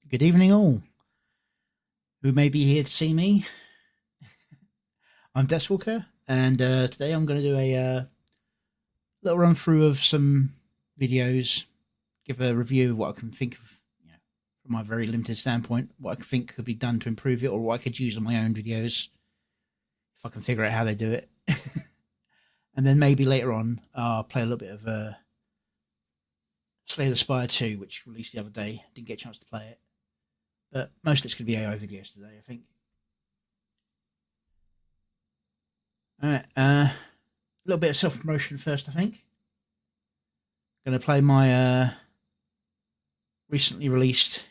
Good evening, all who may be here to see me. I'm Depthswalker, and today I'm going to do a little run through of some videos, give a review of what I can think of, from my very limited standpoint, what I think could be done to improve it, or what I could use on my own videos if I can figure out how they do it. And then maybe later on, I'll play a little bit of Slay the Spire 2, which released the other day. Didn't get a chance to play it. But most of it's going to be AI videos today, I think. Alright, a little bit of self-promotion first, I think. Going to play my recently released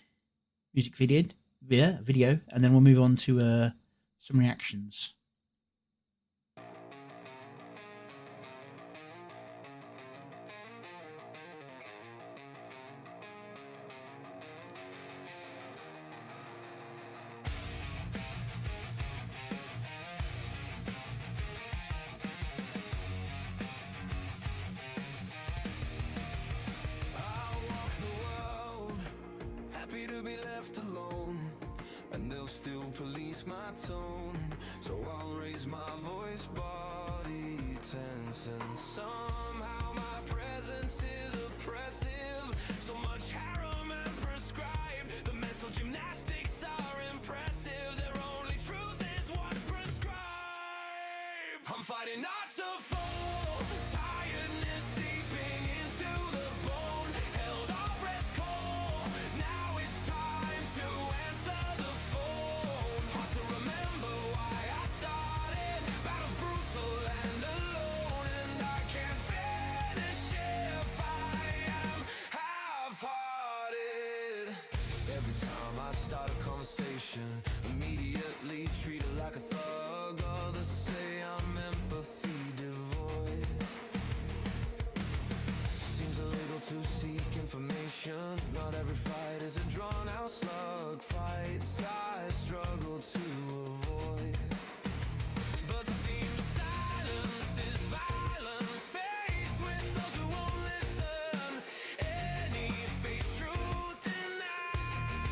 music video, and then we'll move on to some reactions. Still police my tone, so I'll raise my voice, body tense, and somehow my presence is oppressive. So much harem and prescribed, the mental gymnastics are impressive. Their only truth is what's prescribed. I'm fighting not to fall, tiredness seeping into the bone, held off rest call, now it's time to answer the phone. Hard to remember why I started, battles brutal and alone, and I can't finish if I am half-hearted. Every time I start a conversation, immediately treat it like a thug. Others say I'm empathy devoid. Seems illegal to seek information. Not every fight is a drawn-out slug. Fights I struggle to avoid. But seems silence is violence. Faced with those who won't listen. Any face truth denied.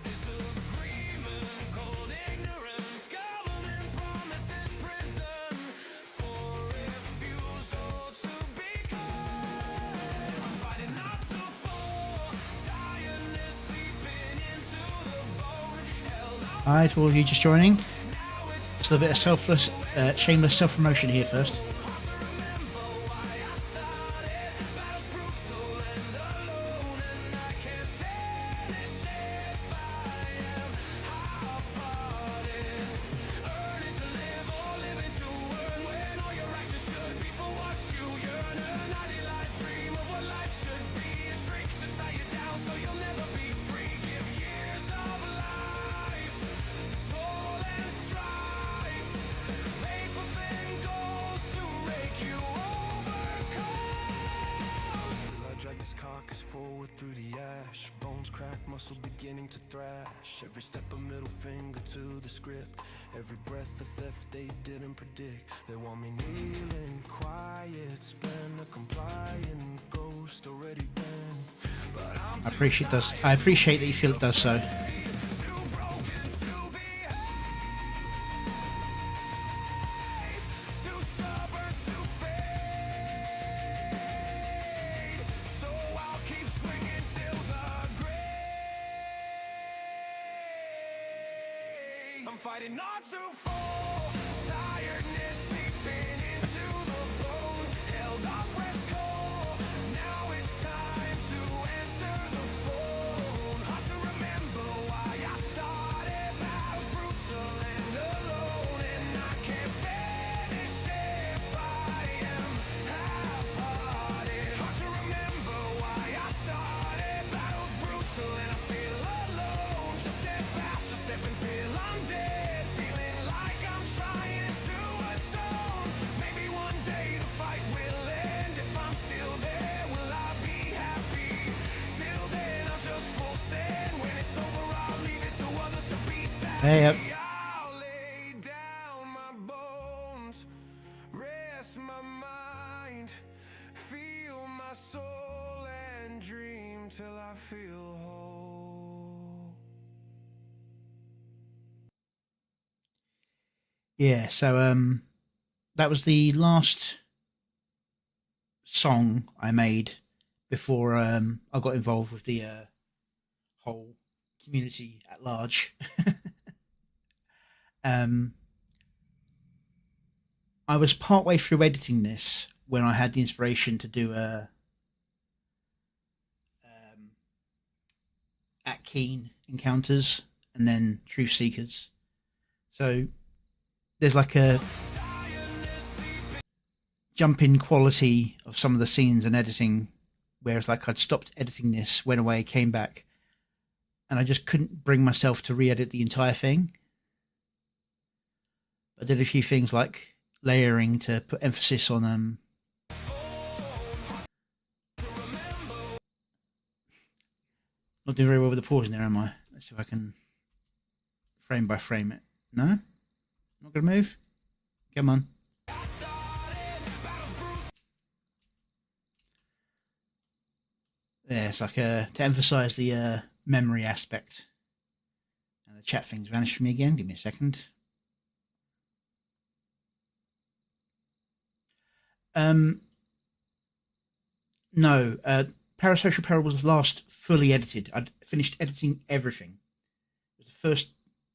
Disagreement, cold ignorance. Government promises prison for refusal to be kind. I'm fighting not to fall. Tiredness seeping into the bone. Held up. Hi to all of you just joining. Just a little bit of shameless self-promotion here first. Carcass forward through the ash, bones crack, muscle beginning to thrash. Every step a middle finger to the script, every breath a theft they didn't predict. They want me kneeling, quiet, spend a compliant ghost already been. But I appreciate that you feel it does so. I'm fighting not to fall, tiredness seeping into the bone, held off rest call, now it's time to answer the phone. Hard to remember why I started, battles brutal and alone, and I can't finish if I am half-hearted. Hard to remember why I started, battles brutal and I feel alone. Just step after step until I'm dead, feeling like I'm trying to atone. Maybe one day the fight will end. If I'm still there, will I be happy? Till then I'll just full send. When it's over I'll leave it to others to be sad. Hey, yep. I'll lay down my bones, rest my mind, feel my soul and dream till I feel whole. Yeah, so that was the last song I made before I got involved with the whole community at large. um, I was partway through editing this when I had the inspiration to do a at Keen encounters and then Truth Seekers. So there's like a jump in quality of some of the scenes and editing, whereas like I'd stopped editing this, went away, came back, and I just couldn't bring myself to re-edit the entire thing. I did a few things like layering to put emphasis on not doing very well with the pausing there, am I? Let's see if I can frame by frame it. No? Not gonna move? Come on. Yeah, it's like to emphasize the memory aspect. And the chat thing's vanished from me again. Give me a second. No, Parasocial Peril was last fully edited. I'd finished editing everything. It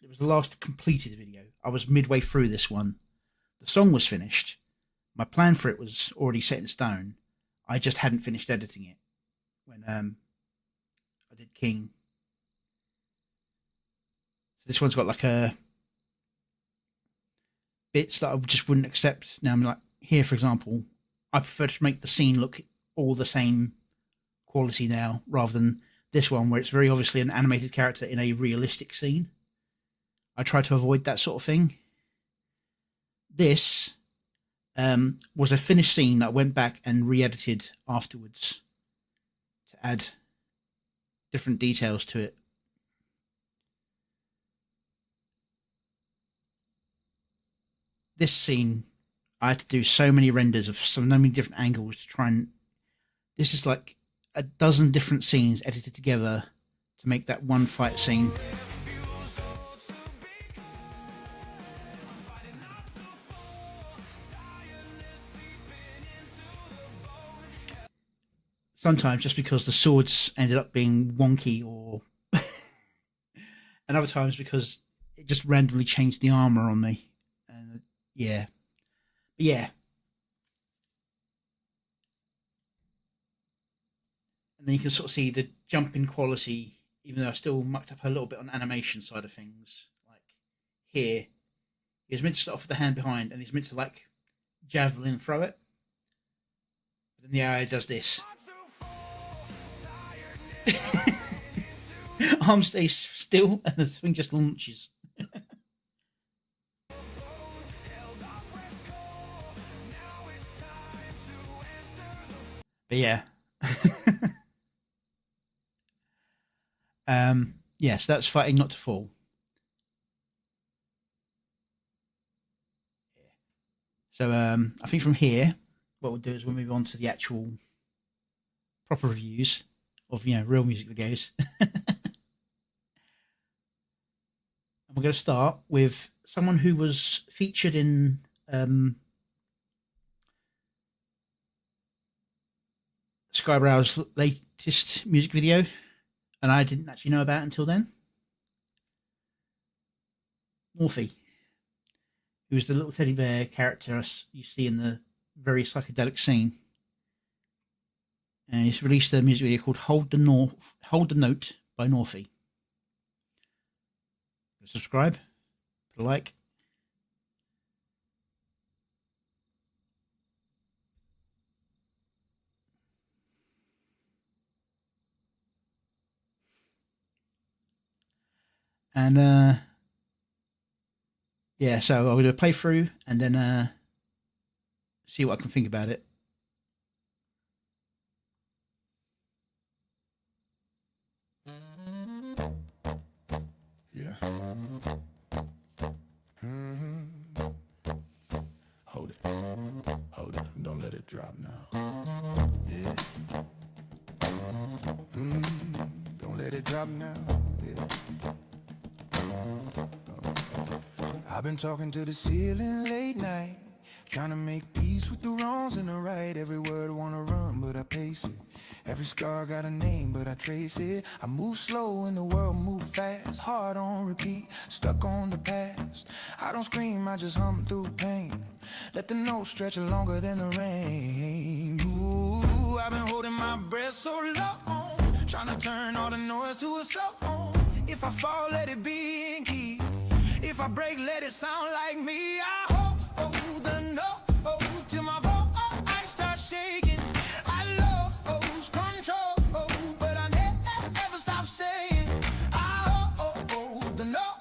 was the last completed video. I was midway through this one. The song was finished. My plan for it was already set in stone. I just hadn't finished editing it when I did King. So this one's got like a bits that I just wouldn't accept. Now I'm like here, for example, I prefer to make the scene look all the same quality now, rather than this one where it's very obviously an animated character in a realistic scene. I try to avoid that sort of thing. This was a finished scene that I went back and re-edited afterwards to add different details to it. This scene, I had to do so many renders of so many different angles to try and. This is like a dozen different scenes edited together to make that one fight scene. Sometimes just because the swords ended up being wonky, or and other times because it just randomly changed the armor on me. And yeah, but yeah. And then you can sort of see the jump in quality, even though I still mucked up a little bit on the animation side of things. Like here, he was meant to start off with the hand behind, and he's meant to like javelin throw it. But then the AI does this. Arm stays still, and the thing just launches. But yeah. Yeah, so that's fighting not to fall. So I think from here, what we'll do is we'll move on to the actual proper reviews of real music videos. And we're going to start with someone who was featured in Skybrow's latest music video, and I didn't actually know about it until then. Morphe, who's the little teddy bear character you see in the very psychedelic scene. And he's released a music video called Hold the Note by Morphe. Subscribe, put a like. And yeah, so I'll do a playthrough and then see what I can think about it. Yeah. Hold it. Hold it. Don't let it drop now. Yeah. Don't let it drop now. Yeah. I've been talking to the ceiling late night, trying to make peace with the wrongs and the right. Every word wanna run, but I pace it. Every scar got a name, but I trace it. I move slow and the world move fast. Heart on repeat, stuck on the past. I don't scream, I just hum through pain. Let the notes stretch longer than the rain. Ooh, I've been holding my breath so long, trying to turn all the noise to a song. If I fall, let it be in key. If I break, let it sound like me. I hold the note till my voice starts shaking. I lose control, but I never stop saying I hold the note,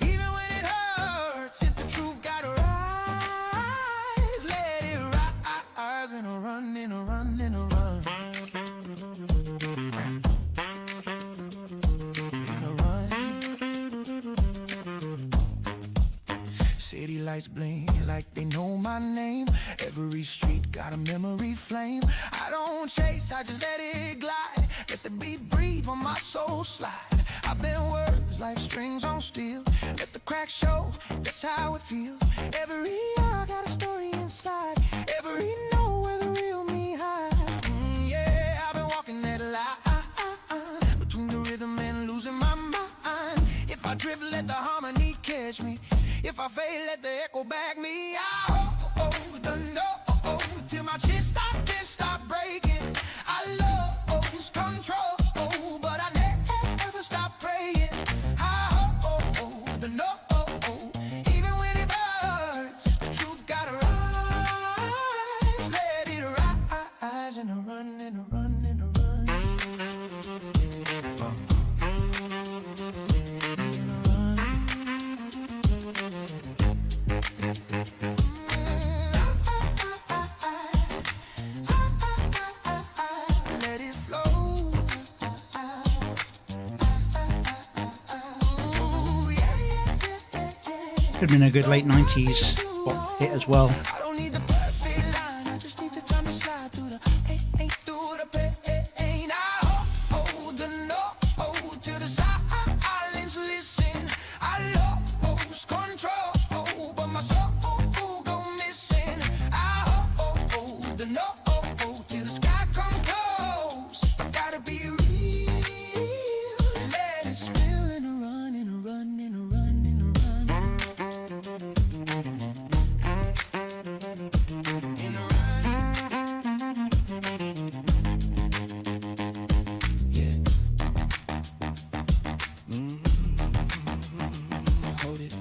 even when it hurts. If the truth gotta rise, let it rise and a run, and a run, and a run. City lights blink like they know my name. Every street got a memory flame. I don't chase, I just let it glide. Let the beat breathe when my soul slide. I bend words like strings on steel. Let the cracks show, that's how it feels. Every hour got a story inside. Every note where the real me hide. Yeah, I've been walking that line between the rhythm and losing my mind. If I drift, let the harmony catch me. If I fail, let the echo back me. I hold the note till my chest stop breaking. I lose control, but I never stop praying. I hold the note, even when it hurts. If the truth gotta rise, let it rise and a run, and a run, and a run. Could have been a good late 90s pop hit as well. I don't need the perfect line, I just need the time to slide through the pain. I hold the note to the silence, listen. I lose control, but my soul go missing. I hold the note till the sky come close. I gotta be real, let it spill and a run, and a run, and a run, and a run. Hold it.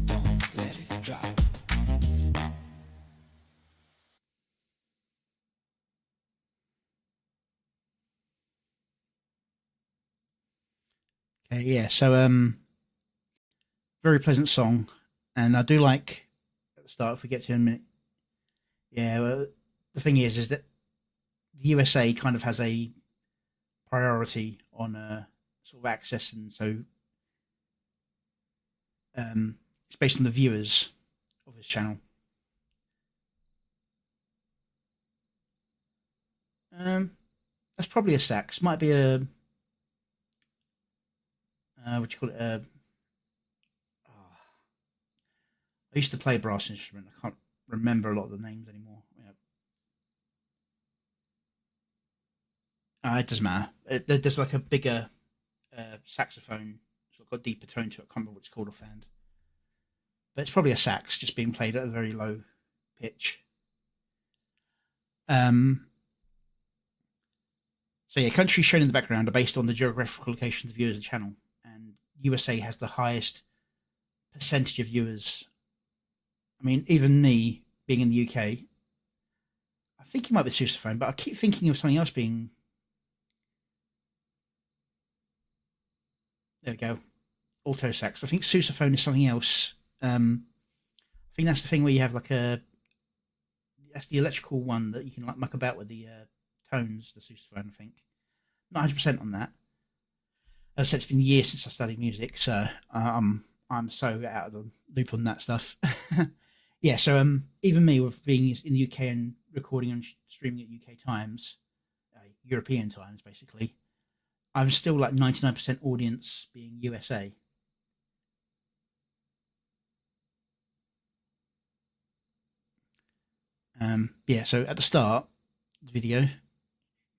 Don't let it drop. Okay, yeah, so very pleasant song, and I do like at the start, if we get to it in a minute. Yeah, well, the thing is that the USA kind of has a priority on sort of access, and so it's based on the viewers of his channel. That's probably a sax. Might be a what do you call it? I used to play a brass instrument. I can't remember a lot of the names anymore. It doesn't matter. There's like a bigger saxophone. It's got a deeper tone to it. I can't remember what it's called offhand. But it's probably a sax just being played at a very low pitch. So yeah, countries shown in the background are based on the geographical location of the viewers of the channel, and USA has the highest percentage of viewers. I mean, even me being in the UK, I think it might be sousaphone, but I keep thinking of something else being. There we go, alto sax. I think sousaphone is something else. I think that's the thing where you have like that's the electrical one that you can like muck about with the tones, the sousaphone. I think not 100% on that. As I said, it's been years since I studied music, so I'm so out of the loop on that stuff. Yeah, so even me, with being in the UK and recording and streaming at UK times, European times basically, I'm still like 99% audience being USA. Yeah, so at the start of the video,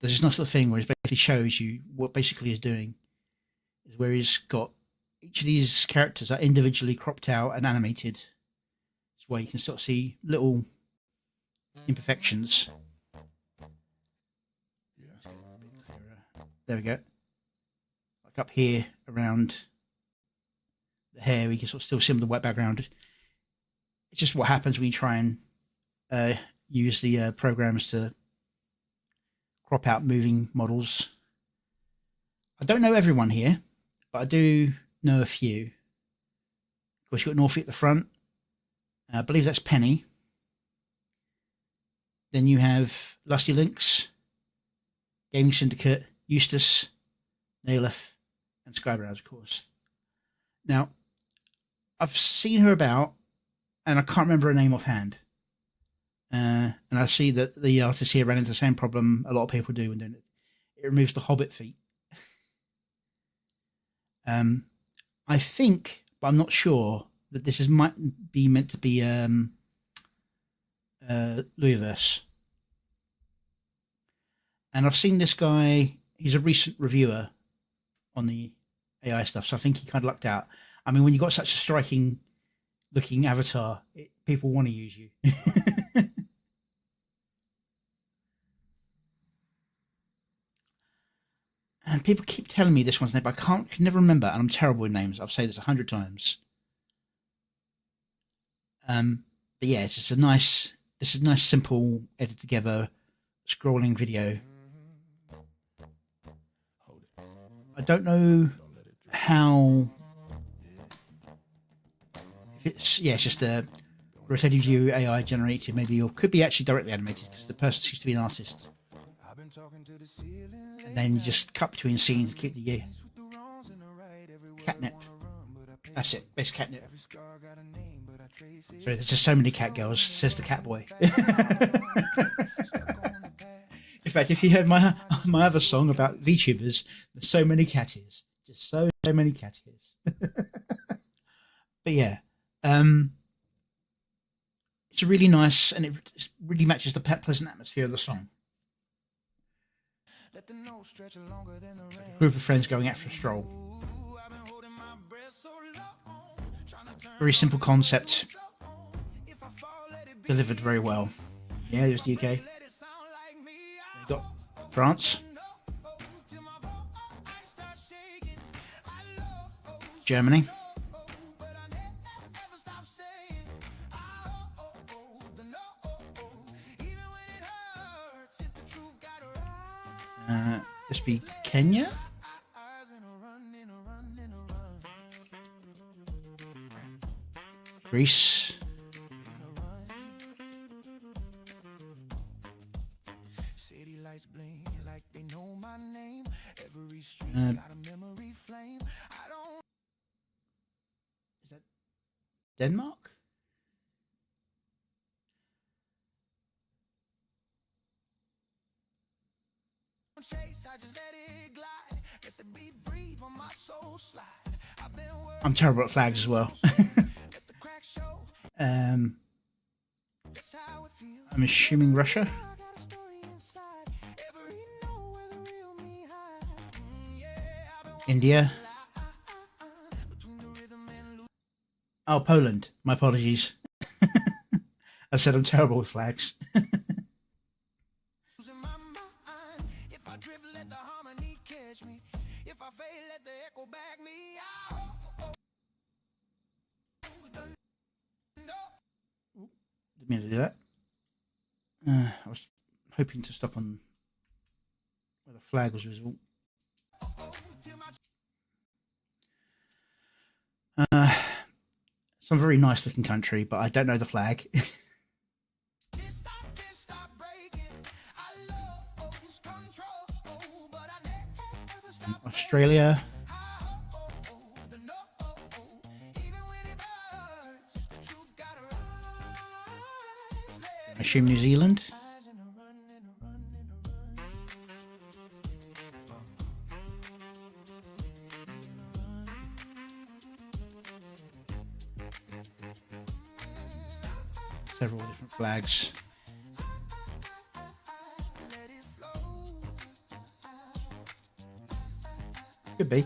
there's this nice little thing where it basically shows you what basically is doing is where he's got each of these characters are individually cropped out and animated. It's where you can sort of see little imperfections. There we go. Like up here around the hair, we can sort of still see the white background. It's just what happens when you try and use the programs to crop out moving models. I don't know everyone here, but I do know a few. Of course, you've got Northie at the front. I believe that's Penny. Then you have Lusty Lynx, Gaming Syndicate, Eustace, Naileth, and Skybrows, of course. Now, I've seen her about, and I can't remember her name offhand. And I see that the artist here ran into the same problem a lot of people do when doing it. It removes the Hobbit feet. I think, but I'm not sure, that this is might be meant to be Louisverse. And I've seen this guy, he's a recent reviewer on the AI stuff, so I think he kind of lucked out. I mean, when you've got such a striking looking avatar, people want to use you. And people keep telling me this one's name, but I can never remember, and I'm terrible with names. I've said this 100 times. But yeah, it's just a nice simple, edit together, scrolling video. I don't know how. If it's just a rotating view AI generated, maybe, or could be actually directly animated because the person seems to be an artist. And then you just cut between scenes, keep the catnip. That's it, best catnip. Sorry, there's just so many cat girls, says the cat boy. In fact, if you heard my other song about VTubers, there's so many cat ears. Just so many cat ears. But yeah, it's a really nice, and it really matches the pleasant atmosphere of the song. A group of friends going out for a stroll. Very simple concept, delivered very well. Yeah, there's the UK. You've got France, Germany, this be Kenya, Greece, is that Denmark? I'm terrible at flags as well. I'm assuming Russia. India. Oh, Poland. My apologies. I said I'm terrible with flags. Didn't mean to do that. I was hoping to stop on where the flag was visible. Some very nice looking country, but I don't know the flag. Australia. I assume New Zealand. Several different flags. Could be.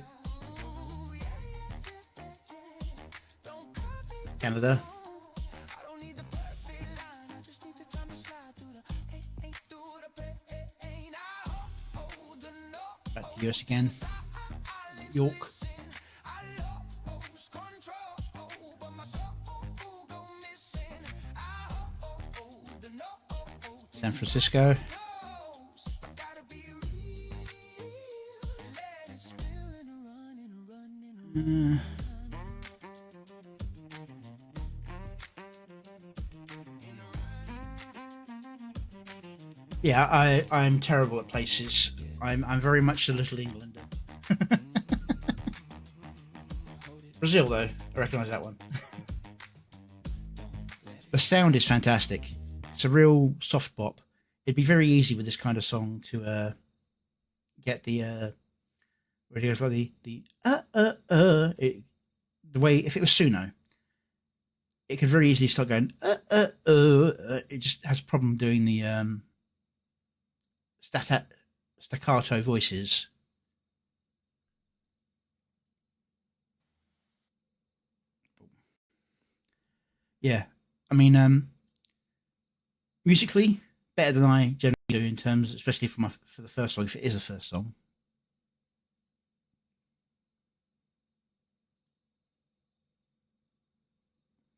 Canada. Back to US again. York. San Francisco. Yeah, I'm terrible at places. I'm very much a little Englander. Brazil, though, I recognise that one. The sound is fantastic. It's a real soft bop. It'd be very easy with this kind of song to get the where it goes like the way if it was Suno, it could very easily start going It just has a problem doing the staccato voices. Yeah, I mean, musically better than I generally do in terms, especially for the first song, if it is a first song.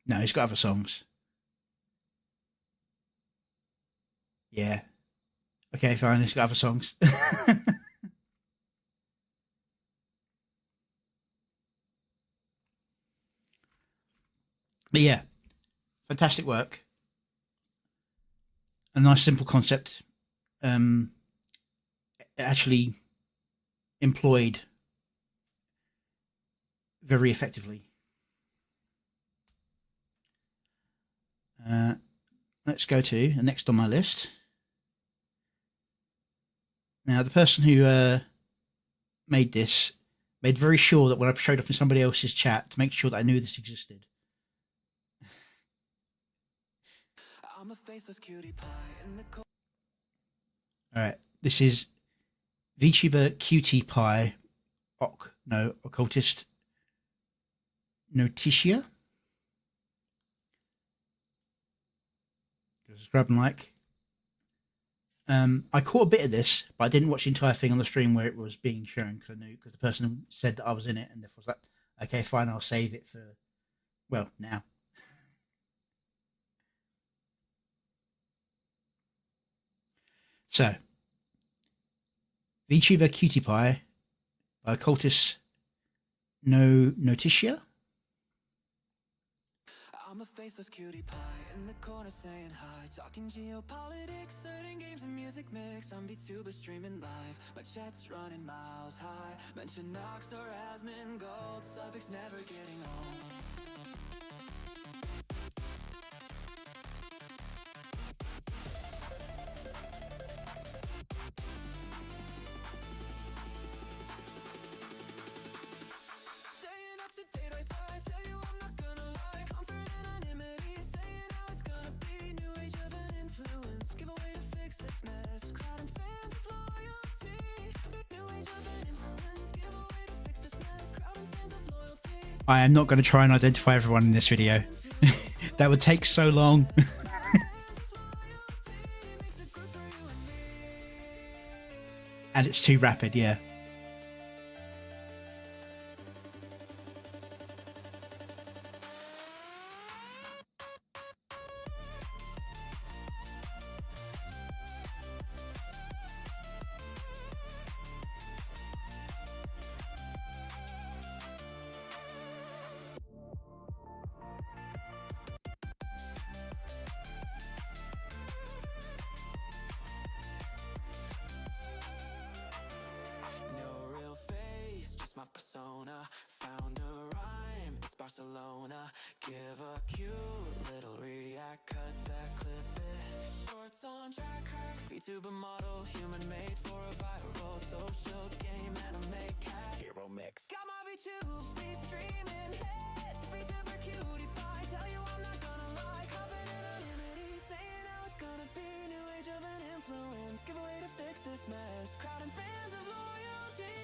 No, he's got other songs. Yeah. Okay, fine. He's got other songs. But yeah, fantastic work. A nice, simple concept. Actually employed very effectively. Let's go to the next on my list. Now, the person who made this made very sure that when I showed up in somebody else's chat to make sure that I knew this existed. I'm a faceless cutie pie in the all right, this is VTuber Cutie Pie Occultist Noticia. Subscribe and like. I caught a bit of this, but I didn't watch the entire thing on the stream where it was being shown because the person said that I was in it, and therefore was like, okay, fine, I'll save it for, well, now. So, VTuber Cutie Pie by Occultist Noticia. I'm a faceless cutie pie in the corner saying hi, talking geopolitics, certain games and music mix. I'm VTuber streaming live, my chat's running miles high. Mention Nox or Asmin Gold, subjects never getting old. Staying up to date, I tell you I'm not gonna lie. Comfort and anonymity, saying how it's gonna be. New age of an influence, give away to fix this mess. Crowding fans of loyalty. New age of an influence, give away to fix this mess. Crowding fans of loyalty. I am not going to try and identify everyone in this video. That would take so long. And it's too rapid, yeah. My persona found a rhyme, it's Barcelona. Give a cute little react, cut that clip it. Shorts on track, crack, VTuber model, human made for a viral social game anime cat hero mix. Got my VTubes, be streaming hits. VTuber cutie pie, tell you I'm not gonna lie. Confident anonymity, saying how it's gonna be. New age of an influence, give away to fix this mess. Crowding fans of loyalty.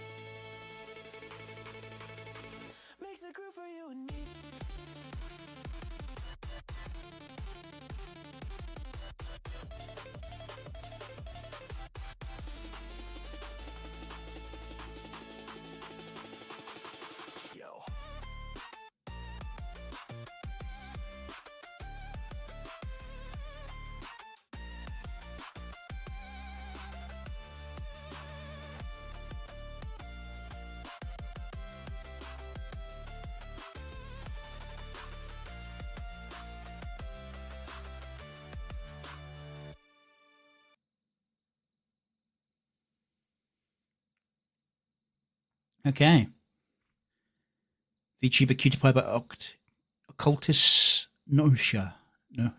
Okay. VTuber Cutie by Occultus Nosha. No,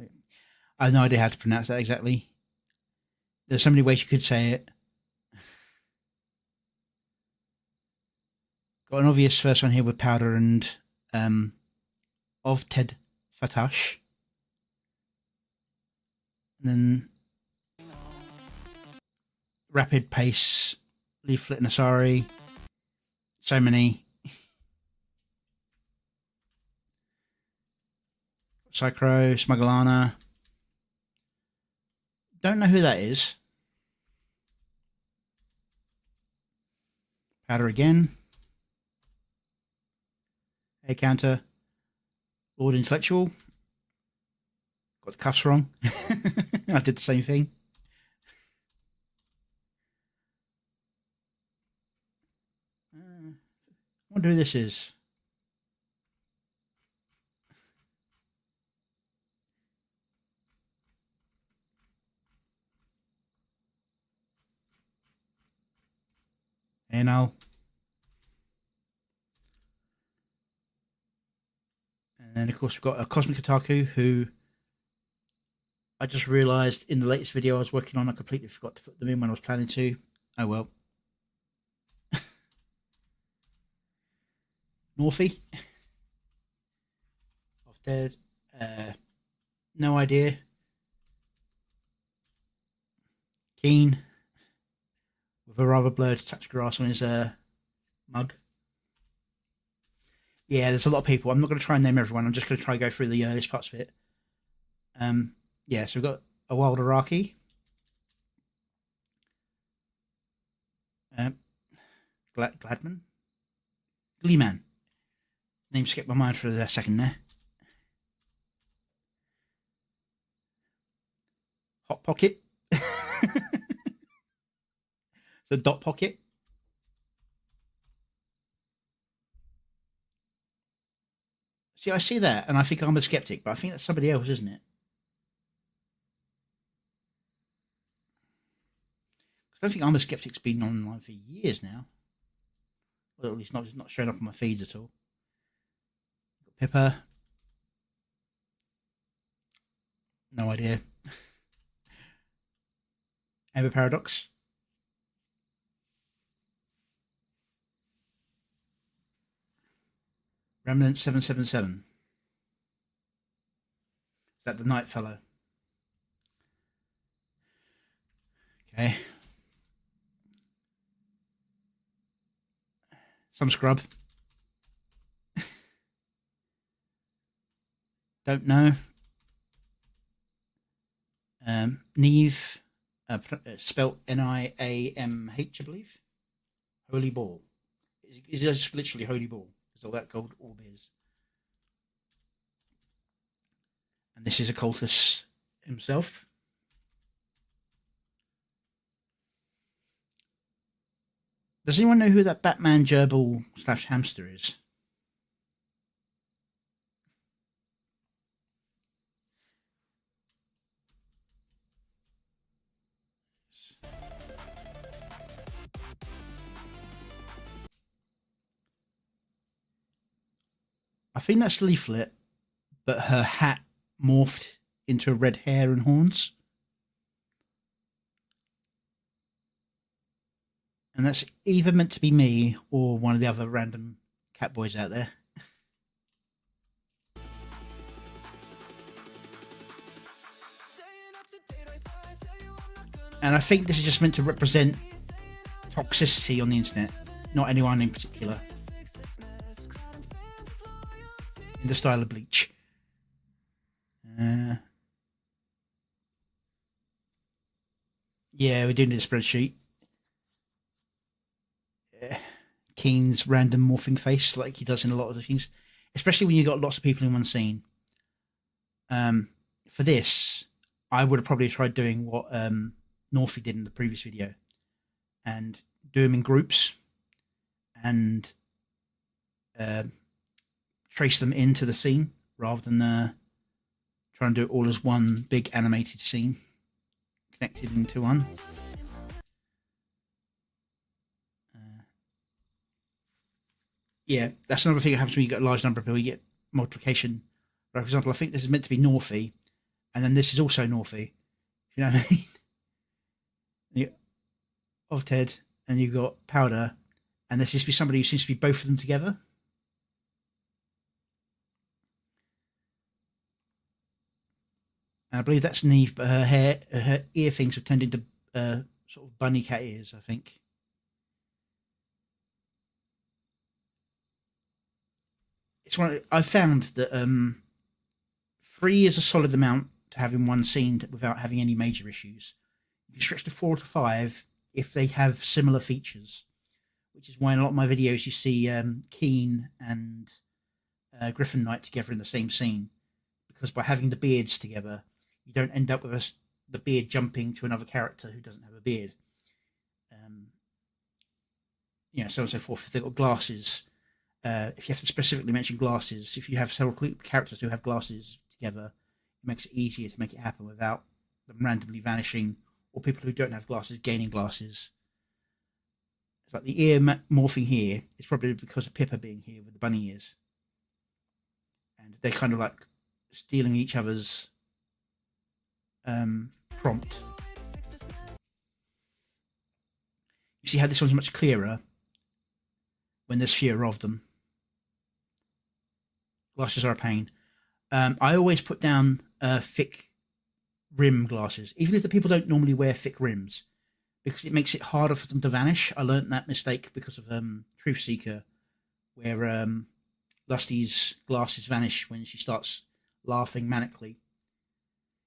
I have no idea how to pronounce that exactly. There's so many ways you could say it. Got an obvious first one here with Powder and of Ted Fatash. And then Rapid Pace, Leaflet Nasari. So many. Psychro, Smugglana. Don't know who that is. Powder again. A counter. Lord Intellectual. Got the cuffs wrong. I did the same thing. I wonder who this is. And And then, of course, we've got a Cosmic Otaku who I just realised in the latest video I was working on, I completely forgot to put them in when I was planning to. Oh well. Northy. Off Dead. No idea. Keen. With a rather blurred touch grass on his mug. Yeah, there's a lot of people. I'm not going to try and name everyone. I'm just going to try and go through the earliest parts of it. Yeah, so we've got a Wild Iraqi. Gladman. Gleeman. Name skipped my mind for a second there. Hot Pocket. The Dot Pocket. See, I see that, and I think I'm a skeptic, but I think that's somebody else, isn't it? I don't think I'm a skeptic's been online for years now. Well, at least not showing up on my feeds at all. Pippa. No idea. Amber Paradox. Remnant 777. Is that the Night Fellow? Okay. Some scrub. Don't know. Neve, spelt Niamh, I believe. Holy Ball. It's just literally Holy Ball. That's all that gold orb is. And this is Occultus himself. Does anyone know who that Batman gerbil / hamster is? I think that's Leaflet, but her hat morphed into red hair and horns. And that's either meant to be me or one of the other random cat boys out there. And I think this is just meant to represent toxicity on the internet, not anyone in particular. In the style of Bleach. Yeah, we're doing the spreadsheet. Keen's random morphing face, like he does in a lot of the things, especially when you've got lots of people in one scene. For this, I would have probably tried doing what Northy did in the previous video and do them in groups and trace them into the scene rather than try and do it all as one big animated scene connected into one. Yeah, that's another thing that happens when you get a large number of people. You get multiplication. For example, I think this is meant to be Northy, and then this is also Northy. You know what I mean? You of Ted, and you've got Powder, and there seems to be somebody who seems to be both of them together. And I believe that's Neve, but her ear things have turned into sort of bunny cat ears, I think. It's one I found that 3 is a solid amount to have in one scene without having any major issues. You can stretch to 4 to 5 if they have similar features, which is why in a lot of my videos you see Keen and Griffin Knight together in the same scene, because by having the beards together, you don't end up with the beard jumping to another character who doesn't have a beard. So on and so forth. If they've got glasses, if you have to specifically mention glasses, if you have several characters who have glasses together, it makes it easier to make it happen without them randomly vanishing, or people who don't have glasses gaining glasses. It's like the ear morphing here is probably because of Pippa being here with the bunny ears. And they're kind of like stealing each other's prompt. You see how this one's much clearer when there's fewer of them. Glasses are a pain. I always put down thick rim glasses, even if the people don't normally wear thick rims, because it makes it harder for them to vanish. I learnt that mistake because of Truth Seeker, where Lusty's glasses vanish when she starts laughing manically.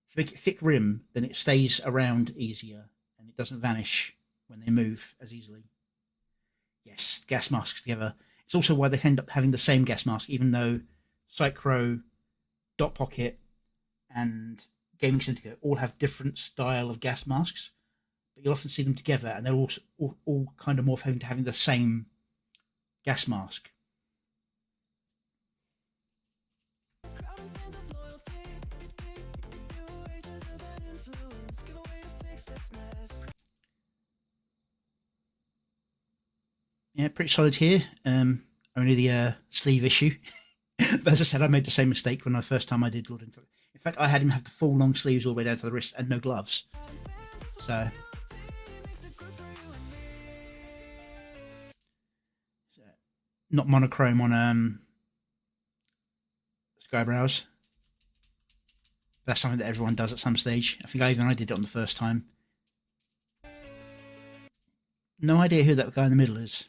If you make it thick rim, then it stays around easier and it doesn't vanish when they move as easily. Yes, gas masks together. It's also why they end up having the same gas mask, even though Psychro, Dot Pocket, and Gaming Syndicate all have different style of gas masks, but you'll often see them together, and they're all kind of morph into having the same gas mask. Yeah, pretty solid here. Only the sleeve issue. But as I said, I made the same mistake when the first time I did Lord Intellect. In fact, I had him have the full long sleeves all the way down to the wrist and no gloves. So not monochrome on Skybrows. That's something that everyone does at some stage. I think I did it on the first time. No idea who that guy in the middle is.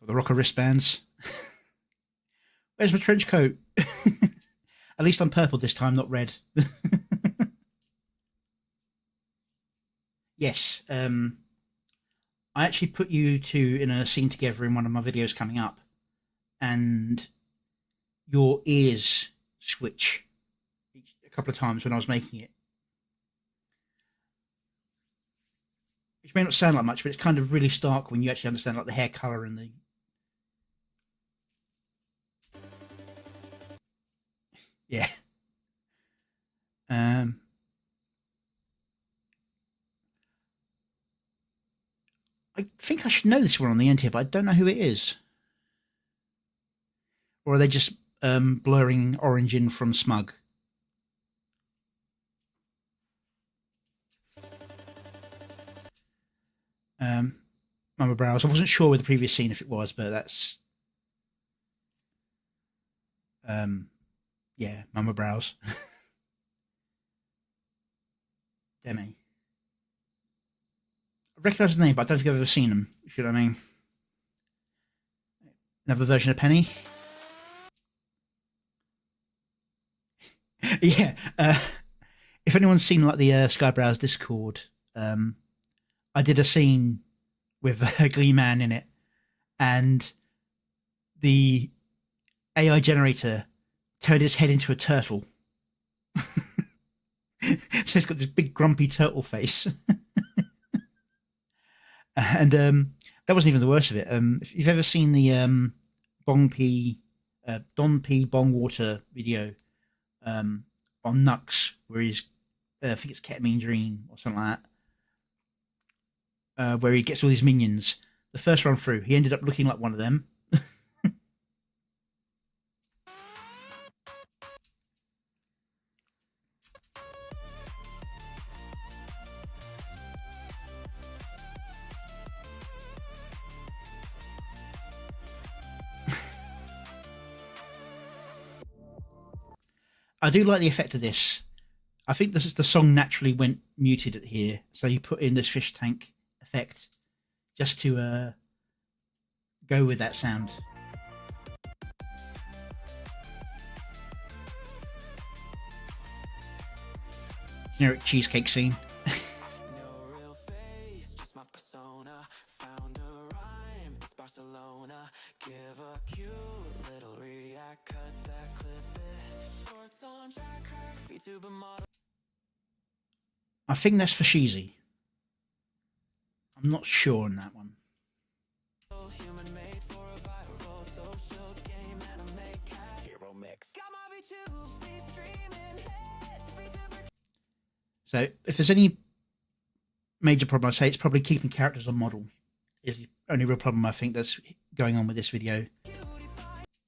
Got the rocker wristbands. Where's my trench coat? At least I'm purple this time, not red. Yes. I actually put you two in a scene together in one of my videos coming up, and your ears switch a couple of times when I was making it. Which may not sound like much, but it's kind of really stark when you actually understand like the hair colour and the... Yeah. I think I should know this one on the end here, but I don't know who it is. Or are they just blurring orange in from Smug? Mama Brows. I wasn't sure with the previous scene if it was, but that's... yeah, Mama Brows. Demi. I recognise the name, but I don't think I've ever seen them, if you know what I mean. Another version of Penny. Yeah. If anyone's seen like the Skybrows Discord, I did a scene with a Glee Man in it, and the AI generator turned its head into a turtle. So it's got this big grumpy turtle face. And that wasn't even the worst of it. If you've ever seen the Don P Bongwater video on Nux, where he's I think it's Ketamine Dream or something like that, where he gets all these minions. The first run through, he ended up looking like one of them. I do like the effect of this. I think this is the song naturally went muted at here, so you put in this fish tank effect just to go with that sound. Generic cheesecake scene. No real face, just my persona. Found a rhyme, it's Barcelona. Give a cute little react, cut that clip it. Shorts on track, VTuber model. I think that's for Sheezy. I'm not sure on that one. Human made for a viral social game anime cat hero mix. Got my VTubes, be streaming hits, VTuber. So if there's any major problem, I'd say it's probably keeping characters on model is the only real problem I think that's going on with this video.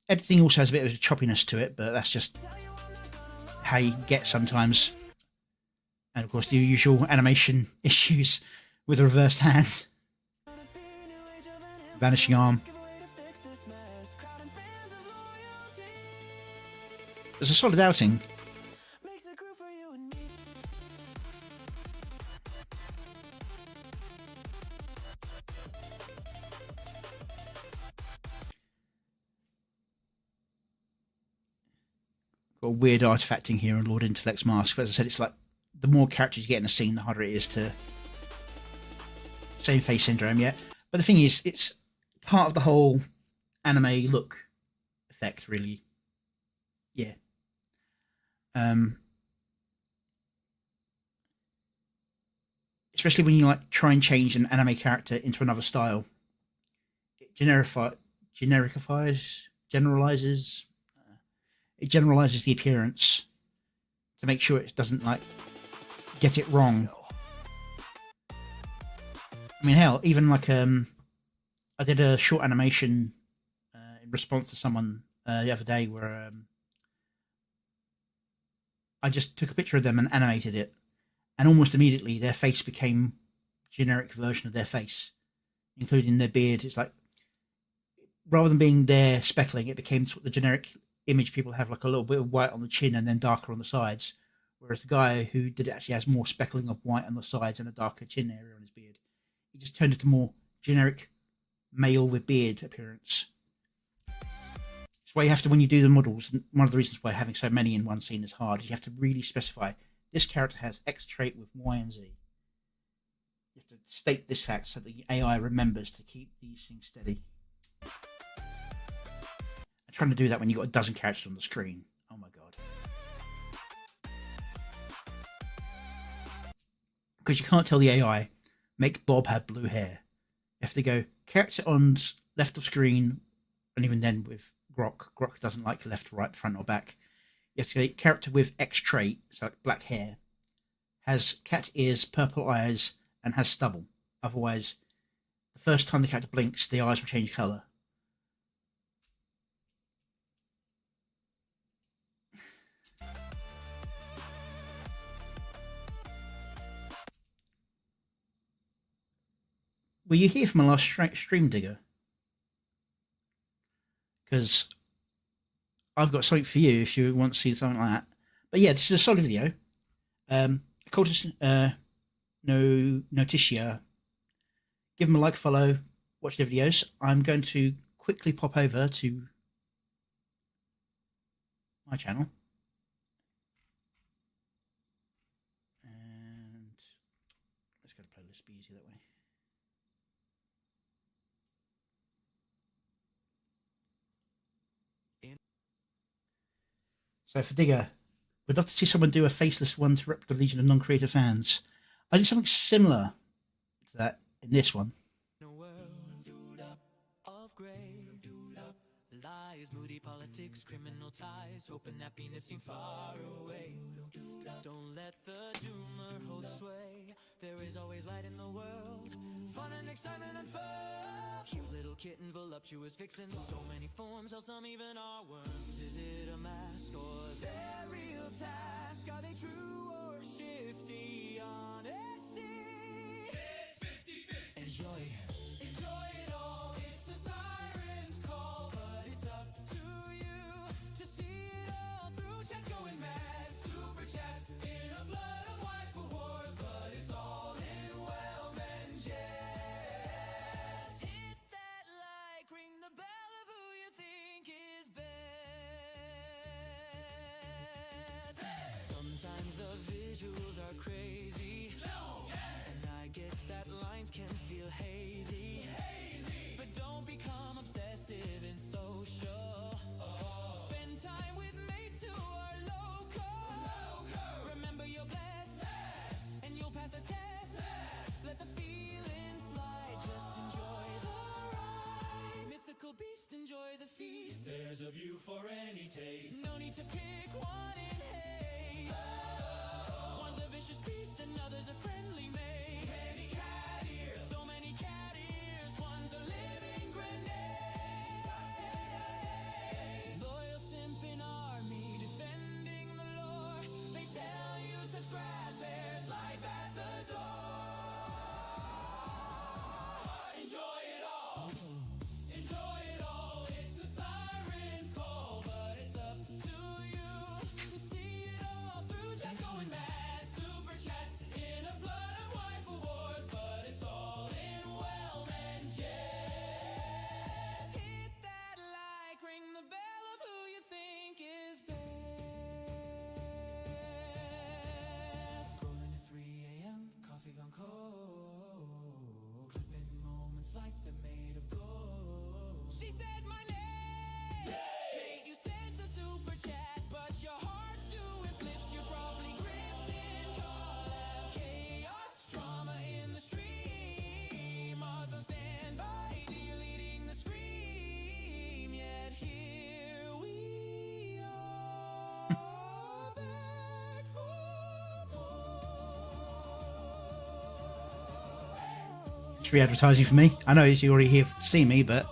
Editing also has a bit of a choppiness to it, but that's just how you get sometimes. And of course the usual animation issues with a reversed hand. Vanishing arm. There's a solid outing. Got a weird artifacting here on Lord Intellect's mask. But as I said, it's like the more characters you get in a scene, the harder it is to... Same face syndrome, yeah. But the thing is, it's part of the whole anime look effect, really. Yeah. Especially when you like try and change an anime character into another style. It generalizes the appearance to make sure it doesn't like get it wrong. I mean, hell, even like I did a short animation in response to someone the other day where I just took a picture of them and animated it, and almost immediately their face became a generic version of their face, including their beard. It's like, rather than being their speckling, it became sort of the generic image people have, like a little bit of white on the chin and then darker on the sides, whereas the guy who did it actually has more speckling of white on the sides and a darker chin area on his beard. He just turned it to more generic male with beard appearance. That's why you have to, when you do the models, one of the reasons why having so many in one scene is hard is you have to really specify this character has X trait with Y and Z. You have to state this fact so that the AI remembers to keep these things steady. I'm trying to do that when you've got a dozen characters on the screen. Oh my god. Because you can't tell the AI, make Bob have blue hair. You have to go character on left of screen, and even then with Grok doesn't like left, right, front or back. You have to go character with X trait, so like black hair, has cat ears, purple eyes, and has stubble. Otherwise, the first time the character blinks, the eyes will change colour. Were you here for my last stream, Digger? Because I've got something for you if you want to see something like that. But yeah, this is a solid video. Noticia. Give them a like, follow, watch the videos. I'm going to quickly pop over to my channel. And let's go to playlist, be easy that way. So for Digger, we'd love to see someone do a faceless one to rep the Legion of non-creative fans. I did something similar to that in this one. lies, moody politics, criminal ties, hoping happiness seems far away. Don't let the doomer hold sway. There is always light in the world, fun and excitement and fun. Cute little kitten, voluptuous vixen, so many forms, how some even are worms. Is it a mask or their real task? Are they true or shifty honesty? It's 50-50. Enjoy it all. It's a siren's call, but it's up to you to see it all through. Chat going mad, super chats in a flood of waifu wars, but it's all in well meant jest. Hit that like, ring the bell of who you think is best. Sometimes the visuals are crazy, and I get that lines can feel hazy. But don't become obsessive and social. Spend time with mates who are local. Remember you're blessed, and you'll pass the test. Let the feelings slide, just enjoy the ride. Mythical beast, enjoy the feast. There's a view for any taste. No need to pick one in haste. One's a vicious beast, another's a friendly mate. Many cat ears, so many cat ears. One's a living grenade. Loyal simping army, defending the lore. They tell you touch grass, there's life at the door. Enjoy it all. Enjoy it all. It's a siren's call, but it's up to you to see it all through. Chat's going mad, super chats in a flood of waifu wars, but it's all in well meant jest. Hit that like, ring the bell of who you think is best. Scrolling at 3 a.m., coffee gone cold, clipping moments like they're made of gold. She said my name, mate, you sent a super chat, but your heart's doing flips. You're probably gripped in call out chaos, drama in the stream. Odds on standby, deleting the scream. Yet here we are, back for more. It's free advertising for me. I know you're already here to see me, but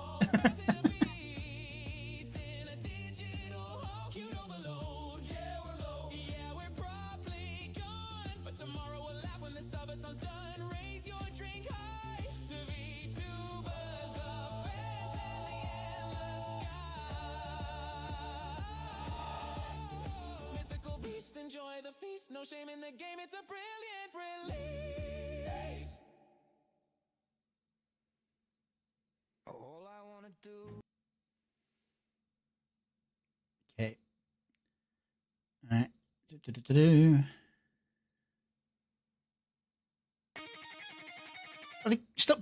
Enjoy the feast, no shame in the game, it's a brilliant release. All I wanna do. okay. All right. Do. I think stop.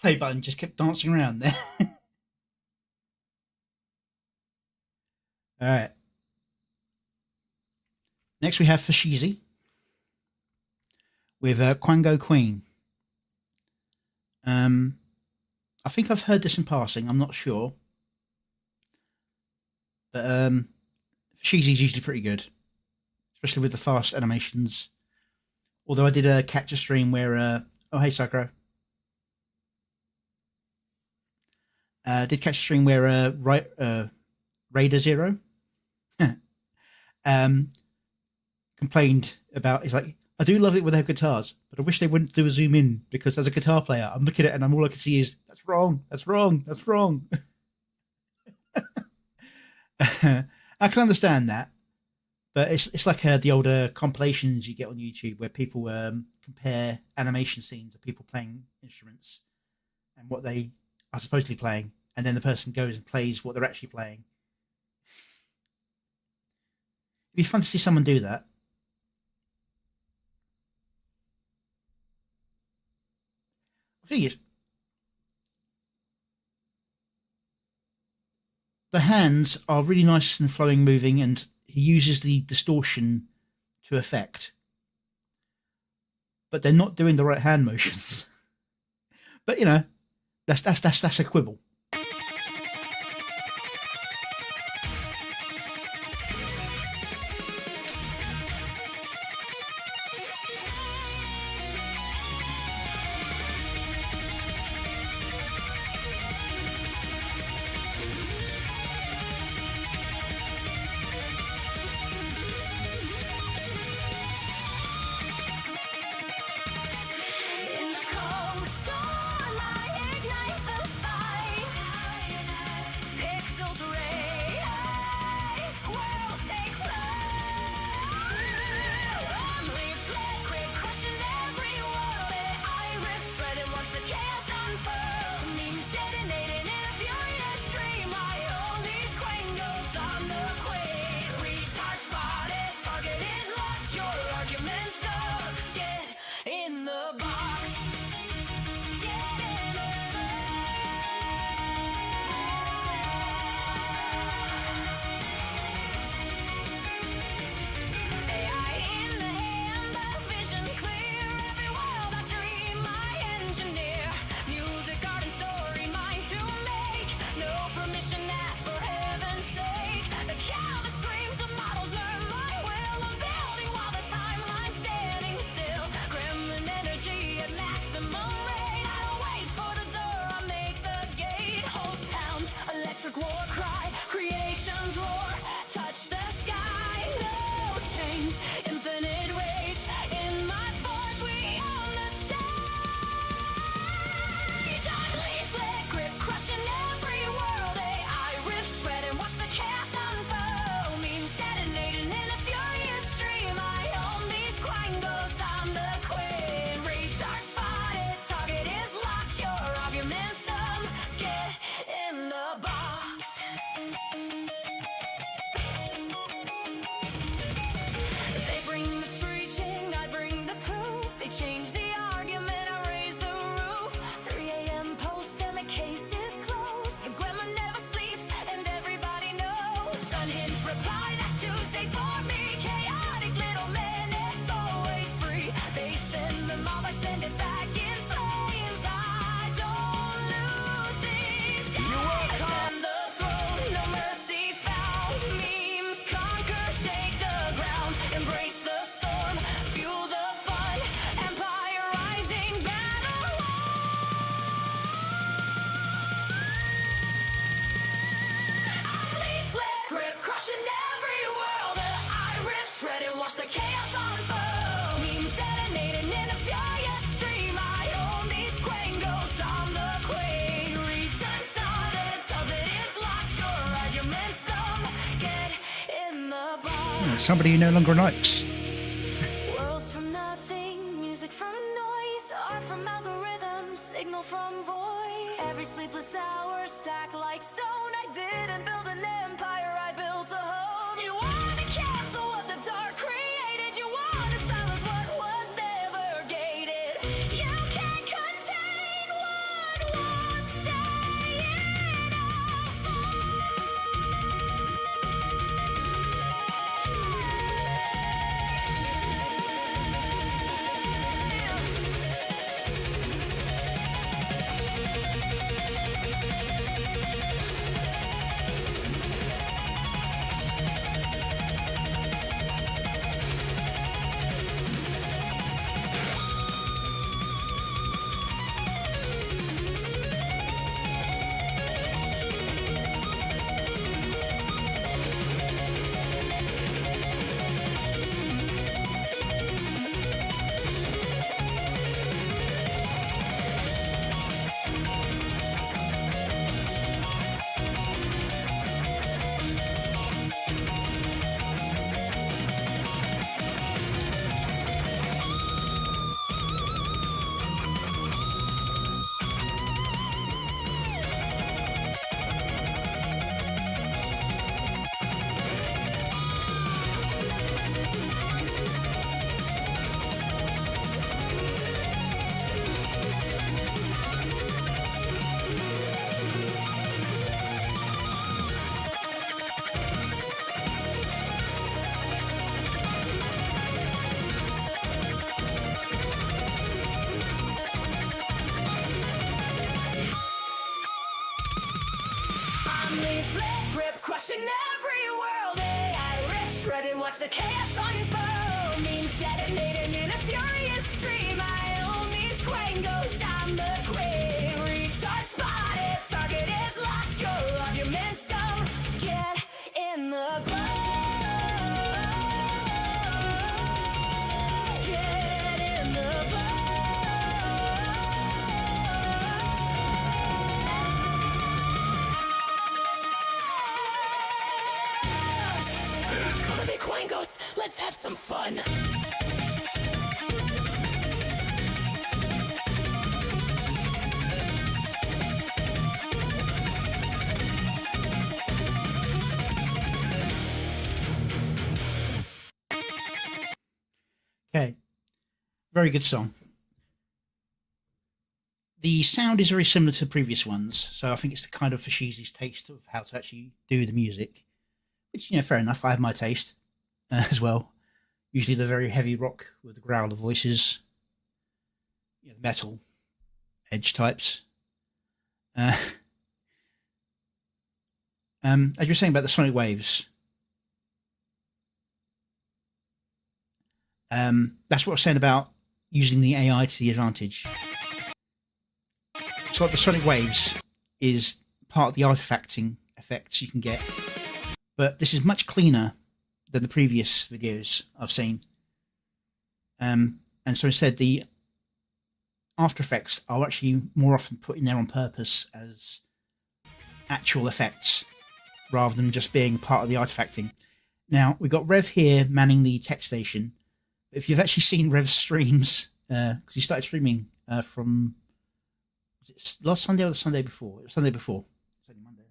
Play button just kept dancing around there. All right. Next we have Fashizi with Quango Queen. I think I've heard this in passing. I'm not sure, but Fashizi's usually pretty good, especially with the fast animations. Although I did catch a stream where oh hey Sakura, did catch a stream where Raider Zero complained about, it's like, I do love it when they have guitars, but I wish they wouldn't do a zoom in, because as a guitar player I'm looking at it and all I can see is that's wrong. I can understand that, but it's like the older compilations you get on YouTube where people compare animation scenes of people playing instruments and what they are supposedly playing, and then the person goes and plays what they're actually playing. It'd be fun to see someone do that. The thing is, the hands are really nice and flowing, moving, and he uses the distortion to effect. But they're not doing the right hand motions. But, you know, That's a quibble. In the cold storm, I ignite the fight. Pixels raise, worlds take flight. Only fled, quick crushing every world. I rip, shred, and watch the chaos unfurl. Memes detonating in a furious stream. I own these quangos on the queen. Retard spotted, target is locked. Your argument's done. Get in the box. Get in the AI in the hand, the vision clear. Every world I dream, I engineer. Music, art, and story, mine to make. No permission asked, for heaven's sake. The canvas screams, the models learn my will. I'm building while the timeline's standing still. Gremlin energy at maximum rate. I don't wait for the door, I make the gate. Pulse pounds, electric war cry. Creations roar, touch the sky. No chains, infinite rage. In my forge, we own the stage. I'm leaflet grip, crushing every world. AI rip, shred, and watch the chaos unfold. Memes detonating in a furious stream. I own these quangos, I'm the queen. Retard spotted, target is locked. Your argument's done. Get in the box. They bring the screeching, I bring the proof. They change the argument, I raise the roof. 3 a.m. post and the case is closed. The gremlin never sleeps and everybody knows. Unhinged reply, that's Tuesday for me. Chaotic little menace, always free. They send the mob, I send it back in flames. I don't lose these days. Ascend the throne, no mercy found. Memes conquer, shake the ground. Embrace the storm, fuel the fun. Empire rising, battle I'm leaflet grip, crushing every world. I rip, shred, and watch the chaos unfold. Memes detonating in a furious stream. I own these quangos, I'm the queen. Return solid, till it is locked. Your argument's dumb. Get in the box. Somebody who no longer likes. Worlds from nothing, music from noise, art from algorithms, signal from void. Every sleepless hour stacked like stone. I didn't build an empire, I built a home. You wanna cancel what the dark created. You wanna silence what was never gated. You can't contain what won't stay in a Leaflet grip, crushing every world. AI rift, shred and watch the chaos unfold. Memes detonating in a furious stream. I own these quangos, I'm the queen. Retard spotted, target is locked. Your arguments don't get in the boat. Get in the boat. Come on, me quangos, let's have some fun. Okay, very good song. The sound is very similar to previous ones, so I think it's the kind of Fashizi's taste of how to actually do the music, which, you know, fair enough. I have my taste as well. Usually the very heavy rock with the growl of voices, you know, the metal edge types. As you were saying about the sonic waves, that's what I was saying about using the AI to the advantage. So like the sonic waves is part of the artifacting effects you can get, but this is much cleaner than the previous videos I've seen. And so instead, the After Effects are actually more often put in there on purpose as actual effects rather than just being part of the artifacting. Now, we've got Rev here manning the tech station. If you've actually seen Rev's streams, because he started streaming from, was it last Sunday or the Sunday before? It was Sunday before. It's only Monday,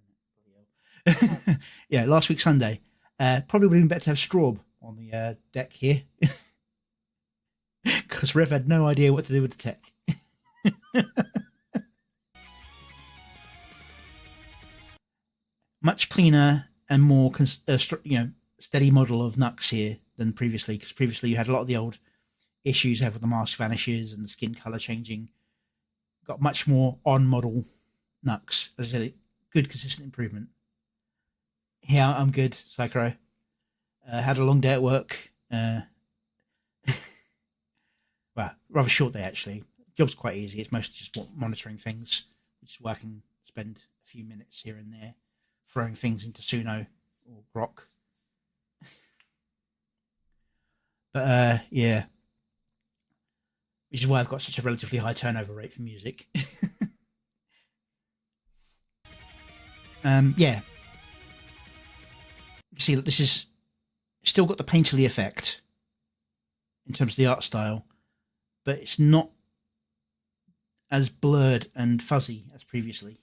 isn't it? Yeah, last week Sunday. Probably would have been better to have Straub on the deck here, because Rev had no idea what to do with the tech. Much cleaner and more steady model of Nux here than previously, because previously you had a lot of the old issues you have with the mask vanishes and the skin color changing. Got much more on model Nux. As I said, good consistent improvement. Yeah, I'm good, Psycho. Had a long day at work. Well, rather short day actually. Job's quite easy. It's mostly just monitoring things, which is where I can spend a few minutes here and there throwing things into Suno or Grok. But yeah, which is why I've got such a relatively high turnover rate for music. Yeah. You see that this is still got the painterly effect in terms of the art style, but it's not as blurred and fuzzy as previously.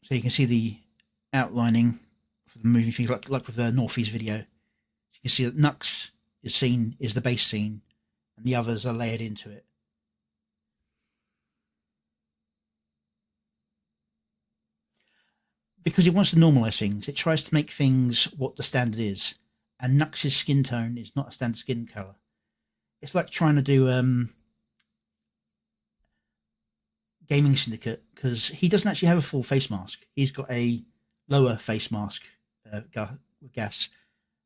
So you can see the outlining for the moving things, like with the Northeast video. You can see that Nux is the base scene, and the others are layered into it. Because it wants to normalize things, it tries to make things what the standard is, and Nux's skin tone is not a standard skin color. It's like trying to do Gaming Syndicate, because he doesn't actually have a full face mask. He's got a lower face mask with gas.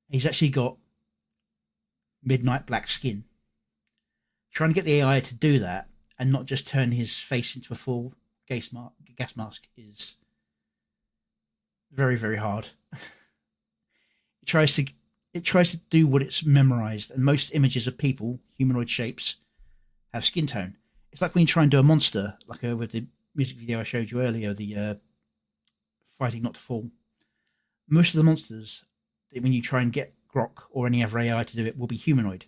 He's actually got midnight black skin. Trying to get the AI to do that and not just turn his face into a full gas mask is very, very hard. It tries to do what it's memorized, and most images of people, humanoid shapes, have skin tone. It's like when you try and do a monster, like with the music video I showed you earlier, the Fighting Not to Fall. Most of the monsters, when you try and get Grok or any other AI to do it, will be humanoid,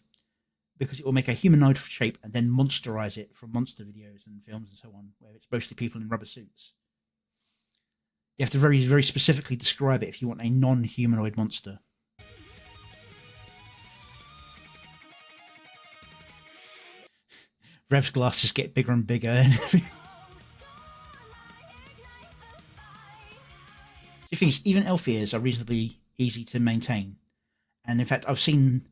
because it will make a humanoid shape and then monsterize it from monster videos and films and so on, where it's mostly people in rubber suits. You have to very, very specifically describe it if you want a non-humanoid monster. Rev's glasses get bigger and bigger. The thing is, even elf ears are reasonably easy to maintain. And in fact, I've seen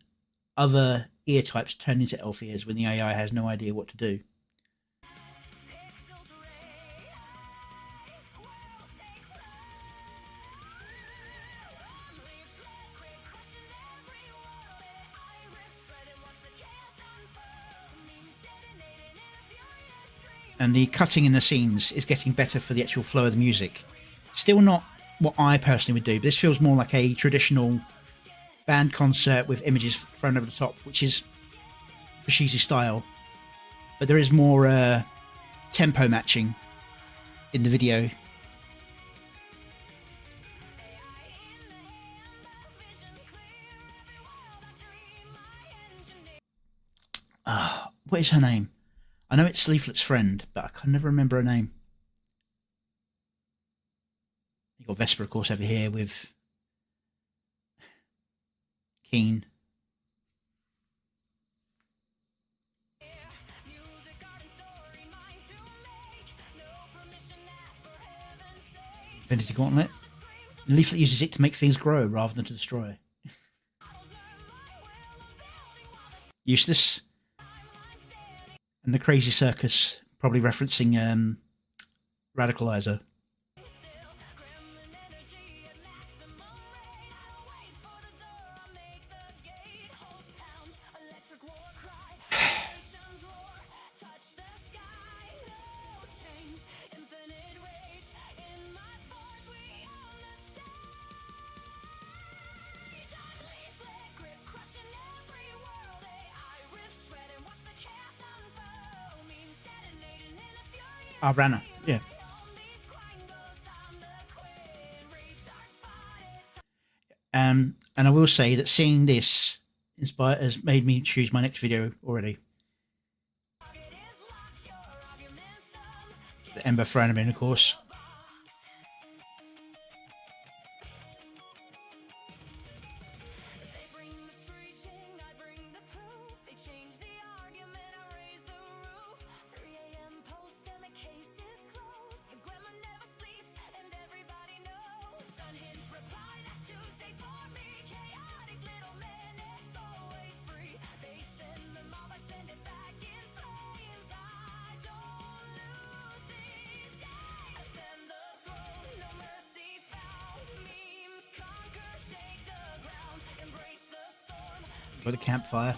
other ear types turn into elf ears when the AI has no idea what to do. And the cutting in the scenes is getting better for the actual flow of the music. Still not what I personally would do, but this feels more like a traditional band concert with images thrown over the top, which is Fashizi's style. But there is more tempo matching in the video. What is her name? I know it's Leaflet's friend, but I can never remember her name. You got Vesper, of course, over here with Keen. Infinity Gauntlet. Leaflet uses it to make things grow rather than to destroy. Useless. And the Crazy Circus, probably referencing Radicalizer. Rana, yeah. And I will say that seeing this has made me choose my next video already. The Ember Throneman, of course. For the campfire.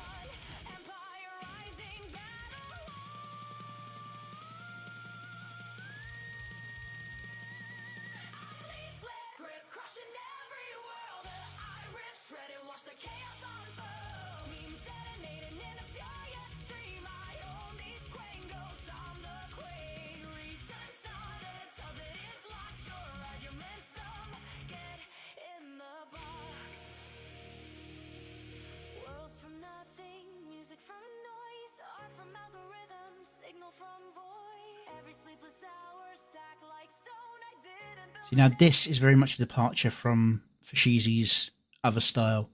See, now this is very much a departure from Fashizi's other style.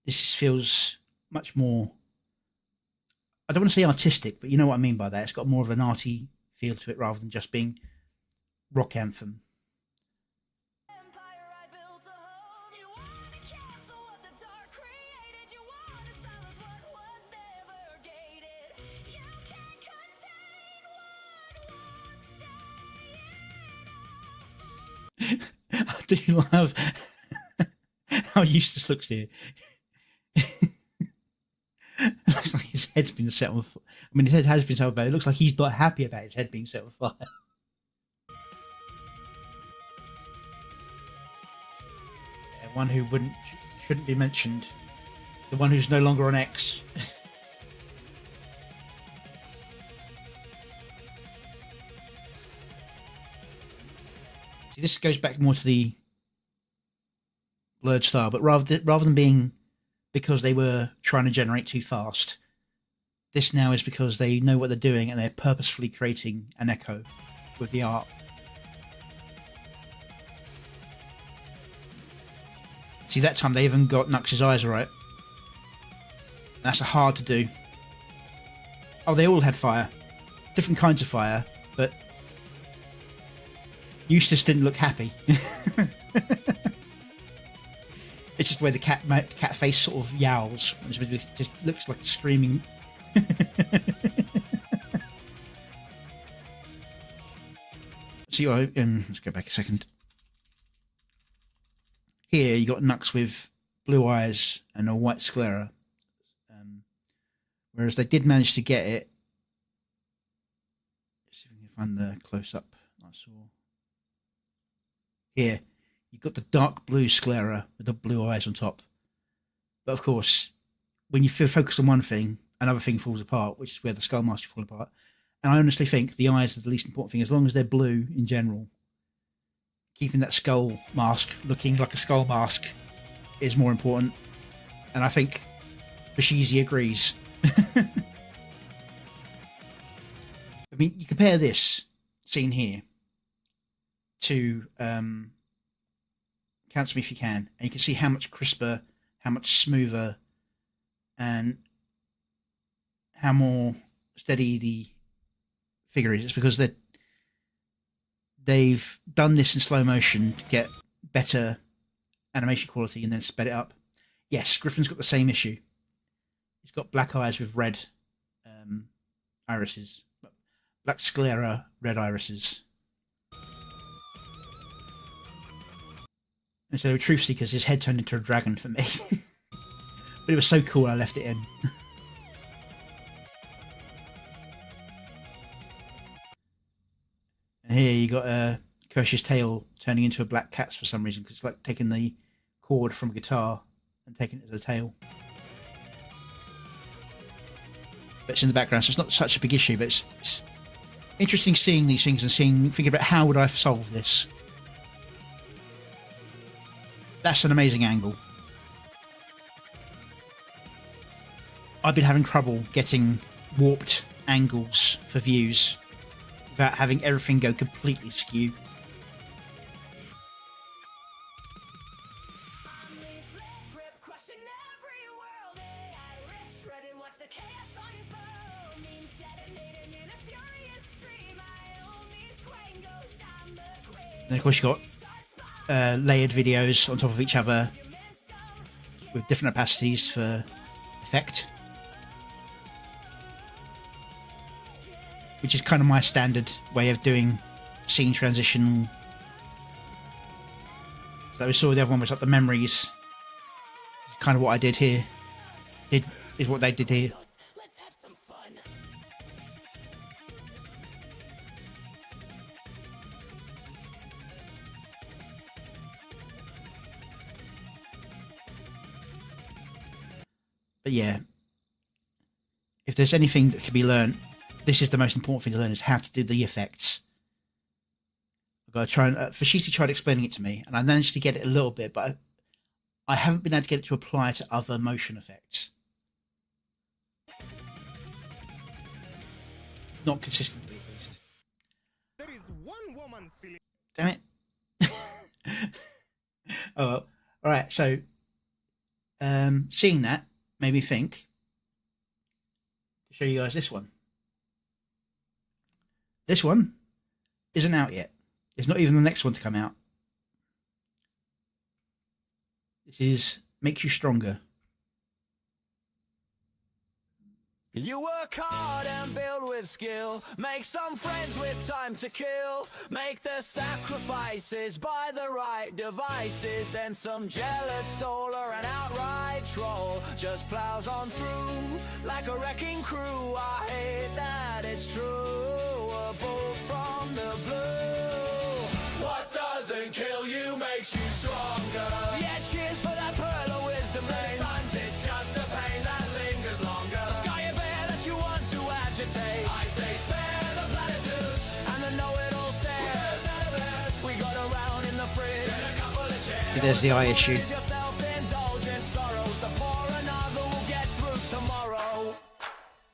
This feels much more, I don't want to say artistic, but you know what I mean by that. It's got more of an arty feel to it rather than just being rock anthem. I do love how useless looks here. Looks like his head's been set on fire. I mean, his head has been set on fire. It looks like he's not happy about his head being set on fire. Yeah, one who shouldn't be mentioned. The one who's no longer on X. See, this goes back more to the blurred style, but rather than being because they were trying to generate too fast, this now is because they know what they're doing and they're purposefully creating an echo with the art. See, that time they even got Nux's eyes right. That's hard to do. Oh, they all had fire. Different kinds of fire, but Eustace didn't look happy. It This is where the cat face sort of yowls. It just looks like a screaming. See, let's go back a second. Here you got Nux with blue eyes and a white sclera, whereas they did manage to get it. Let's see if we can find the close up I saw. Here, you've got the dark blue sclera with the blue eyes on top. But of course, when you focus on one thing, another thing falls apart, which is where the skull mask fall apart. And I honestly think the eyes are the least important thing, as long as they're blue in general. Keeping that skull mask looking like a skull mask is more important. And I think Bashizi agrees. I mean, you compare this scene here to Count Me If You Can, and you can see how much crisper, how much smoother, and how more steady the figure is. It's because they've done this in slow motion to get better animation quality and then sped it up. Yes, Griffin's got the same issue. He's got black eyes with red irises, black sclera, red irises. And so, Truth Seekers, his head turned into a dragon for me. But it was so cool I left it in. And here you got Kirsch's tail turning into a black cat's for some reason, because it's like taking the chord from a guitar and taking it as a tail. But it's in the background, so it's not such a big issue, but it's interesting seeing these things and thinking about how would I solve this. That's an amazing angle. I've been having trouble getting warped angles for views without having everything go completely skew. And of course you got layered videos on top of each other with different opacities for effect, which is kind of my standard way of doing scene transition. So we saw the other one was like the memories. It's kind of what I did here. Is what they did here. But yeah, if there's anything that can be learned, this is the most important thing to learn, is how to do the effects. I've got to try and Fashisti tried explaining it to me, and I managed to get it a little bit, but I haven't been able to get it to apply to other motion effects. Not consistently, at least. There is one woman still. Damn it. Oh well. Alright, so seeing that made me think to show you guys this one. This one isn't out yet. It's not even the next one to come out. This is Makes You Stronger. You work hard and build with skill. Make some friends with time to kill. Make the sacrifices, buy the right devices. Then some jealous soul or an outright troll just plows on through like a wrecking crew. I hate that it's true. A bolt from the blue. What doesn't kill you makes you stronger. Yeah, cheers for that pearl of wisdom. Sometimes it's just a pain that lingers longer. I say spare the platitudes and the know-it-all stares. We got a round in the fridge and a couple of chairs. There's the eye issue. Self-indulgent sorrow, so pour another, we'll get through tomorrow.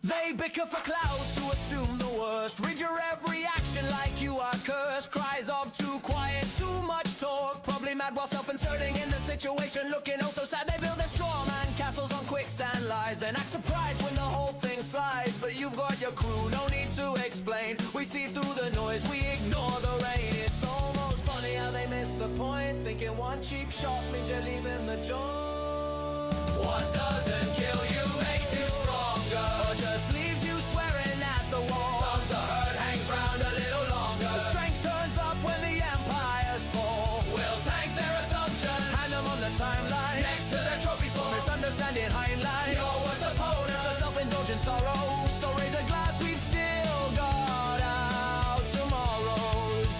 They bicker for clout to assume the worst. Read your every action like you are cursed. Cries of too quiet, too much talk. Probably mad while self-inserting in the situation. Looking oh so sad, they build their straw man castles on quicksand lies. Then act surprised when the whole thing slides. But you've got your crew, no need to explain. We see through the noise, we ignore the rain. It's almost fun Funny how they miss the point, thinking one cheap shot means you're leaving the joint. What doesn't kill you makes you stronger, or just leaves you swearing at the wall. Sometimes the hurt hangs round a little longer. The strength turns up when the empires fall. We'll tank their assumptions, hand them on the timeline, next to their trophy store. Misunderstanding hindline, your worst opponent's a self-indulgent sorrow. So raise a glass, we've still got out tomorrows.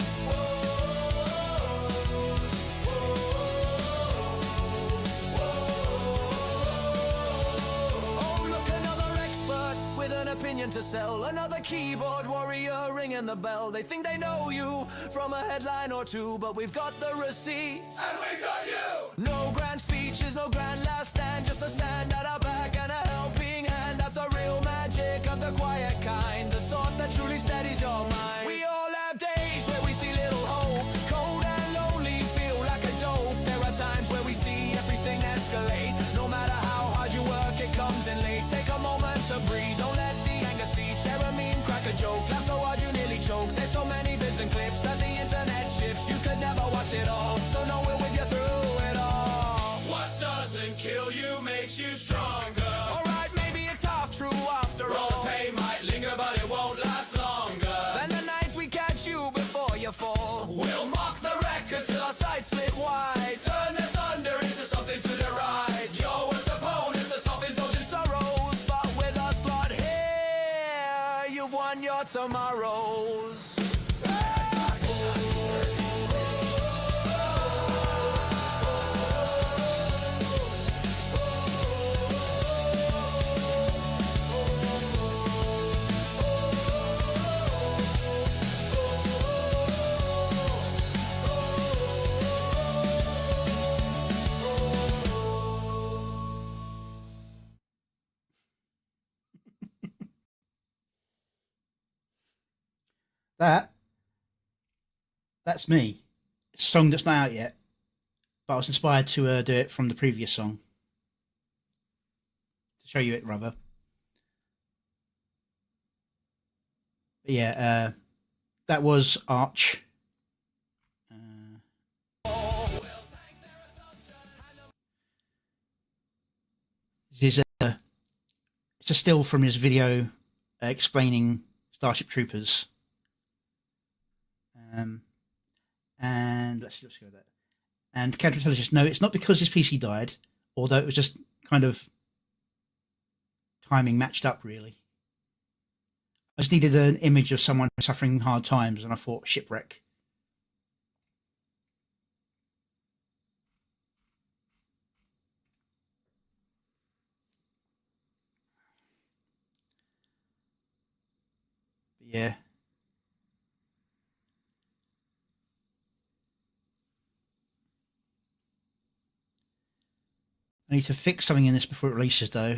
Oh, look, another expert with an opinion to sell. Another keyboard warrior ringing the bell. They think they know you from a headline or two, but we've got the receipts. And we've got you! No grand speeches, no grand last stand, just a stand at our back and a helping hand. That's the real magic of the quiet kind, the sort that truly steadies your mind. We all have days where we see little hope, cold and lonely, feel like a dope. There are times where we see everything escalate. No matter how hard you work, it comes in late. Take a moment to breathe, don't let the anger seed. Share a meme, crack a joke, laugh so hard you nearly choke. There's so many vids and clips that the internet ships. You could never watch it all, so know we're with you through it all. What doesn't kill you makes you stronger. Alright, maybe it's half true after all. The pain might linger, but it won't last longer than the nights we catch you before you fall. We'll mock the records till our sides split wide, turn the thunder into something to deride. Your worst opponents are self-indulgent sorrows, but with a slot here, you've won your tomorrows. That's me. It's a song that's not out yet, but I was inspired to do it from the previous song. To show you it, rather. But yeah, that was Arch. This is it's a still from his video explaining Starship Troopers. And let's go with that. And counterintelligence, no, it's not because his PC died, although it was just kind of timing matched up, really. I just needed an image of someone suffering hard times, and I thought shipwreck. But yeah. I need to fix something in this before it releases, though.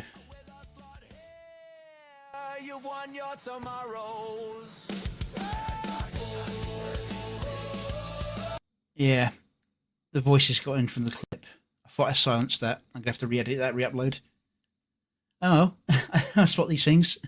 You've won your tomorrows. Yeah, the voices got in from the clip. I thought I silenced that. I'm gonna have to re-edit that, re-upload. Oh, I spot these things.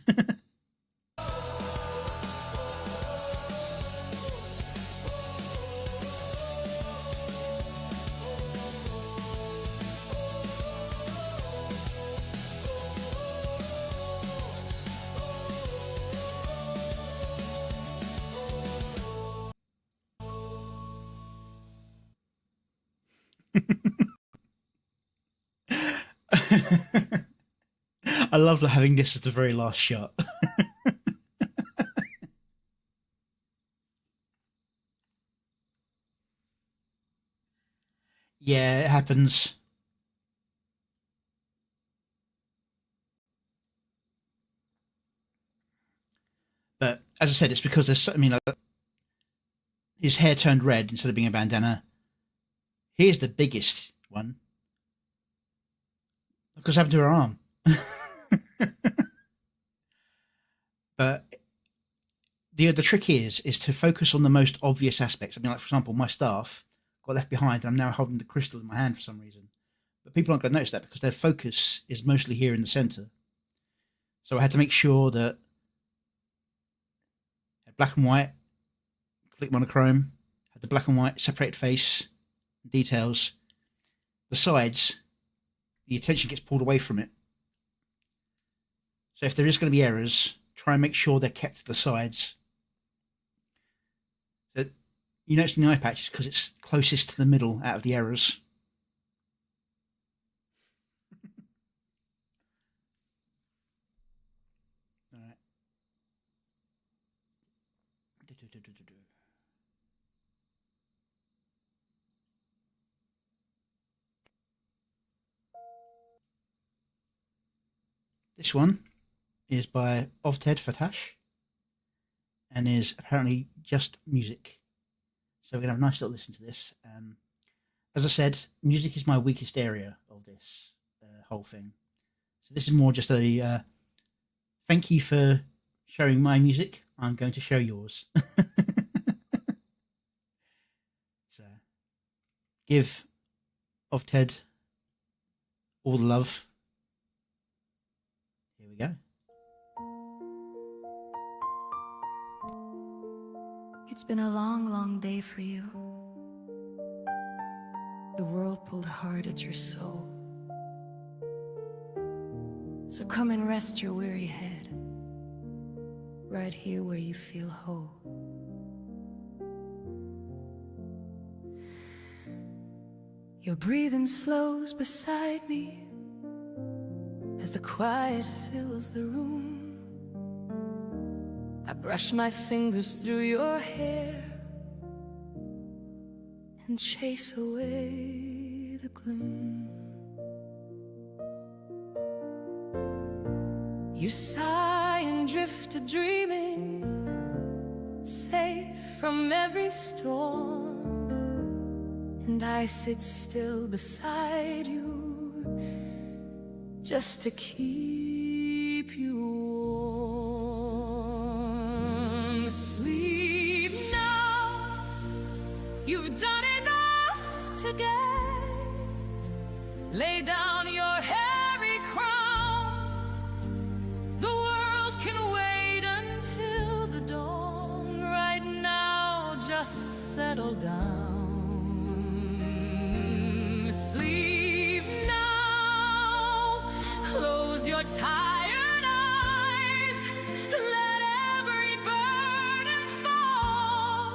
I love having this as the very last shot. Yeah, it happens. But as I said, it's because there's, I mean, like, his hair turned red instead of being a bandana. Here's the biggest one. Look what's happened to her arm. But the trick is to focus on the most obvious aspects. I mean, like, for example, my staff got left behind, and I'm now holding the crystal in my hand for some reason. But people aren't going to notice that because their focus is mostly here in the center. So I had to make sure that black and white, click monochrome, had the black and white separated face, details. The sides, the attention gets pulled away from it. So if there is going to be errors, try and make sure they're kept to the sides. So you notice in the eye patch because it's closest to the middle out of the errors. All right. This one is by Ovted Fatash and is apparently just music. So we're going to have a nice little listen to this. As I said, music is my weakest area of this whole thing. So this is more just a thank you for showing my music. I'm going to show yours. So give Ovted all the love. Here we go. It's been a long, long day for you. The world pulled hard at your soul. So come and rest your weary head, right here where you feel whole. Your breathing slows beside me as the quiet fills the room. I brush my fingers through your hair and chase away the gloom. You sigh and drift to dreaming, safe from every storm. And I sit still beside you just to keep you warm. Sleep now, you've done enough today. Lay down your hairy crown. The world can wait until the dawn. Right now, just settle down. Sleep now, close your tired eyes. Let every burden fall.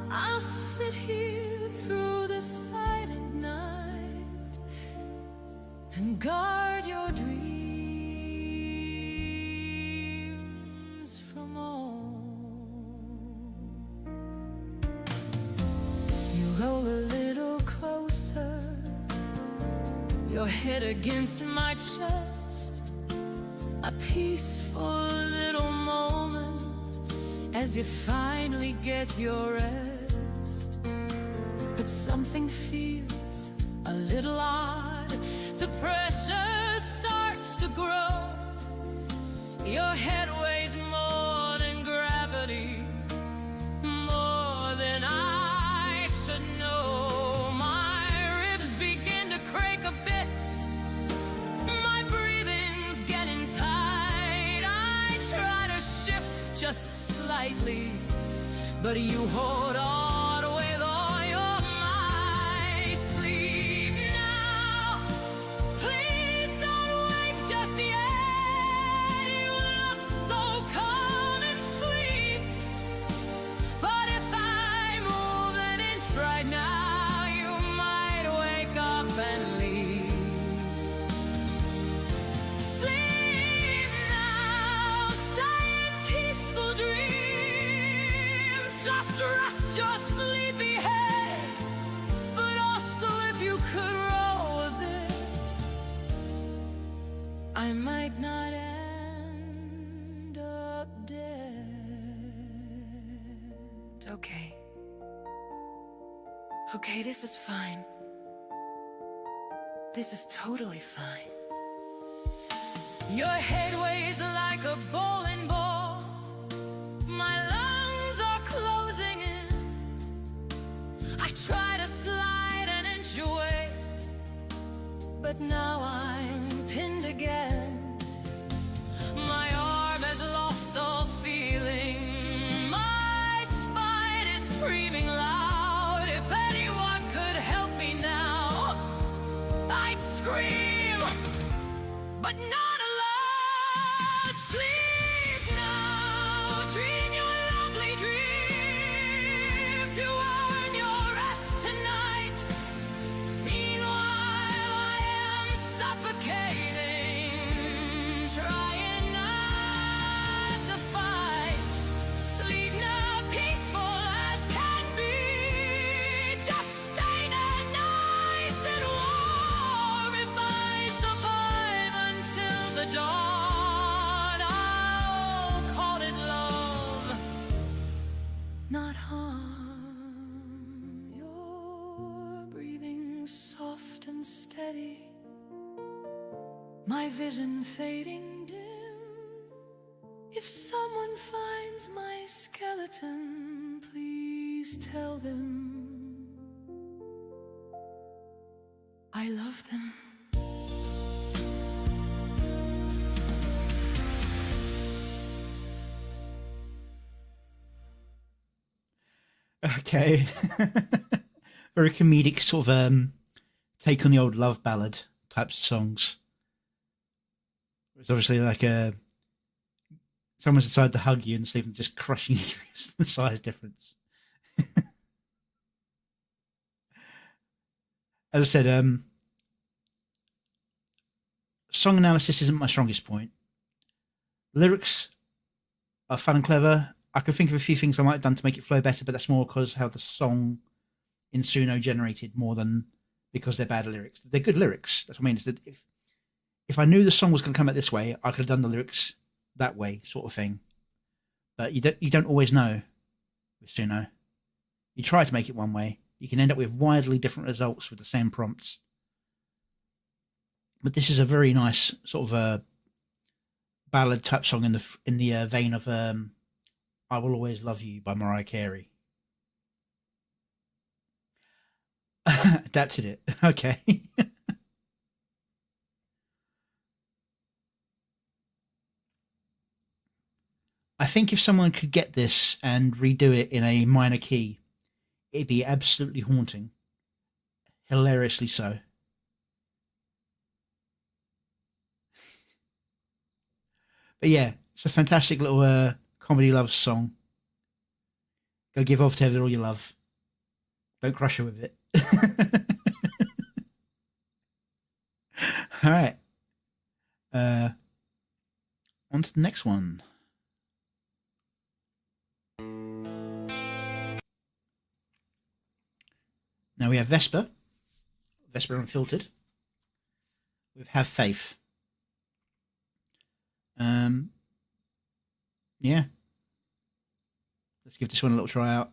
I'll sit here through the silent night and guard your dreams from all. You roll a little closer, your head against my chest. A peaceful little moment as you finally get your rest. But something feels a little odd. The pressure starts to grow. Your head weighs more than gravity, more than I should know. My ribs begin to crake a bit. My breathing's getting tight. I try to shift just slightly, but you hold on with all your might. Sleep now, please don't wake just yet. You look so calm and sweet, but if I move an inch right now, you might wake up and leave. Sleep now, stay in peaceful dreams. Just rest your sleepy head. But also if you could roll a bit, I might not end up dead. Okay. Okay, this is fine. This is totally fine. Your head weighs like a bowling ball. My lungs are closing in. I try to slide an inch away, but now I'm pinned again. My arm has lost all feeling. My spine is screaming loud. my vision fading dim. If someone finds my skeleton, please tell them I love them. Okay. Very comedic sort of take on the old love ballad types of songs. It's obviously like someone's decided to hug you and Stephen just crushing you. It's the size difference. As I said, song analysis isn't my strongest point. Lyrics are fun and clever. I can think of a few things I might have done to make it flow better, but that's more because how the song in Suno generated more than because they're bad lyrics. They're good lyrics. That's what I mean. Is that if I knew the song was going to come out this way, I could have done the lyrics that way, sort of thing. But you don't always know with Suno. You try to make it one way, you can end up with widely different results with the same prompts. But this is a very nice sort of a ballad type song in the vein of "I Will Always Love You" by Mariah Carey. Adapted it. Okay. I think if someone could get this and redo it in a minor key, it'd be absolutely haunting. Hilariously so. But yeah, it's a fantastic little comedy love song. Go give Ovteva all your love. Don't crush her with it. All right. On to the next one. Now we have Vesper Unfiltered. We have Faith. Yeah. Let's give this one a little try out.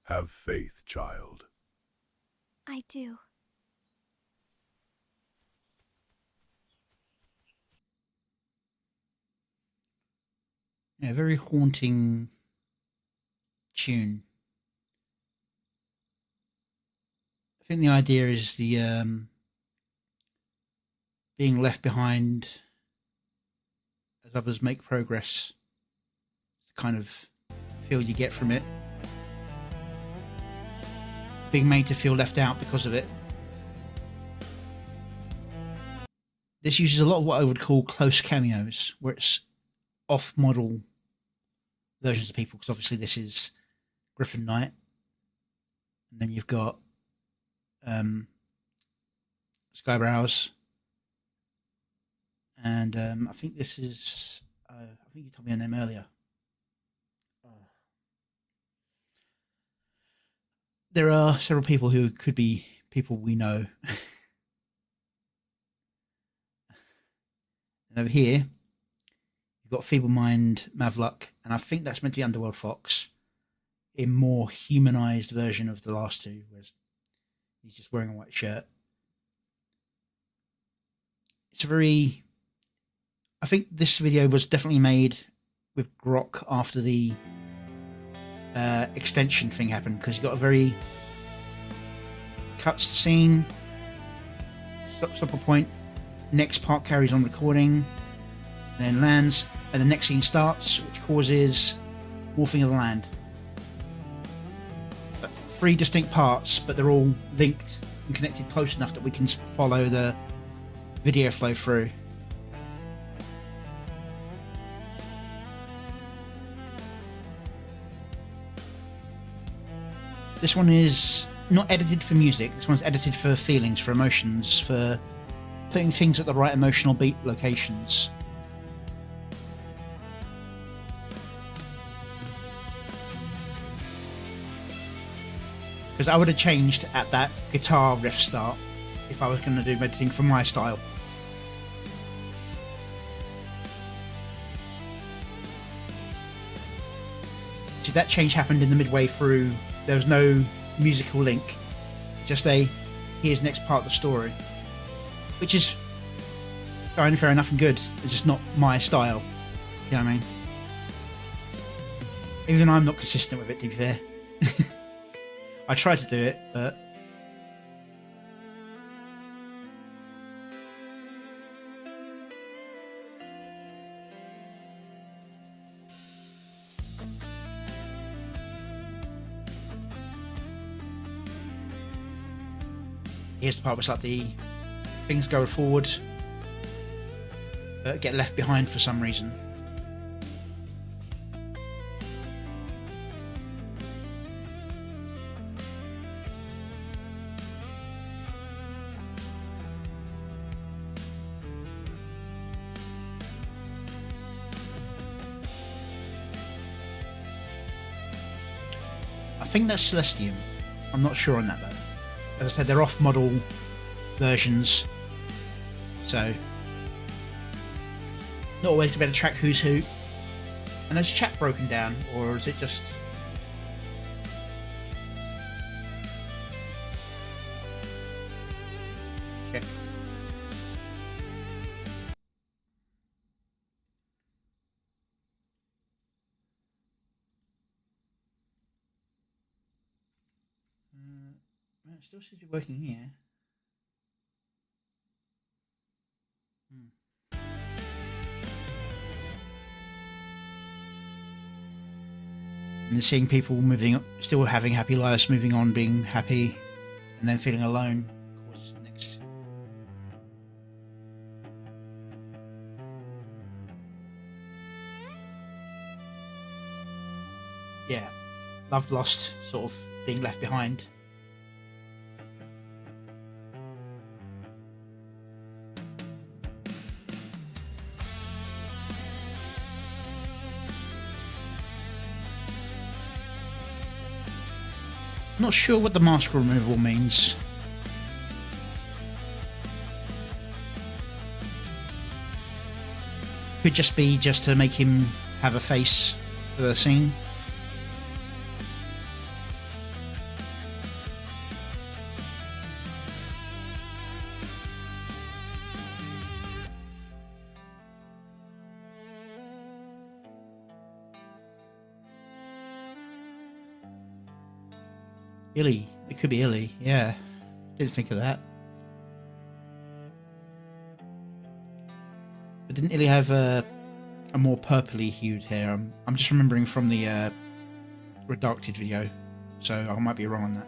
Have faith, child. I do. Yeah, very haunting tune. I think the idea is the being left behind as others make progress. It's the kind of feel you get from it. Being made to feel left out because of it. This uses a lot of what I would call close cameos, where it's off-model versions of people, because obviously this is Griffin Knight, and then you've got Skybrows, and I think this is I think you told me her name earlier. There are several people who could be people we know. And over here you've got Feeble Mind Mavluck, and I think that's meant to be Underworld Fox, a more humanized version of the last two, whereas he's just wearing a white shirt. It's a very... I think this video was definitely made with Grok after the extension thing happened, because you got a very cuts the scene, stops up a point, next part carries on recording, then lands, and the next scene starts, which causes wolfing of the land. Three distinct parts, but they're all linked and connected close enough that we can follow the video flow through. This one is not edited for music, this one's edited for feelings, for emotions, for putting things at the right emotional beat locations. Because I would have changed at that guitar riff start if I was going to do editing for my style. See, that change happened in the midway through. There was no musical link, just here's next part of the story, which is fair enough and good. It's just not my style. You know what I mean? Even I'm not consistent with it, to be fair. I try to do it, but here's the part where it's like the things go forward but get left behind for some reason. I think that's Celestium. I'm not sure on that though. As I said, they're off-model versions, so not always to be able to track who's who. And is chat broken down, or is it just... Check. It still says you're working here. And seeing people moving up, still having happy lives, moving on, being happy, and then feeling alone causes the next. Yeah, loved, lost, sort of being left behind. Not sure what the mask removal means. could just be just to make him have a face for the scene. Illy. It could be Illy. Yeah. Didn't think of that. But didn't Illy have a more purpley hued hair? I'm just remembering from the redacted video, so I might be wrong on that.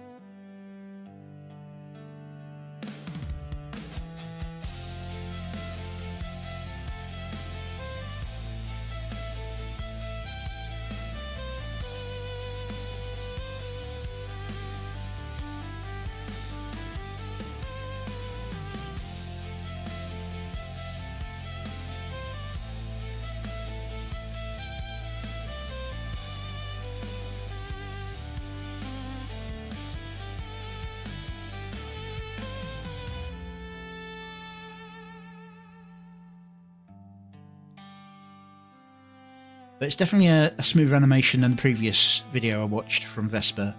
But it's definitely a smoother animation than the previous video I watched from Vesper.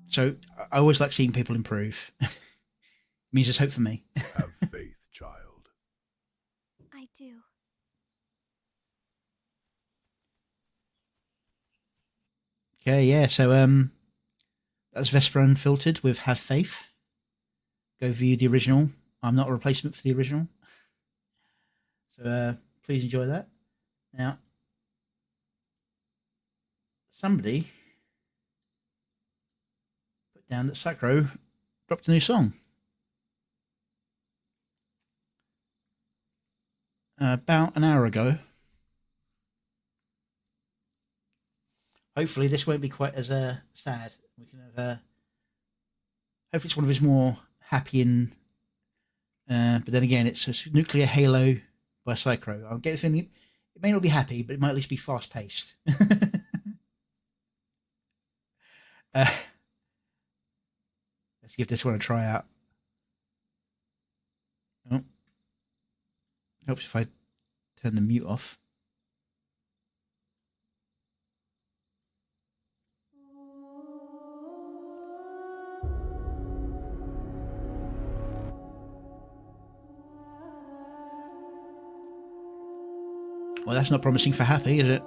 So I always like seeing people improve. It means there's hope for me. Have faith, child. I do. Okay, yeah, so that's Vesper Unfiltered with Have Faith. Go view the original. I'm not a replacement for the original. So please enjoy that. Now, somebody put down that Psycho dropped a new song. About an hour ago. Hopefully this won't be quite as sad. We can have hopefully it's one of his more happy and but then again it's a Nuclear Halo by Psycho. I'm getting the feeling it may not be happy, but it might at least be fast paced. Let's give this one a try out. Oh. Helps if I turn the mute off. Well, that's not promising for happy, is it?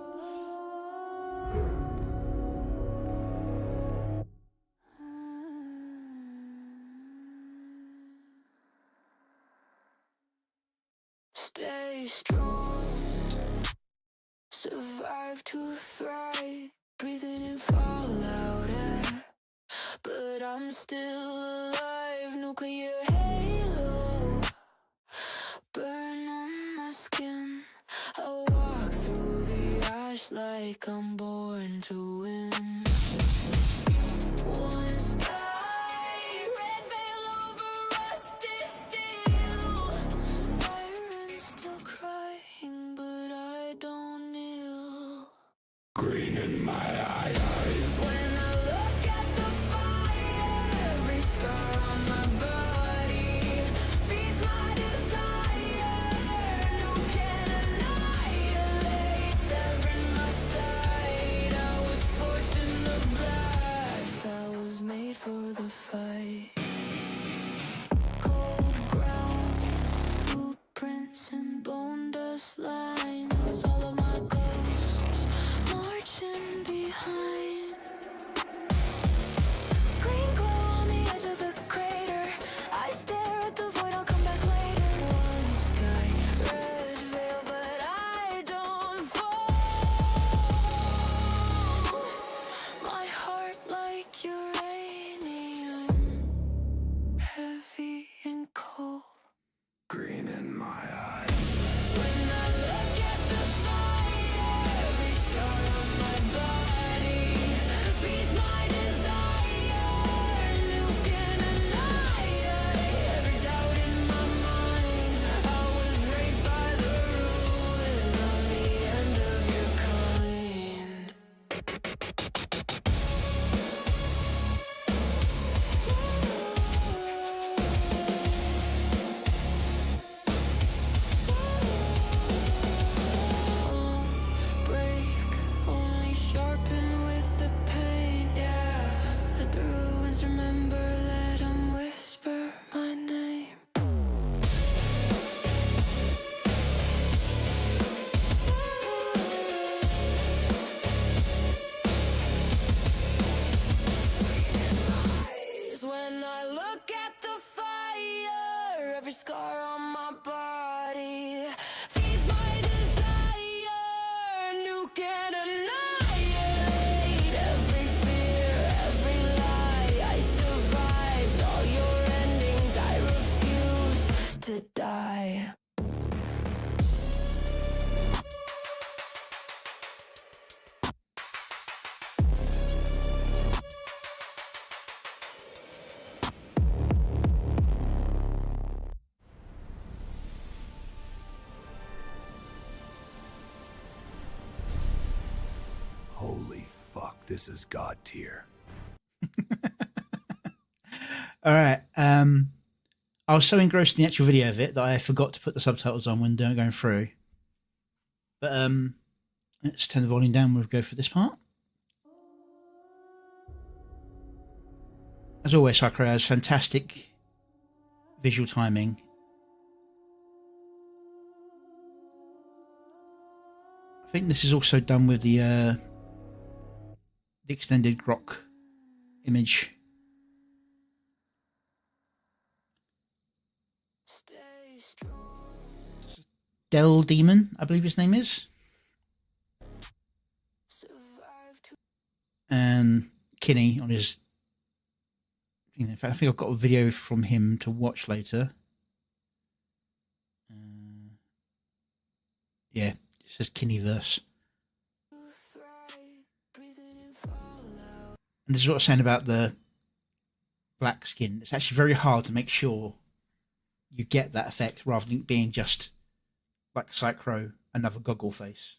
Stay strong, survive to thrive, breathing in fallout air, but I'm still alive. Nuclear halo, burn on my skin. I walk through the ash like I'm born to win. One sky, red veil over rusted steel. Sirens still crying, but I don't kneel. Green in my eyes. When I look at the fire, every scar on my body feeds my desire. No can annihilate. They're in my sight. I was forged in the blast. I was made for the fight. Cold ground, blueprints and bone dust lines. All of my ghosts marching behind. Green glow on the edge of the crater. I stare at the void, I'll come back later. One sky, red veil, but I don't fall. My heart like uranium. This is God tier. All right. I was so engrossed in the actual video of it that I forgot to put the subtitles on when going through. But let's turn the volume down. We'll go for this part. As always, DepthswalkerAI has fantastic visual timing. I think this is also done with the extended grok image. Del Demon, I believe his name is. And Kinney on his. In fact, I think I've got a video from him to watch later. Yeah, it says Kinneyverse. And this is what I was saying about the black skin. It's actually very hard to make sure you get that effect rather than being just like Psychro, another goggle face.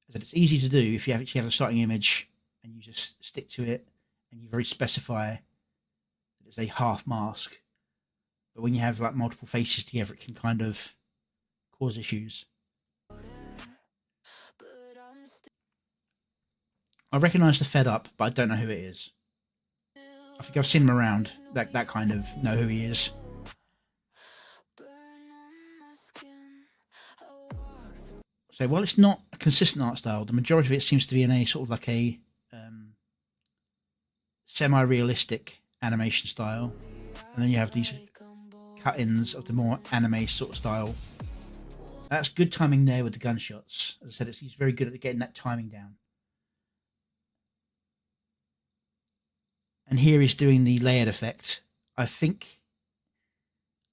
That it's easy to do if you actually have a starting image and you just stick to it and you very specify that it's a half mask. But when you have like multiple faces together, it can kind of cause issues. I recognise the Fed Up, but I don't know who it is. I think I've seen him around. That kind of know who he is. So while it's not a consistent art style, the majority of it seems to be in a sort of like a semi-realistic animation style. And then you have these cut-ins of the more anime sort of style. That's good timing there with the gunshots. As I said, he's very good at getting that timing down. And here he's doing the layered effect. I think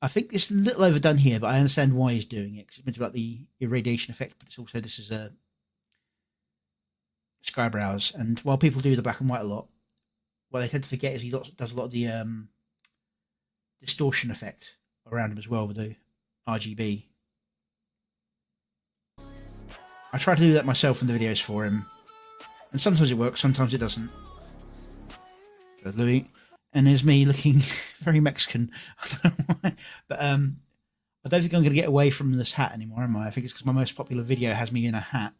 it's a little overdone here, but I understand why he's doing it. Because it's meant to be like the irradiation effect, but it's also, this is a Skybrows. And while people do the black and white a lot, what they tend to forget is he does a lot of the distortion effect around him as well with the RGB. I try to do that myself in the videos for him. And sometimes it works, sometimes it doesn't. Louis, and there's me looking very Mexican. I don't know why, but I don't think I'm going to get away from this hat anymore, am I? I think it's because my most popular video has me in a hat.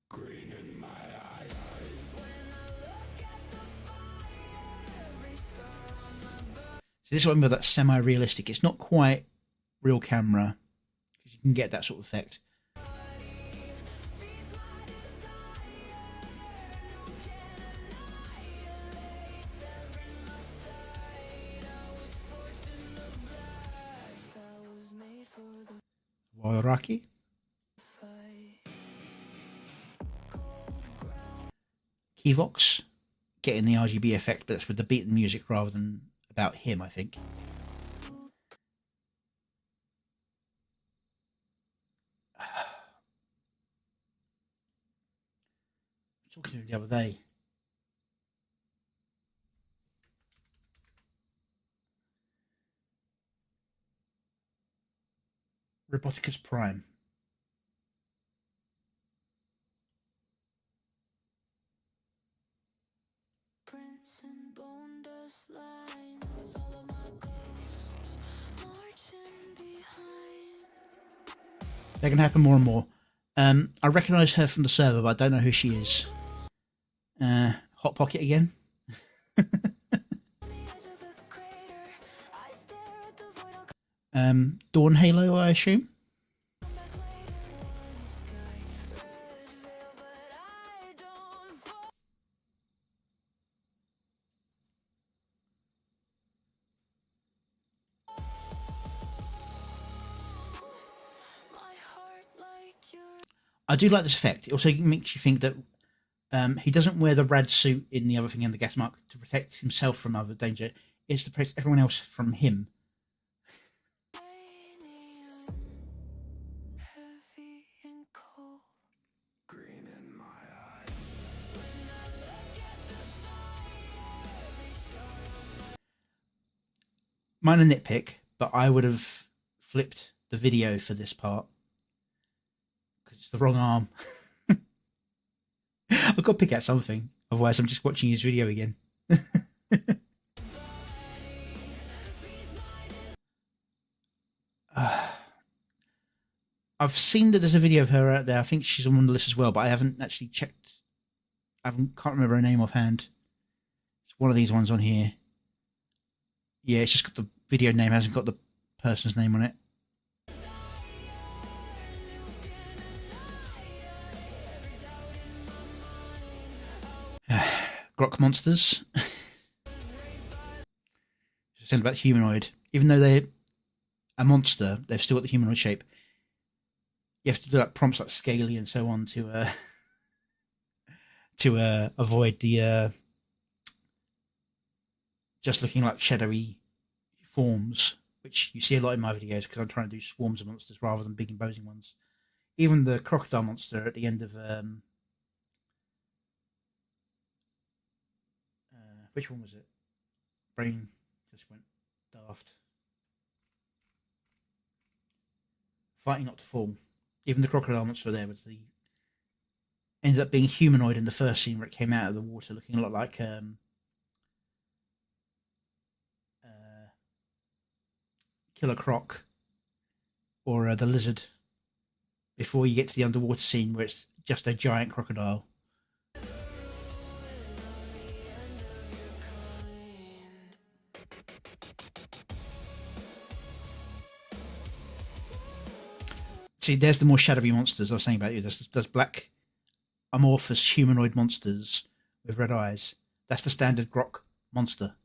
Green in my eyes. So this is what I mean by that semi-realistic. It's not quite real camera because you can get that sort of effect. Wairaki. Keyvox, getting the RGB effect, but that's with the beat and music rather than about him, I think. Talking to him the other day. Roboticus Prime. They're going to happen more and more. I recognise her from the server, but I don't know who she is. Hot Pocket again. Dawn Halo, I assume. I do like this effect. It also makes you think that he doesn't wear the rad suit in the other thing in the gas mark to protect himself from other danger. It's to protect everyone else from him. Green in my eyes. Minor nitpick, but I would have flipped the video for this part because It's the wrong arm. I've got to pick out something. Otherwise, I'm just watching his video again. I've seen that there's a video of her out there. I think she's on the list as well, but I haven't actually checked. Can't remember her name offhand. It's one of these ones on here. Yeah, it's just got the video name, hasn't got the person's name on it. Grok monsters. It's about humanoid. Even though they're a monster, they've still got the humanoid shape. You have to do like prompts like scaly and so on to avoid the just looking like shadowy forms, which you see a lot in my videos because I'm trying to do swarms of monsters rather than big imposing ones. Even the crocodile monster at the end of which one was it? Brain just went daft. Fighting Not to Fall. Even the crocodile monster there was the ended up being humanoid in the first scene where it came out of the water, looking a lot like Killer Croc or the lizard. Before you get to the underwater scene where it's just a giant crocodile. See, there's the more shadowy monsters I was saying about you. There's black amorphous humanoid monsters with red eyes. That's the standard Grok monster.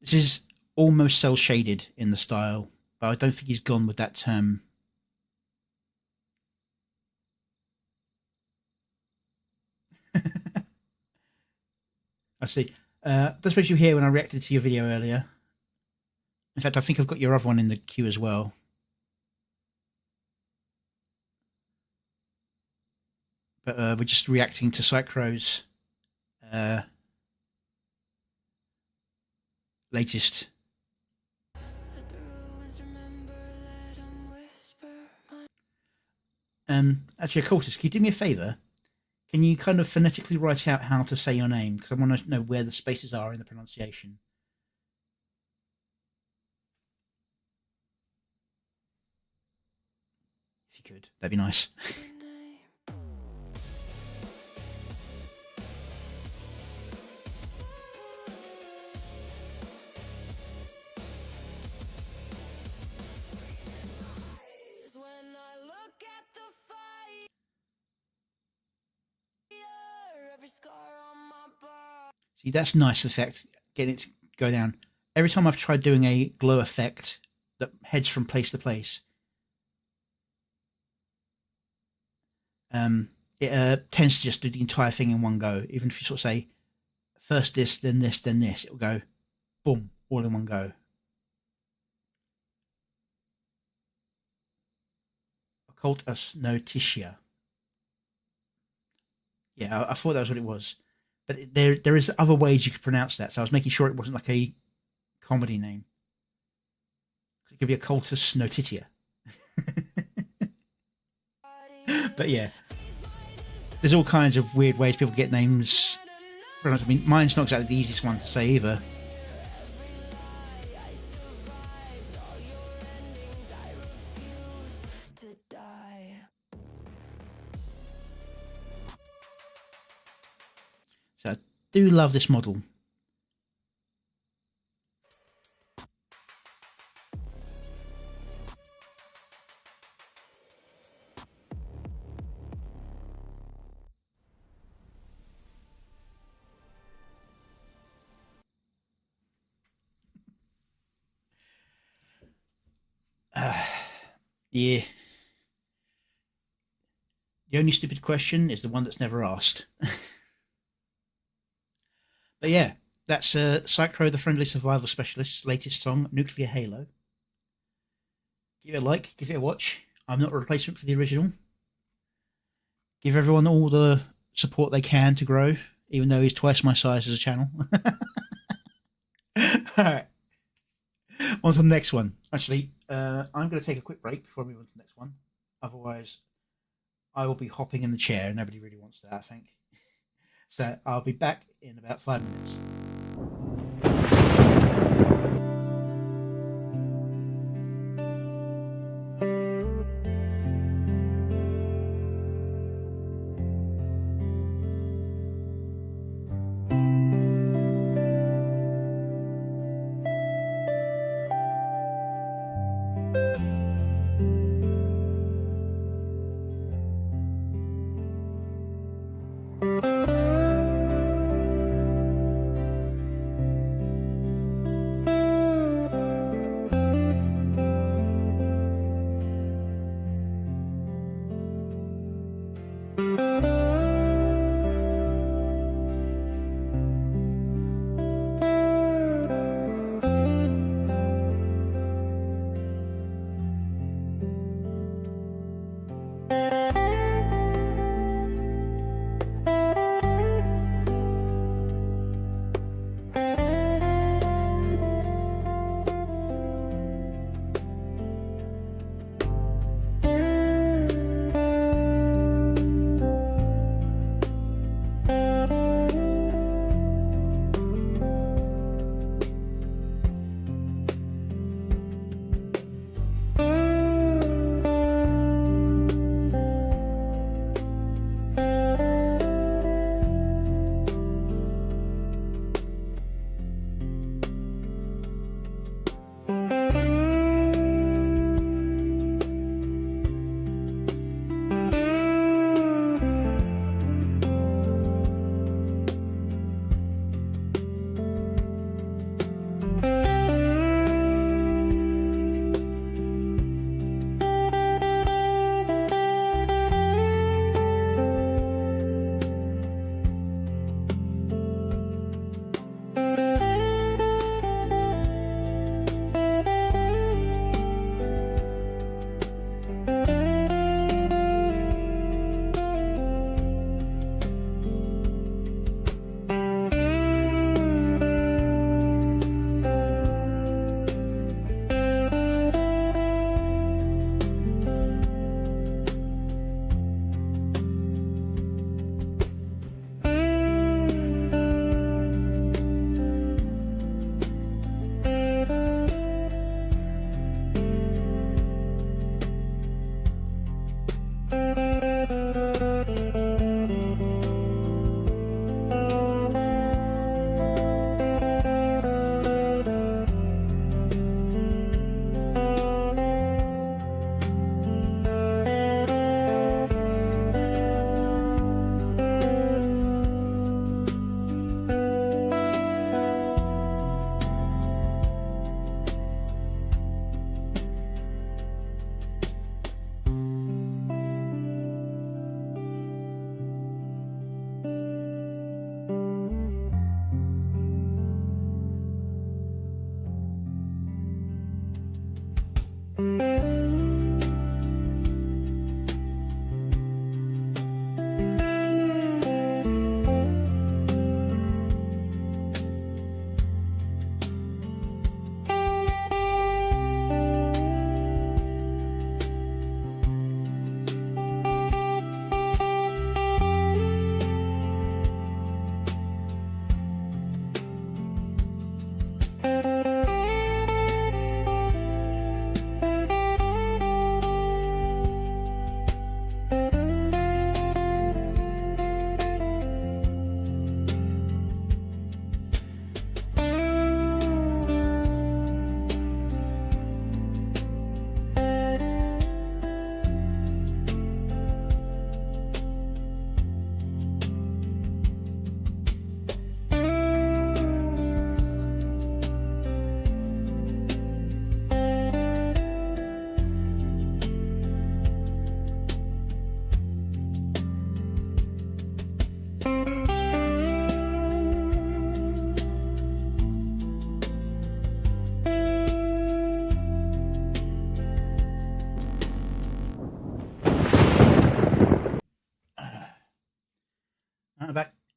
This is almost cel shaded in the style, but I don't think he's gone with that term. I see. That's what you hear when I reacted to your video earlier. In fact, I think I've got your other one in the queue as well. But we're just reacting to Psychro's latest. Actually, Occultist, can you do me a favour? Can you kind of phonetically write out how to say your name? Because I want to know where the spaces are in the pronunciation. If you could, that'd be nice. See, that's nice effect. Getting it to go down. Every time I've tried doing a glow effect that heads from place to place, it tends to just do the entire thing in one go. Even if you sort of say, first this, then this, then this, it'll go, boom, all in one go. Occultus notitia. Yeah, I thought that was what it was. But there is other ways you could pronounce that, so I was making sure it wasn't like a comedy name. It could be Occultus notitia. But yeah, there's all kinds of weird ways people get names pronounced. I mean, mine's not exactly the easiest one to say either. So I do love this model. Yeah. The only stupid question is the one that's never asked. But yeah, that's Psychro, the Friendly Survival Specialist's latest song, Nuclear Halo. Give it a like, give it a watch. I'm not a replacement for the original. Give everyone all the support they can to grow, even though he's twice my size as a channel. All right. On to the next one. Actually, I'm going to take a quick break before I move on to the next one. Otherwise, I will be hopping in the chair, and nobody really wants that, I think. So I'll be back in about 5 minutes.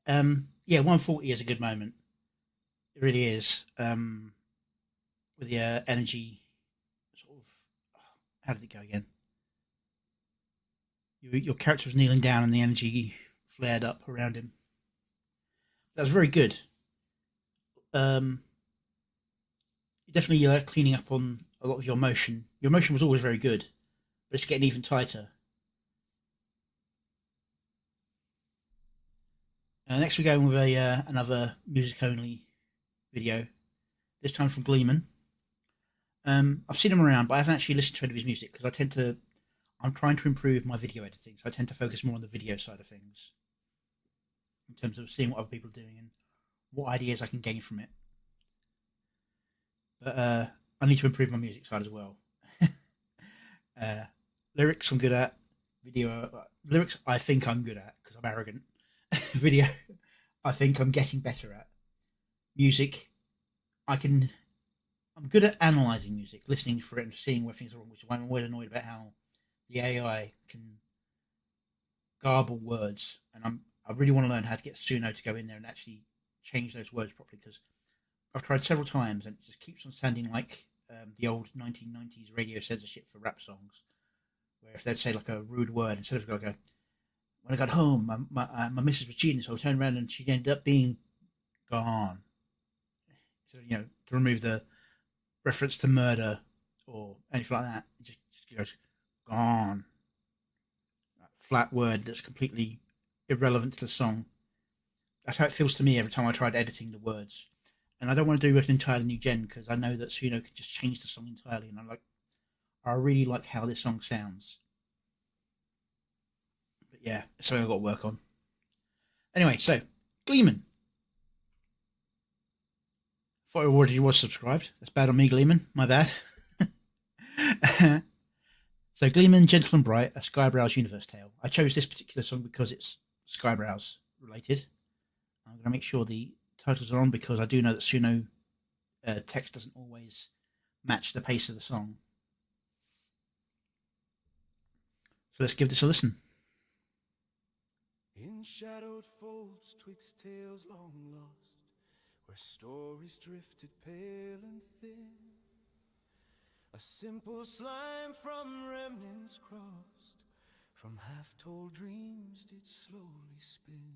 Yeah, 140 is a good moment. It really is. With the energy, sort of. How did it go again? Your character was kneeling down, and the energy flared up around him. That was very good. You're definitely cleaning up on a lot of your motion. Your motion was always very good, but it's getting even tighter. Next, we're going with another music-only video. This time from Gleeman. I've seen him around, but I haven't actually listened to any of his music because I'm trying to improve my video editing, so I tend to focus more on the video side of things in terms of seeing what other people are doing and what ideas I can gain from it. But I need to improve my music side as well. Lyrics I'm good at. Video lyrics I think I'm good at because I'm arrogant. Video I think I'm getting better at. Music I'm good at analysing music, listening for it and seeing where things are wrong, which is why I'm always annoyed about how the AI can garble words, and I really want to learn how to get Suno to go in there and actually change those words properly, because I've tried several times and it just keeps on sounding like the old 1990s radio censorship for rap songs, where if they'd say like a rude word, instead of go, when I got home, my missus was cheating, so I turned around and she ended up being gone. So, to remove the reference to murder or anything like that, it just goes gone. That flat word that's completely irrelevant to the song. That's how it feels to me every time I tried editing the words. And I don't want to do an entirely new gen because I know that Suno can just change the song entirely, and I really like how this song sounds. But yeah, it's something I've got to work on. Anyway, so Gleeman. Thought I already was subscribed. That's bad on me, Gleeman. My bad. So Gleeman, Gentle and Bright, a Skybrow's universe tale. I chose this particular song because it's Skybrow's related. I'm going to make sure the titles are on because I do know that Suno text doesn't always match the pace of the song. So let's give this a listen. In shadowed folds twixt tales long lost, where stories drifted pale and thin, a simple slime from remnants crossed, from half-told dreams did slowly spin.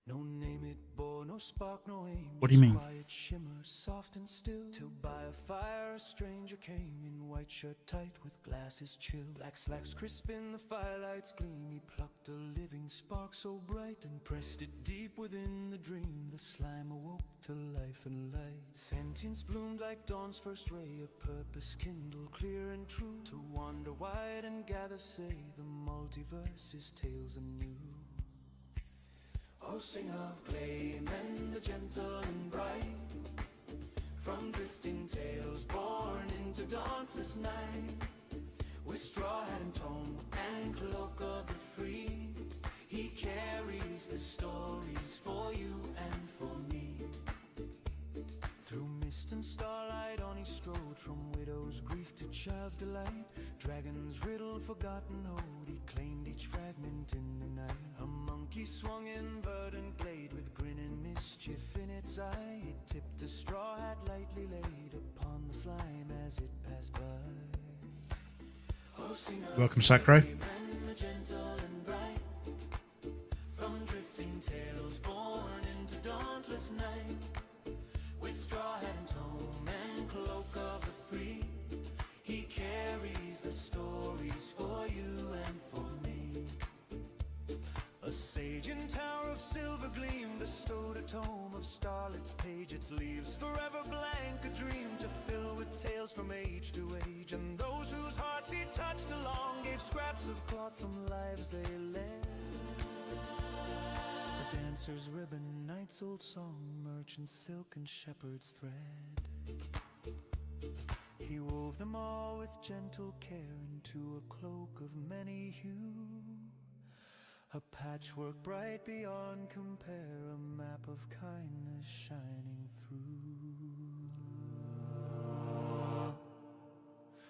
No name it bore, no spark, no aim. What do you mean? Quiet shimmer, soft and still, till by a fire a stranger came, in white shirt tight with glasses chill. Black slacks crisp in the firelight's gleam. He plucked a living spark so bright and pressed it deep within the dream. The slime awoke to life and light. Sentience bloomed like dawn's first ray. A purpose kindled clear and true, to wander wide and gather, say, the multiverse is tales anew. Oh, sing of Gleeman, the gentle and bright, from drifting tales born into dauntless night. With straw hat and tome and cloak of the free, he carries the stories for you and for me. Through mist and starlight on he strode, from widow's grief to child's delight. Dragon's riddle forgotten ode, he claimed each fragment in the night. A monkey swung in verdant glade, with grin and mischief in its eye. It tipped a straw hat lightly laid upon the slime as it passed by. Oh, sing of Welcome, Sacro. Gleeman, the gentle and bright, from drifting tales born into dauntless night. With straw hat and tome and cloak of the free, he carries the stories for you and for me. A sage in tower of silver gleam bestowed a tome of starlit page. Its leaves forever blank, a dream to fill with tales from age to age. And those whose hearts he touched along gave scraps of cloth from lives they led. A dancer's ribbon, knight's old song, merchant's silk and shepherd's thread. He wove them all with gentle care into a cloak of many hue, a patchwork bright beyond compare, a map of kindness shining through.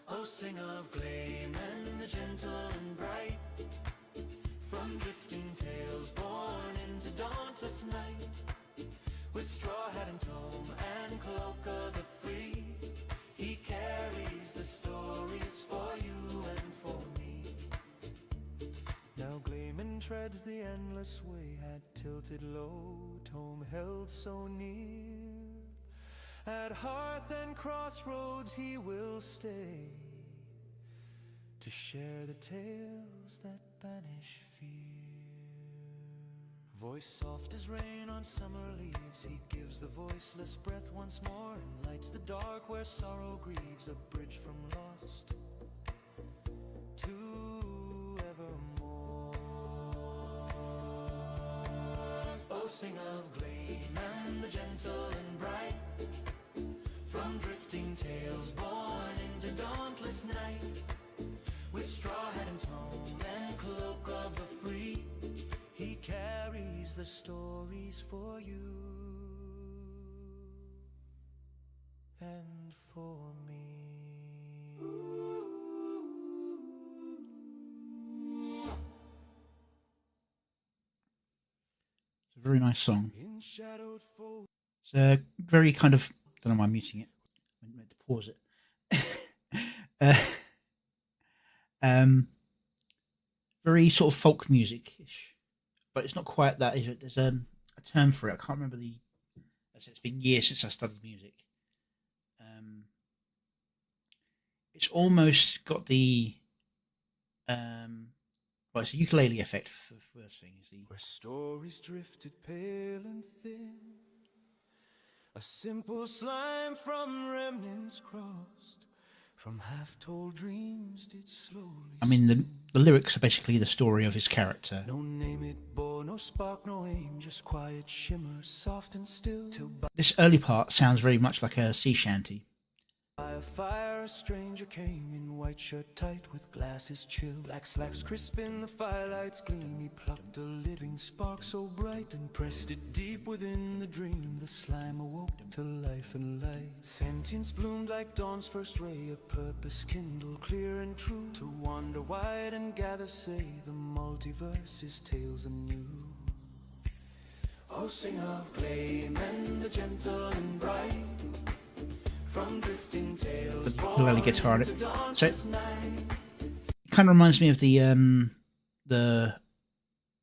Oh, sing of Gleeman, the gentle and bright, from drifting tales born into dauntless night. With straw hat and tome and cloak of the free, he carries the stories for you and for me. Now Gleeman treads the endless way, hat tilted low, tome held so near. At hearth and crossroads he will stay, to share the tales that banish fear. Voice soft as rain on summer leaves, he gives the voiceless breath once more, and lights the dark where sorrow grieves, a bridge from lost to evermore. Oh, sing of gleam and the gentle and bright, from drifting tales born into dauntless night. With straw hat and tome and cloak of the free, he carries the stories for you and for me. It's a very nice song. In shadowed fold. It's very kind of, don't know why I'm muting it. I meant to pause it. Very sort of folk music-ish, but it's not quite that, is it? There's a term for it. I can't remember the. It's been years since I studied music. It's almost got the well, it's a ukulele effect for the first thing. Is the Where stories drifted pale and thin, a simple slime from remnants crossed, from half-told dreams did slowly. I mean, the lyrics are basically the story of his character. No name it bore, no spark, no aim, just quiet shimmer, soft and still. Till by This early part sounds very much like a sea shanty. a fire a stranger came, in white shirt tight with glasses chill, black slacks crisp in the firelight's gleam. He plucked a living spark so bright and pressed it deep within the dream. The slime awoke to life and light, sentience bloomed like dawn's first ray, a purpose kindled clear and true, to wander wide and gather, say, the multiverse is tales anew. Oh, sing of gleam and the gentle and bright, from drifting tales But the ukulele guitar on it. So it night. kind of reminds me of the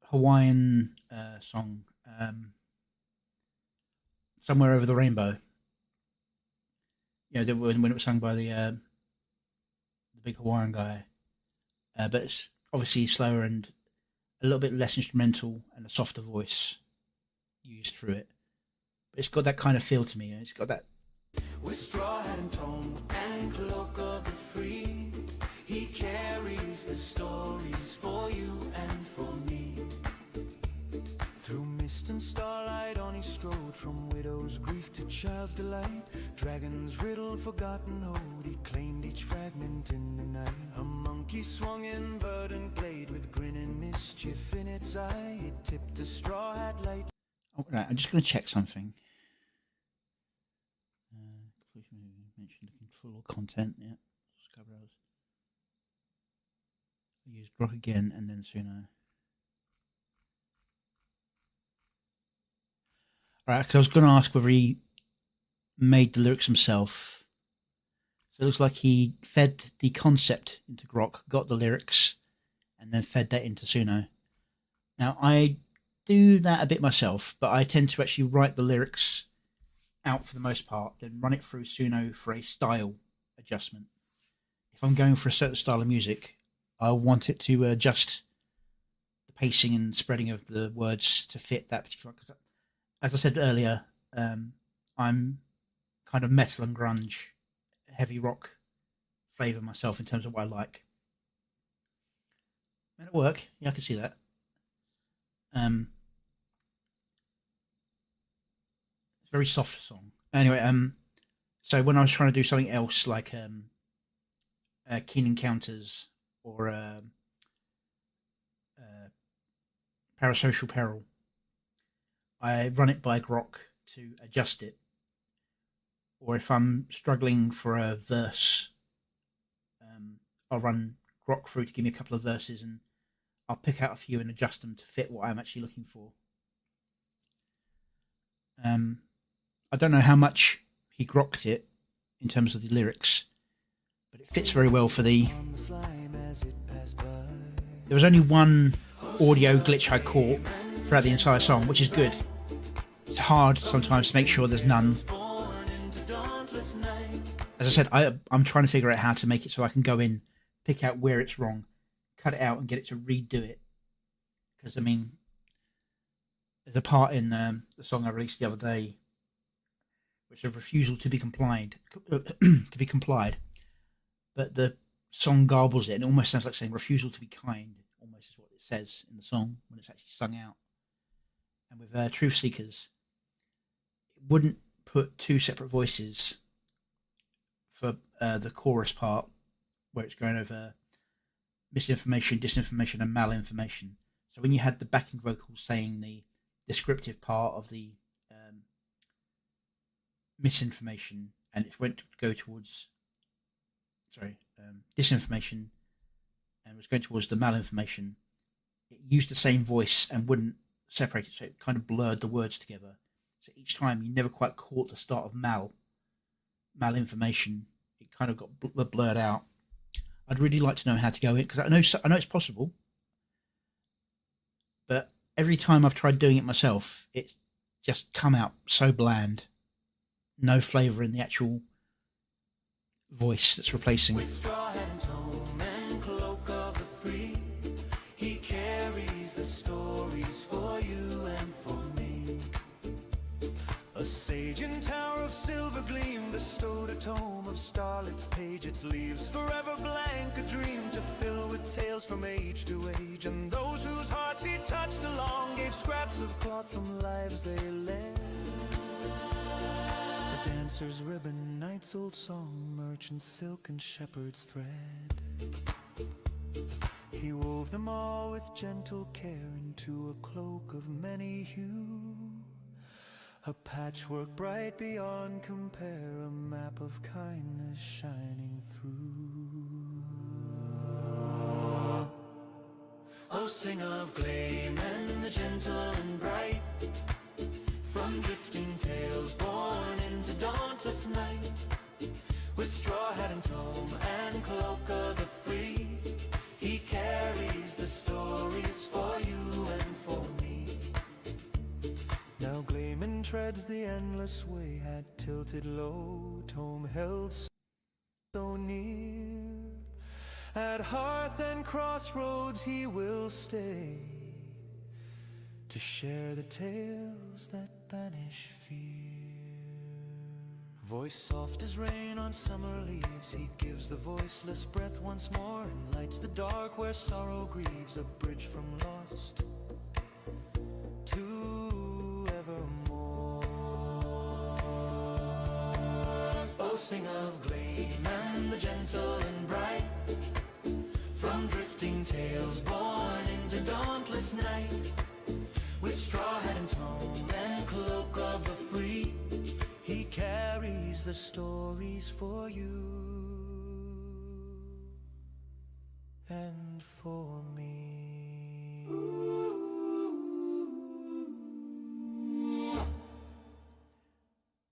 Hawaiian song "Somewhere Over the Rainbow." You know, when it was sung by the big Hawaiian guy, but it's obviously slower and a little bit less instrumental and a softer voice used through it. But it's got that kind of feel to me. It's got that. With straw hat and tome and cloak of the free, he carries the stories for you and for me. Through mist and starlight on he strode, from widow's grief to child's delight, dragon's riddle forgotten ode, he claimed each fragment in the night. A monkey swung in verdant glade, with grin and mischief in its eye, it tipped a straw hat light. Oh, right, I'm just going to check something. Mentioned looking for all content. Yeah, Sky Browse. I used Grok again and then Suno. Alright, because I was going to ask whether he made the lyrics himself. So it looks like he fed the concept into Grok, got the lyrics, and then fed that into Suno. Now, I do that a bit myself, but I tend to actually write the lyrics out for the most part, then run it through Suno for a style adjustment. If I'm going for a certain style of music, I want it to adjust the pacing and spreading of the words to fit that particular. As I said earlier, I'm kind of metal and grunge, heavy rock flavour myself in terms of what I like. May it work? Yeah, I can see that. Very soft song. Anyway, so when I was trying to do something else like Keen Encounters or Parasocial Peril, I run it by Grok to adjust it. Or if I'm struggling for a verse, I'll run Grok through to give me a couple of verses, and I'll pick out a few and adjust them to fit what I'm actually looking for. I don't know how much he grokked it in terms of the lyrics, but it fits very well for the... There was only one audio glitch I caught throughout the entire song, which is good. It's hard sometimes to make sure there's none. As I said, I'm trying to figure out how to make it so I can go in, pick out where it's wrong, cut it out and get it to redo it. Because, I mean, there's a part in the song I released the other day which is a refusal to be complied, but the song garbles it, and it almost sounds like saying refusal to be kind, almost is what it says in the song when it's actually sung out. And with Truth Seekers, it wouldn't put two separate voices for the chorus part, where it's going over misinformation, disinformation, and malinformation. So when you had the backing vocals saying the descriptive part of the misinformation, and it went to go towards disinformation, and was going towards the malinformation, it used the same voice and wouldn't separate it, so it kind of blurred the words together. So each time you never quite caught the start of malinformation. It kind of got blurred out. I'd really like to know how to go in, because I know it's possible, but every time I've tried doing it myself, it's just come out so bland. No flavour in the actual voice that's replacing. With straw and tome and cloak of the free, he carries the stories for you and for me. A sage in tower of silver gleam bestowed a tome of starlit page, its leaves forever blank, a dream to fill with tales from age to age. And those whose hearts he touched along gave scraps of cloth from lives they led. A dancer's ribbon, knight's old song, merchant's silk and shepherd's thread. He wove them all with gentle care into a cloak of many hue, a patchwork bright beyond compare, a map of kindness shining through. Oh, sing of gleam and the gentle and bright, from drifting tales born into dauntless night. With straw hat and tome and cloak of the free, he carries the stories for you and for me. Now gleeman treads the endless way, hat tilted low, tome held so near. At hearth and crossroads he will stay, to share the tales that banish fear. Voice soft as rain on summer leaves, he gives the voiceless breath once more, and lights the dark where sorrow grieves, a bridge from lost to evermore. Oh, sing of gleam and the gentle and bright, from drifting tales born into dauntless night. With straw hat and tome and cloak of the free, he carries the stories for you and for me.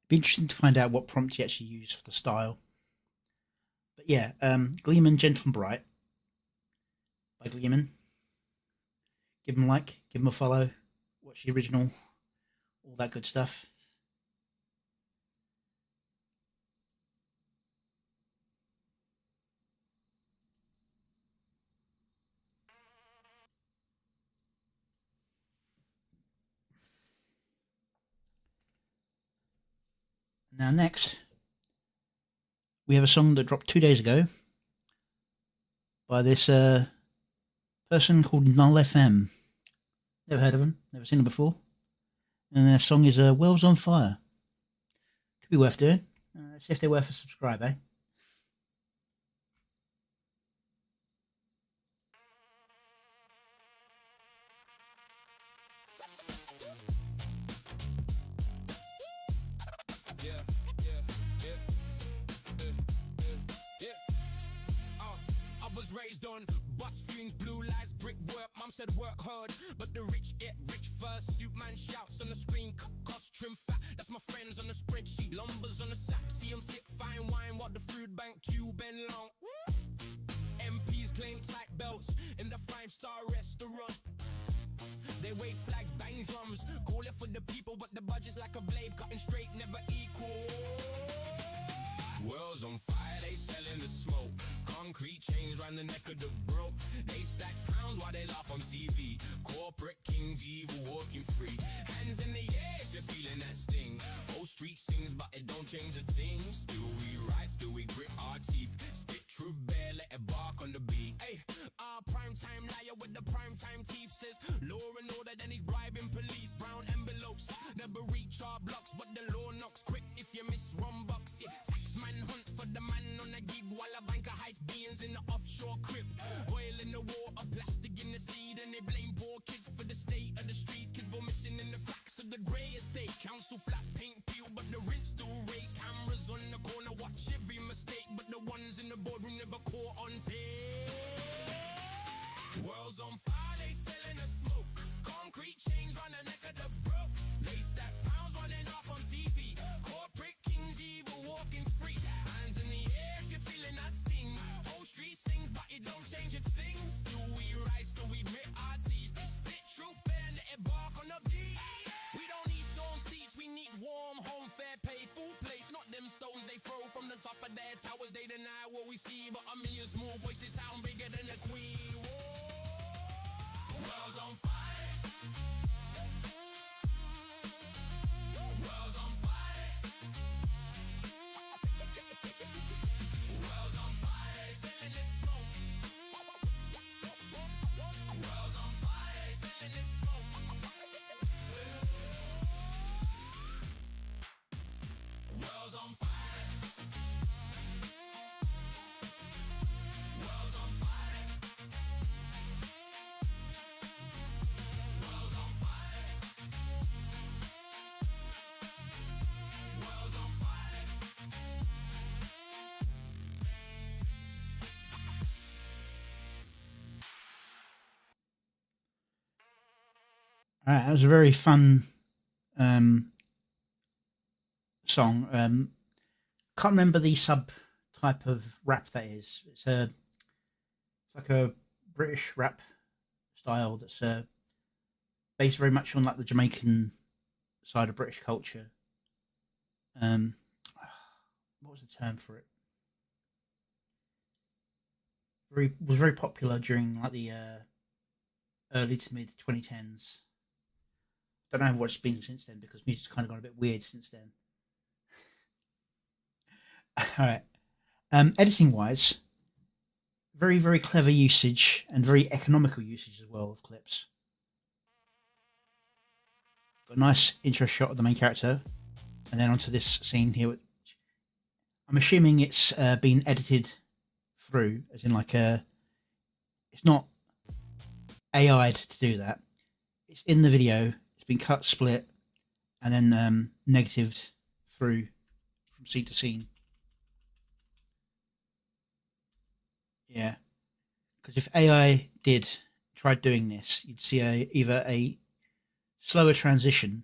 Be interesting to find out what prompt he actually used for the style. But yeah, Gleeman, Gentle and Bright by Gleeman. Give him a like, give him a follow, watch the original, all that good stuff. Now next, we have a song that dropped 2 days ago by this person called Null FM. Never heard of them, never seen them before. And their song is World's on Fire. Could be worth doing. See if they're worth a subscribe, eh? Raised on bus fumes, blue lights, brickwork. Mum said work hard, but the rich get rich first. Suit man shouts on the screen, cost trim fat. That's That's my friends on the spreadsheet, lumbers on the sack. See 'em sip fine wine while the food bank queue been long. MPs claim tight belts in the 5-star restaurant. They wave flags, bang drums, call it for the people, but the budget's like a blade cutting straight, never equal. World's on fire, they selling the smoke. Concrete chains round the neck of the broke. They stack pounds while they laugh on TV. Corporate kings, evil, walking free. Hands in the air if you're feeling that sting. Old street sings, but it don't change a thing. Still we ride, still we grit our teeth. Spit truth bare, let it bark on the beat. Hey, our prime time liar with the prime time teeth says law and order, then he's bribing police. Brown envelopes, never reach our blocks, but the law knocks quick if you miss one box. Yeah, taxman hunts for the man on the gig while a banker hides beans in the offshore crypt. Oil in the water, plastic in the seed, and they blame poor kids for the state of the streets. Kids go missing in the cracks of the grey estate. Council flat paint peel, but the rent still raised. Cameras on the corner, watch every mistake, but the ones in the boardroom never caught on tape. World's on fire, they selling the smoke. Concrete chains round the neck of the broke. They stack pounds running off on TV. Corporate kings, evil, walking free. Hands in the air if you're feeling that sting. Whole street sings, but it don't change a thing. Still we rise, still we grit our teeth. They spit truth, bare, let it bark on the beat. We don't need dorm seats, we need warm home, fair pay, food plates. Not them stones they throw from the top of their towers. They deny what we see, but a million small voices sound bigger than the queen. World's on fire. World's on fire. World's on fire, selling this smoke. World's on fire, selling this smoke. World's on fire. World's on fire. World's on fire. World's on fire. All right, that was a very fun song. Can't remember the subtype of rap that is. It's like a British rap style that's based very much on like the Jamaican side of British culture. What was the term for it? Was very popular during like the early to mid 2010s. Don't know what it's been since then because music's kind of gone a bit weird since then. All right. Editing wise, very, very clever usage and very economical usage as well of clips. Got a nice intro shot of the main character and then onto this scene here. Which I'm assuming it's been edited through, as in like it's not AI'd to do that. It's in the video. It's been cut, split, and then negatived through from scene to scene. Yeah, because if AI tried doing this, you'd see either a slower transition,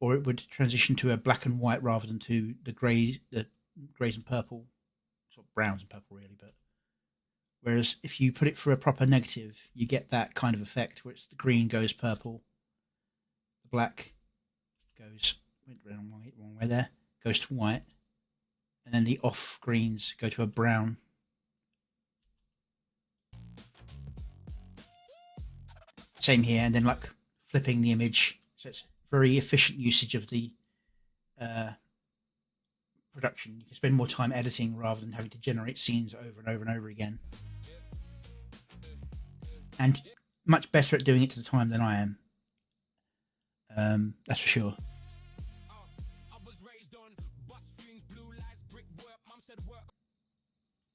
or it would transition to a black and white rather than to the greys and purple, sort of browns and purple really. But whereas if you put it through a proper negative, you get that kind of effect where it's the green goes purple, the black goes wrong way there, goes to white, and then the off greens go to a brown. Same here, and then like flipping the image, so it's very efficient usage of the production. You can spend more time editing rather than having to generate scenes over and over and over again, and much better at doing it to the time than I am. That's for sure. I was raised on bus fumes, blue lights, brick work. Mum said work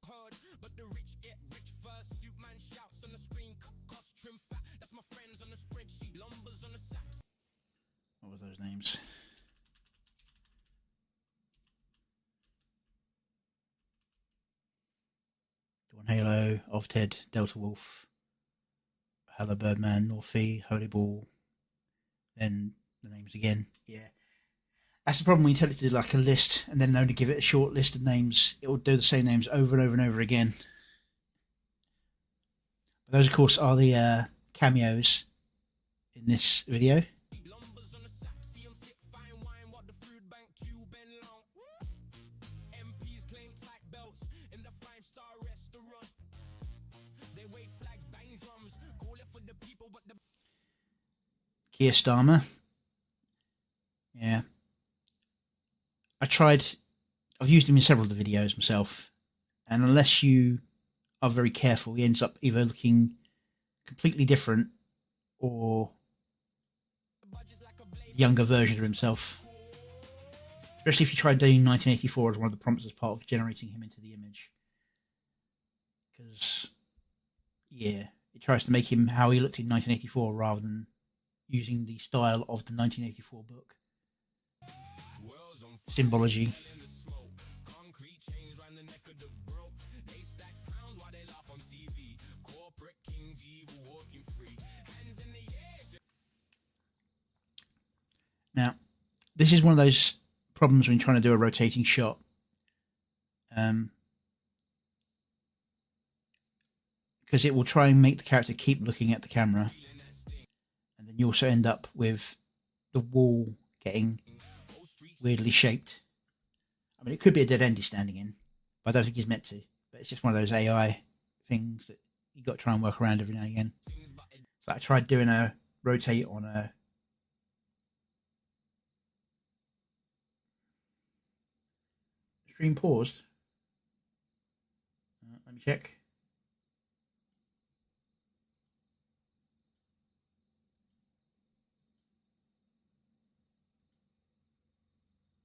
hard, but the rich get rich first. Suit man shouts on the screen, cut cost, trim fat. That's my friends on the spreadsheet, lumbers on the sacks. What were those names? Dawn Halo, Ovted, Delta Wolf, Hello Birdman, Northie, Holy Ball. Then the names again. Yeah. That's the problem when you tell it to do like a list and then only give it a short list of names. It will do the same names over and over and over again. Those, of course, are the cameos in this video. Keir Starmer. Yeah. I've used him in several of the videos myself, and unless you are very careful, he ends up either looking completely different or younger version of himself. Especially if you try doing 1984 as one of the prompts as part of generating him into the image. Because, yeah, it tries to make him how he looked in 1984 rather than using the style of the 1984 book. Symbology. Now, this is one of those problems when you're trying to do a rotating shot. Because it will try and make the character keep looking at the camera. And then you also end up with the wall getting weirdly shaped. I mean, it could be a dead end he's standing in, but I don't think he's meant to. But it's just one of those AI things that you've got to try and work around every now and again. So I tried doing a rotate on a stream paused. Let me check.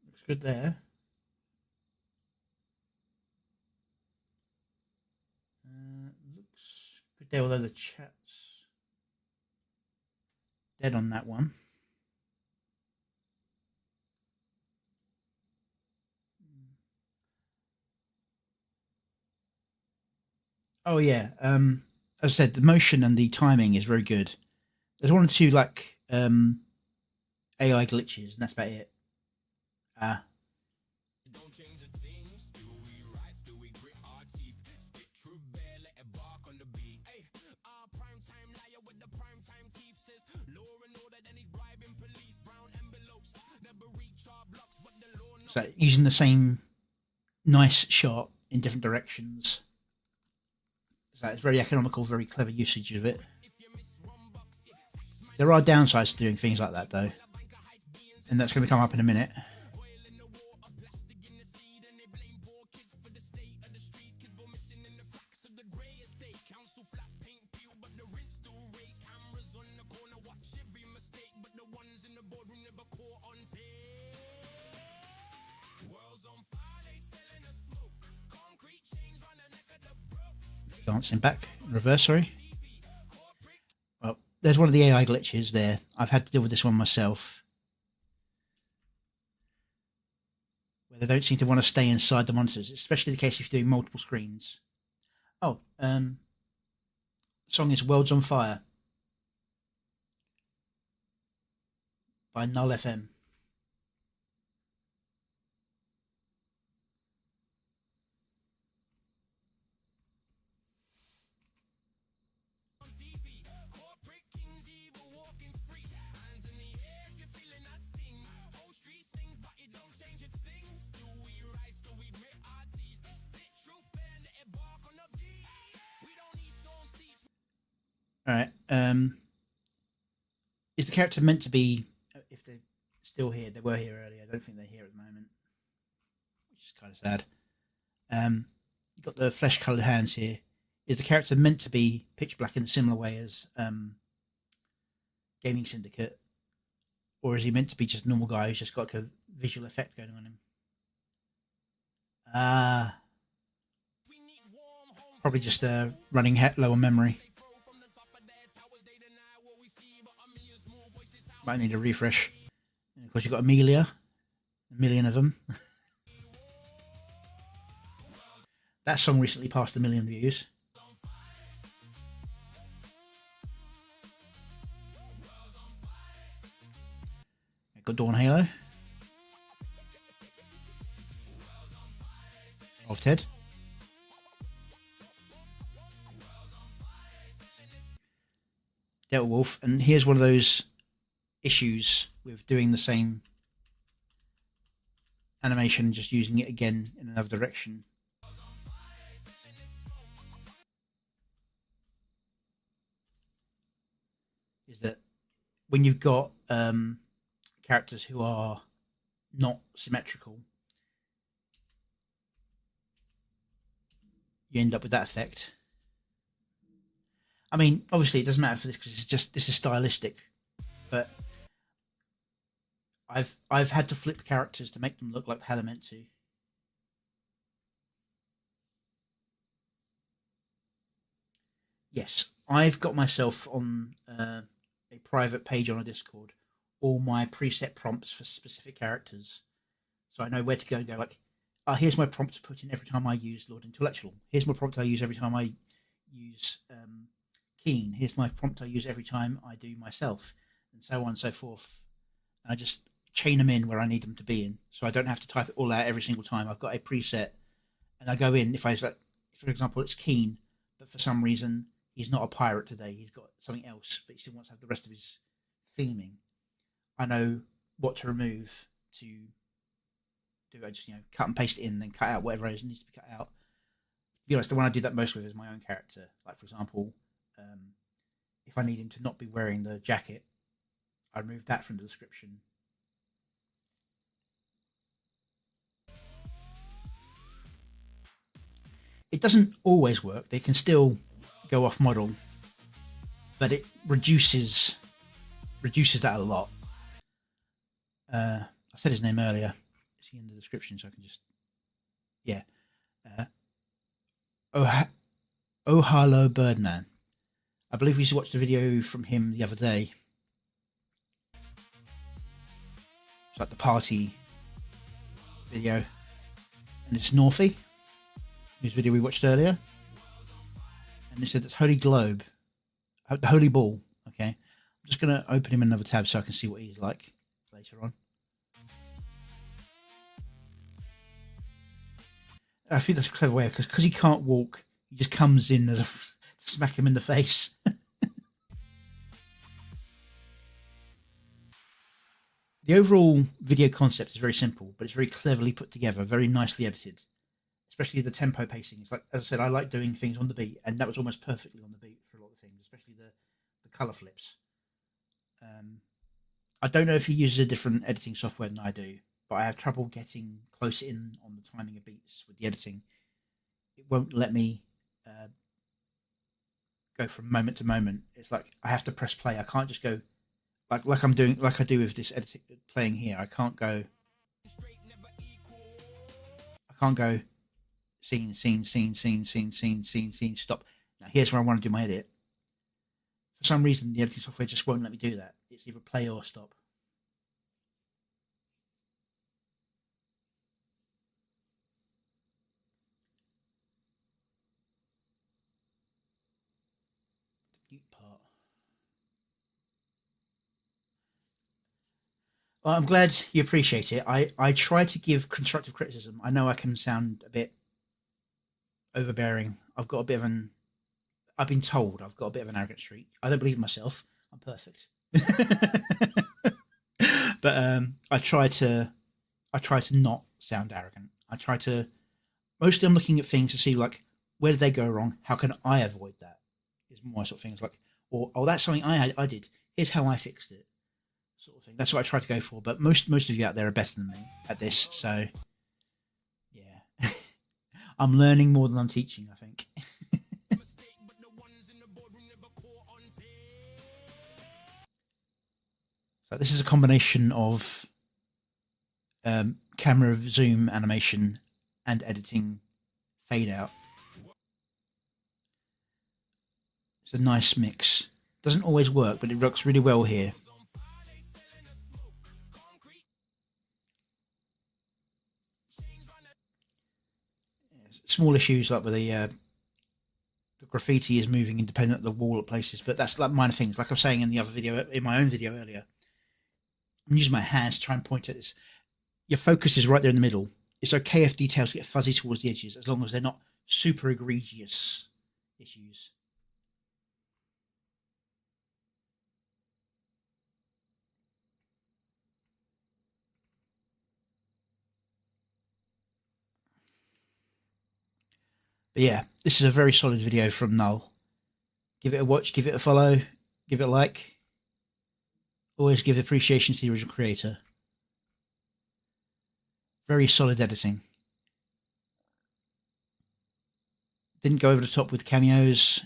Looks good there. Looks good there, although the chat's dead on that one. Oh yeah. As I said, the motion and the timing is very good. There's one or two like AI glitches, and that's about it. So using the same nice shot in different directions. So it's very economical, very clever usage of it. There are downsides to doing things like that though, and that's going to come up in a minute. Dancing back in reverse, sorry. Well, there's one of the AI glitches there. I've had to deal with this one myself, where they don't seem to want to stay inside the monitors, especially the case if you're doing multiple screens. Oh, the song is World's on Fire by Null FM. All right. Is the character meant to be, if they're still here, they were here earlier, I don't think they're here at the moment, which is kind of sad. You've got the flesh-coloured hands here. Is the character meant to be pitch black in a similar way as Gaming Syndicate? Or is he meant to be just a normal guy who's just got like a visual effect going on him? Probably just running low on memory. Might need a refresh. And of course, you've got Amelia, a million of them. That song recently passed 1 million views. Got Dawn Halo. of Ted. Delta Wolf, and here's one of those issues with doing the same animation, just using it again in another direction. Is that when you've got characters who are not symmetrical, you end up with that effect. I mean, obviously it doesn't matter for this because this is stylistic, but I've had to flip characters to make them look like how they're meant to. Yes, I've got myself on a private page on a Discord, all my preset prompts for specific characters, so I know where to go and go. Like, here's my prompt to put in every time I use Lord Intellectual. Here's my prompt I use every time I use Keen. Here's my prompt I use every time I do myself, and so on and so forth. And I just chain them in where I need them to be in, so I don't have to type it all out every single time. I've got a preset, and I go in. If I, for example, it's Keen, but for some reason he's not a pirate today. He's got something else, but he still wants to have the rest of his theming. I know what to remove to do. I just cut and paste it in, then cut out whatever needs to be cut out. To be honest, the one I do that most with is my own character. Like, for example, if I need him to not be wearing the jacket, I remove that from the description. It doesn't always work. They can still go off model, but it reduces that a lot. I said his name earlier. Is he in the description? So I can just Ohalo Birdman. I believe we watched a video from him the other day. It's like the party video, and it's Northy, whose video we watched earlier. And they said it's Holy Globe, Holy Ball. Okay, I'm just going to open him in another tab so I can see what he's like later on. I think that's a clever way because he can't walk. He just comes in as a smack him in the face. The overall video concept is very simple, but it's very cleverly put together, very nicely edited. Especially the tempo pacing. It's like, as I said, I like doing things on the beat, and that was almost perfectly on the beat for a lot of things, especially the color flips. I don't know if he uses a different editing software than I do, but I have trouble getting close in on the timing of beats with the editing. It won't let me go from moment to moment. It's like I have to press play. I can't just go like I'm doing, like I do with this editing playing here. I can't go scene, stop. Now here's where I want to do my edit. For some reason, the editing software just won't let me do that. It's either play or stop. The mute part. Well, I'm glad you appreciate it. I try to give constructive criticism. I know I can sound a bit overbearing. I've been told I've got a bit of an arrogant streak. I don't believe in myself. I'm perfect. But I try to not sound arrogant. Mostly I'm looking at things to see, like, where did they go wrong? How can I avoid that? Is more sort of things like, or, oh, that's something I did. Here's how I fixed it. Sort of thing. That's what I try to go for. But most of you out there are better than me at this. So yeah, I'm learning more than I'm teaching, I think. So this is a combination of camera zoom animation and editing fade out. It's a nice mix. Doesn't always work, but it works really well here. Small issues like with the graffiti is moving independent of the wall at places, but that's like minor things. Like I was saying in the other video, in my own video earlier, I'm using my hands to try and point at this. Your focus is right there in the middle. it's okay if details get fuzzy towards the edges, as long as they're not super egregious issues. But yeah, this is a very solid video from Null. Give it a watch, give it a follow, give it a like. Always give appreciation to the original creator. Very solid editing. Didn't go over the top with cameos.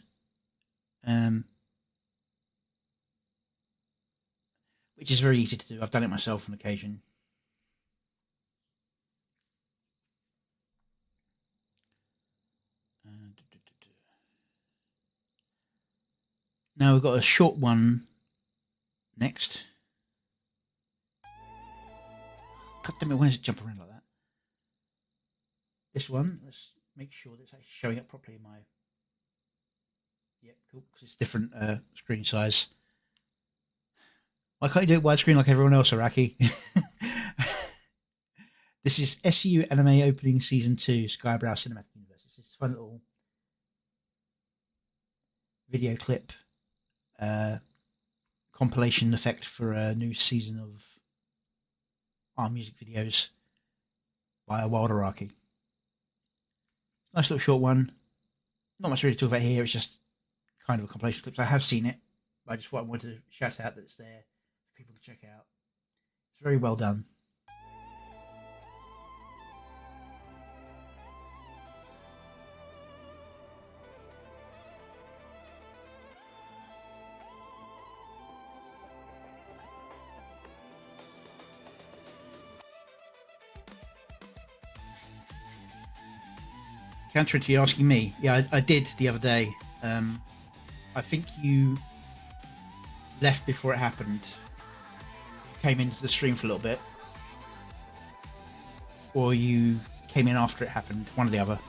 Which is very easy to do. I've done it myself on occasion. Now we've got a short one next. God damn it, when does it jump around like that? This one, let's make sure that it's actually showing up properly in my... Yep, cool, because it's different screen size. Why can't you do it widescreen like everyone else, Araki? This is SU Anime Opening Season 2, Skybrow Cinematic Universe. It's this fun little video clip compilation effect for a new season of our music videos by a Wild Araki. Nice little short one. Not much really to talk about here. It's just kind of a compilation clip. I have seen it, but I just thought I wanted to shout out that it's there for people to check out. It's very well done. Counter to you asking me, yeah, I did the other day. I think you left before it happened, came into the stream for a little bit, or you came in after it happened, one or the other.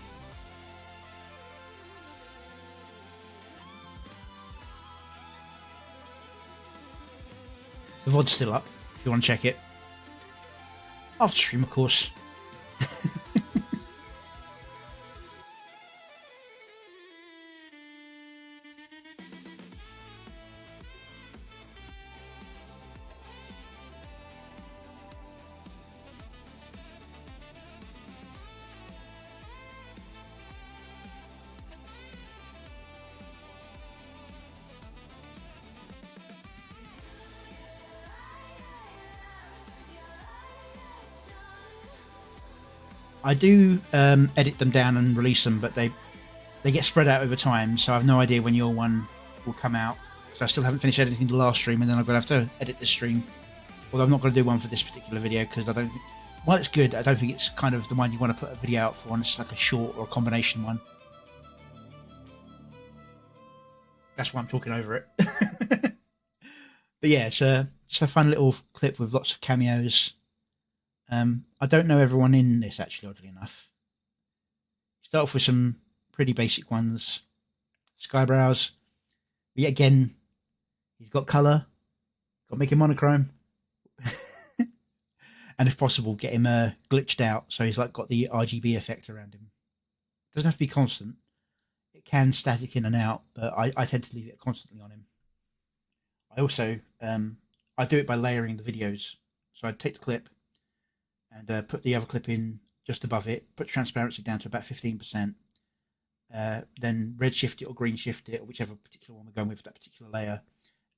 The VOD's still up if you want to check it. After stream, of course. I do edit them down and release them, but they get spread out over time, so I have no idea when your one will come out. So I still haven't finished editing the last stream, and then I'm going to have to edit this stream. Although I'm not going to do one for this particular video, because I don't think... While it's good, I don't think it's kind of the one you want to put a video out for, and it's like a short or a combination one. That's why I'm talking over it. But yeah, it's just a fun little clip with lots of cameos. I don't know everyone in this, actually, oddly enough. Start off with some pretty basic ones. Skybrows. But yet again, he's got colour. Got to make him monochrome. And if possible, get him glitched out, so he's like got the RGB effect around him. Doesn't have to be constant. It can static in and out, but I tend to leave it constantly on him. I also I do it by layering the videos. So I take the clip and put the other clip in just above it, put transparency down to about 15%, then red shift it or green shift it, or whichever particular one we're going with for that particular layer,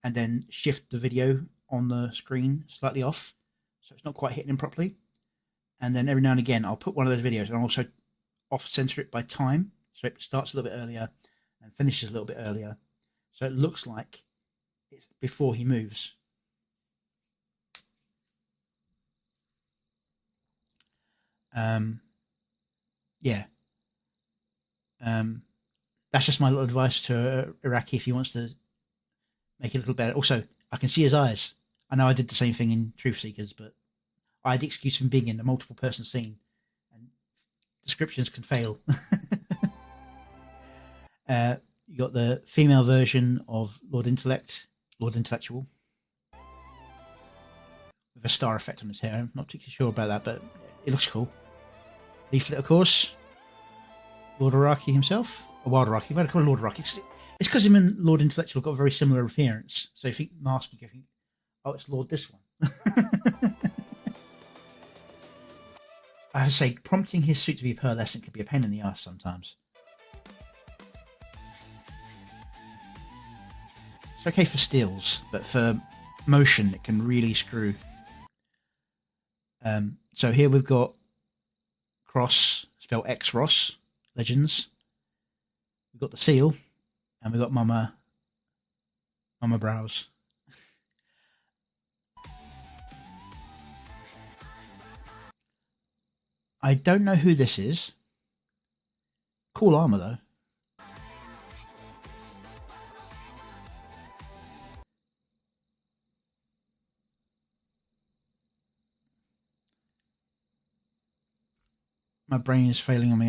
and then shift the video on the screen slightly off, so it's not quite hitting him properly. And then every now and again, I'll put one of those videos and also off-center it by time, so it starts a little bit earlier and finishes a little bit earlier, so it looks like it's before he moves. Yeah. That's just my little advice to Iraqi if he wants to make it a little better. Also, I can see his eyes. I know I did the same thing in Truth Seekers, but I had the excuse from being in a multiple person scene, and descriptions can fail. You got the female version of Lord Intellectual, with a star effect on his hair. I'm not particularly sure about that, but it looks cool. Leaflet, of course. Lord Araki himself. Or Wild Araki. Why do I call him Lord Araki? It's because him and Lord Intellectual got a very similar appearance. So if you think masking, you think, oh, it's Lord this one. I have to say, prompting his suit to be pearlescent can be a pain in the ass sometimes. It's okay for stills, but for motion, it can really screw. So here we've got Cross, spelled X-Ross, Legends. We've got the seal, and we've got Mama Brows. I don't know who this is. Cool armor, though. My brain is failing on me.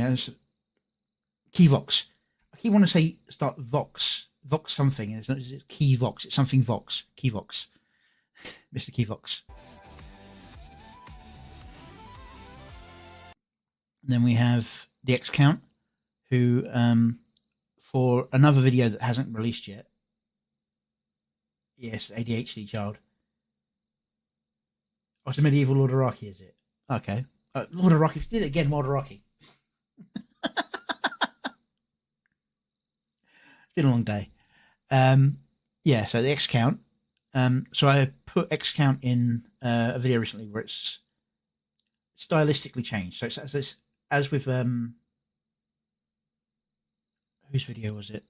Keyvox. I keep wanting to say start Vox. Vox something. It's not Keyvox. It's something Vox. Keyvox. Mr. Keyvox. And then we have the X Count, who for another video that hasn't released yet. Yes, ADHD child. Oh, it's a medieval Lord Araki, is it? Okay. Lord Araki. Did it again, Lord Araki. It's been a long day. Yeah, so the X Count. So I put X Count in a video recently where it's stylistically changed. So it's as with whose video was it?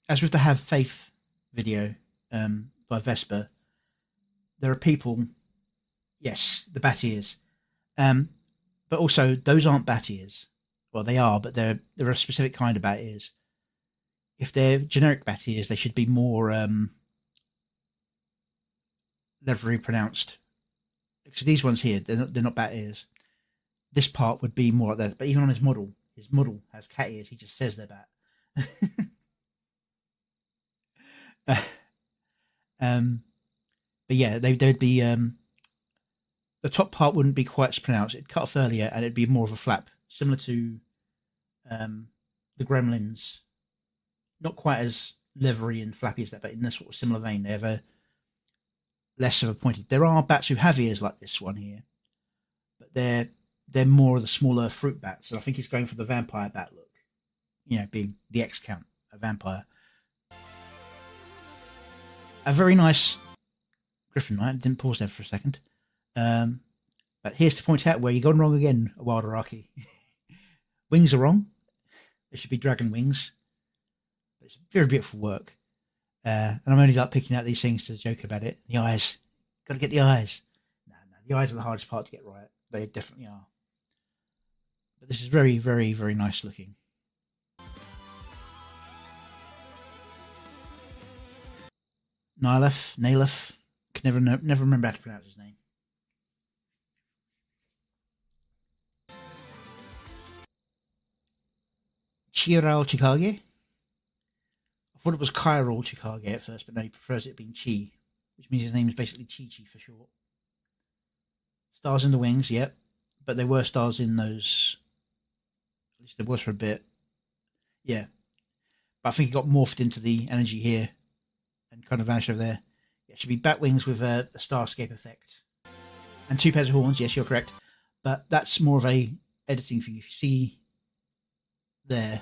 As with the Have Faith video by Vesper, there are people, yes, the bat ears, but also those aren't bat ears. Well, they are, but they're a specific kind of bat ears. If they're generic bat ears, they should be more leathery pronounced. So these ones here, they're not bat ears. This part would be more like that. But even on his model has cat ears. He just says they're bat. But yeah, they'd be the top part wouldn't be quite as pronounced. It'd cut off earlier, and it'd be more of a flap, similar to the Gremlins. Not quite as leathery and flappy as that, but in this sort of similar vein. They have a less of a pointed. There are bats who have ears like this one here, but they're more of the smaller fruit bats. And I think he's going for the vampire bat look. You know, being the X Count, a vampire. A very nice griffin, right? Didn't pause there for a second. But here's to point out where you've gone wrong again, Wild Araki. Wings are wrong. They should be dragon wings. But it's very beautiful work. And I'm only like picking out these things to joke about it. The eyes. Got to get the eyes. No, the eyes are the hardest part to get right. They definitely are. But this is very, very, very nice looking. Nalef. Can never remember how to pronounce his name. Chiral Chikage. I thought it was Chiral Chikage at first, but no, he prefers it being Chi, which means his name is basically Chi for short. Stars in the wings, yep. But there were stars in those. At least there was for a bit. Yeah. But I think he got morphed into the energy here and kind of vanished over there. It should be bat wings with a starscape effect. And 2 pairs of horns, yes, you're correct. But that's more of a editing thing. If you see there,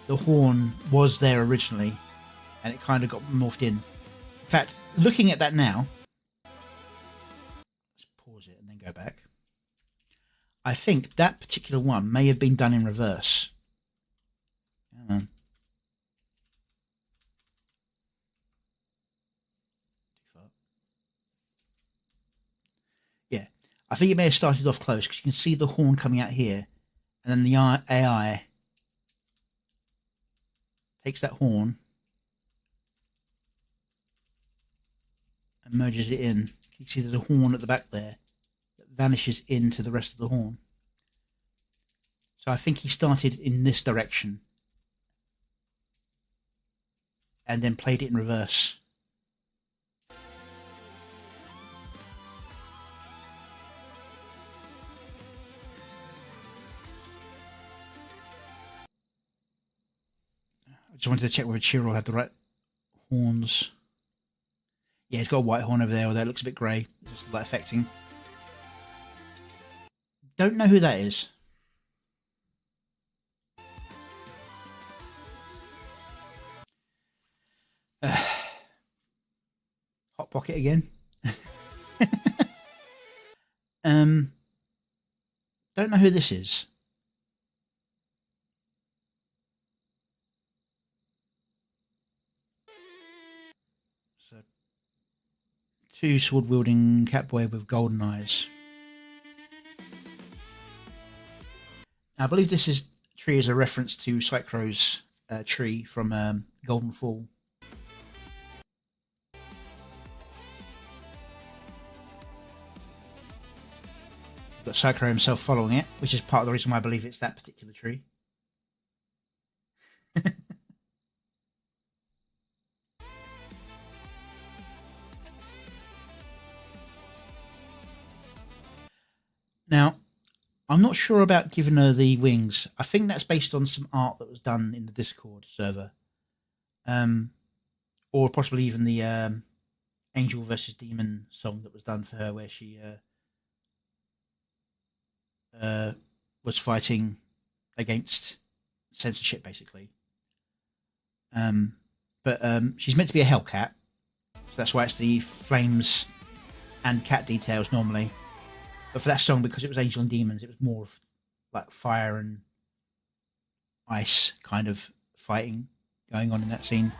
the horn was there originally, and it kind of got morphed in. In fact, looking at that now, let's pause it and then go back. I think that particular one may have been done in reverse. Hang on. Yeah, I think it may have started off close because you can see the horn coming out here, and then the AI takes that horn and merges it in. You can see there's a horn at the back there that vanishes into the rest of the horn. So I think he started in this direction and then played it in reverse. just wanted to check whether Chirrell had the right horns. Yeah, he's got a white horn over there, although it looks a bit grey. It's just light affecting. Don't know who that is. Hot Pocket again. Don't know who this is. So, two sword-wielding catboy with golden eyes. I believe this tree is a reference to Cycro's tree from Golden Fall. Got Cycro himself following it, which is part of the reason why I believe it's that particular tree. Now, I'm not sure about giving her the wings. I think that's based on some art that was done in the Discord server. Or possibly even the Angel versus Demon song that was done for her, where she was fighting against censorship, basically. But she's meant to be a Hellcat, so that's why it's the flames and cat details normally. But for that song, because it was Angel and Demons, it was more of like fire and ice kind of fighting going on in that scene.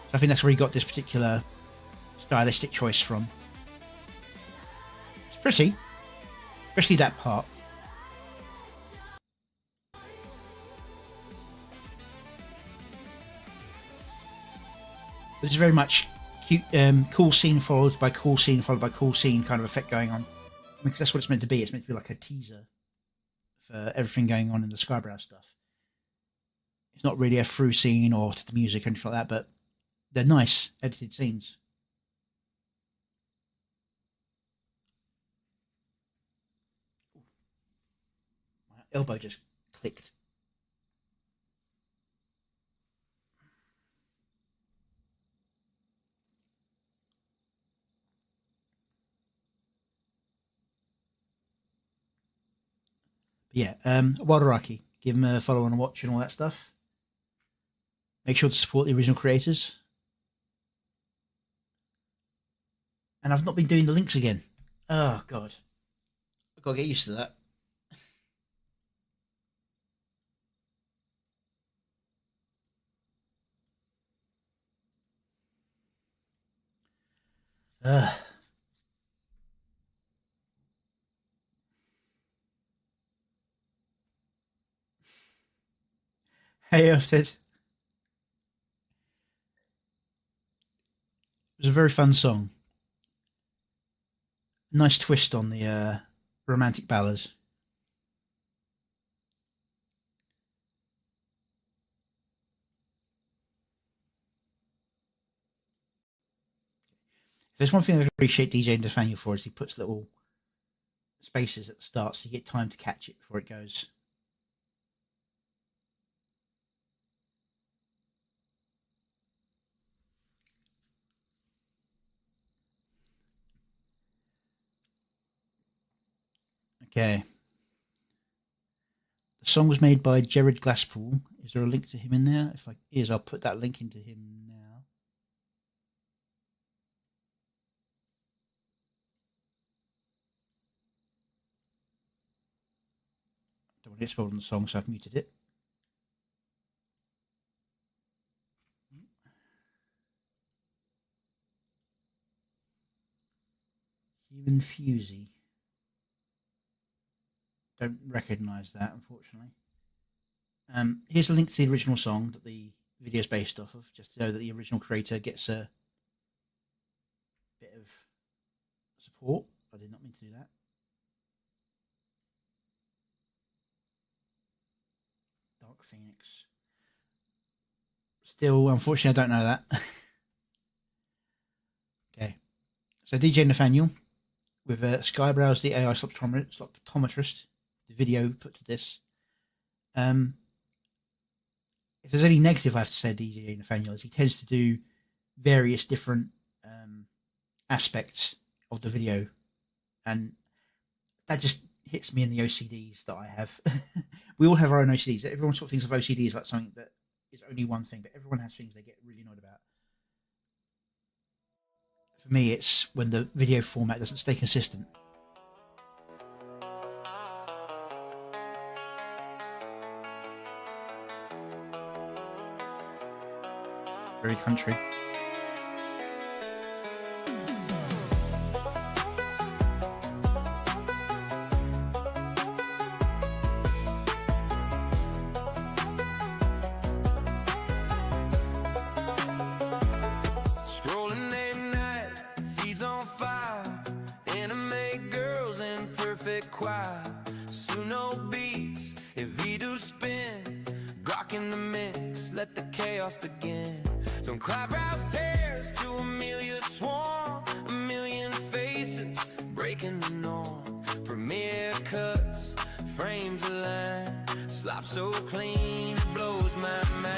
So I think that's where he got this particular stylistic choice from. It's pretty, especially that part. This is very much cute, cool scene followed by cool scene followed by cool scene kind of effect going on. Because that's what it's meant to be. It's meant to be like a teaser for everything going on in the Skybrow stuff. It's not really a through scene or to the music or anything like that, but they're nice edited scenes. My elbow just clicked. Yeah, Wadaraki. Give him a follow and a watch and all that stuff. Make sure to support the original creators. And I've not been doing the links again. Oh, God. I've got to get used to that. Hey, Ofted. It was a very fun song. Nice twist on the romantic ballads. If there's one thing I appreciate DJ Nathaniel for is he puts little spaces at the start so you get time to catch it before it goes. Okay. The song was made by Jared Glasspool. Is there a link to him in there? If is, I'll put that link into him now. Don't want to get spoiled on the song, so I've muted it. Human Fusey. Don't recognise that, unfortunately. Here's a link to the original song that the video is based off of, just to know that the original creator gets a bit of support. I did not mean to do that. Dark Phoenix. Still, unfortunately, I don't know that. Okay. So DJ Nathaniel with Skybrow's the AI Sloptometrist. The video put to this. if there's any negative I have to say, DJ Nathaniel, is he tends to do various different aspects of the video, and that just hits me in the OCDs that I have. We all have our own OCDs. Everyone sort of thinks of OCD as like something that is only one thing, but everyone has things they get really annoyed about. For me, it's when the video format doesn't stay consistent. Very country. Scrolling late night, feeds on fire. Anime girls in perfect choir. Suno beats, if do spin. Grok in the mix, let the chaos begin. From Cloudhouse tears to Amelia Swan. A million faces, breaking the norm. Premiere cuts, frames align. Slop so clean, it blows my mind.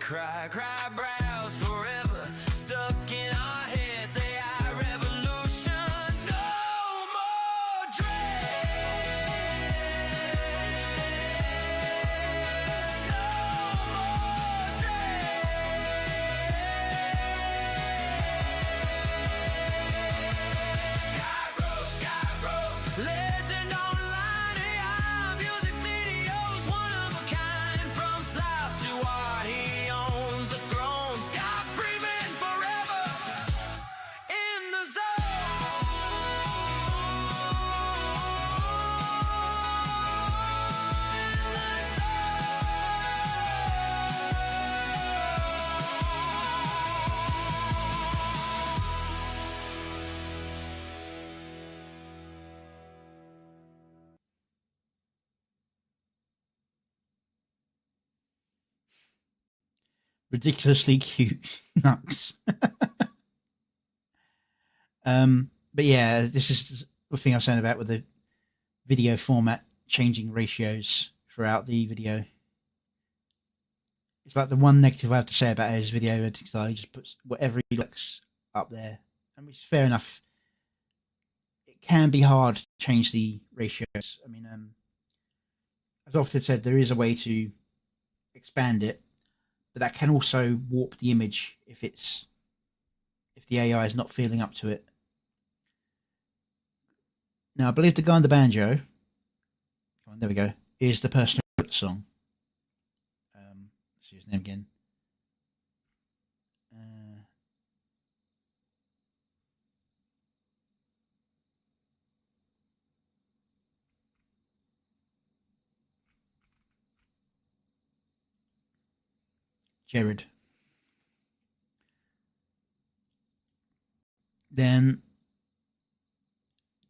Cry, cry brows forever, stuck in our heads. AI revolution, no more dread, no more dread. Skybro, legend online, AI music videos, one of a kind, from Slop to what he owns the throne. Sky Freeman forever in the Ridiculously cute Nux. But yeah, this is the thing I was saying about with the video format changing ratios throughout the video. It's like the one negative I have to say about his video editing style. He just puts whatever he likes up there, and which is fair enough. It can be hard to change the ratios. I mean, as often said, there is a way to expand it, but that can also warp the image if the AI is not feeling up to it. Now, I believe the guy on the banjo, come on, there we go, is the person who wrote the song. Let's see his name again. Jared. Then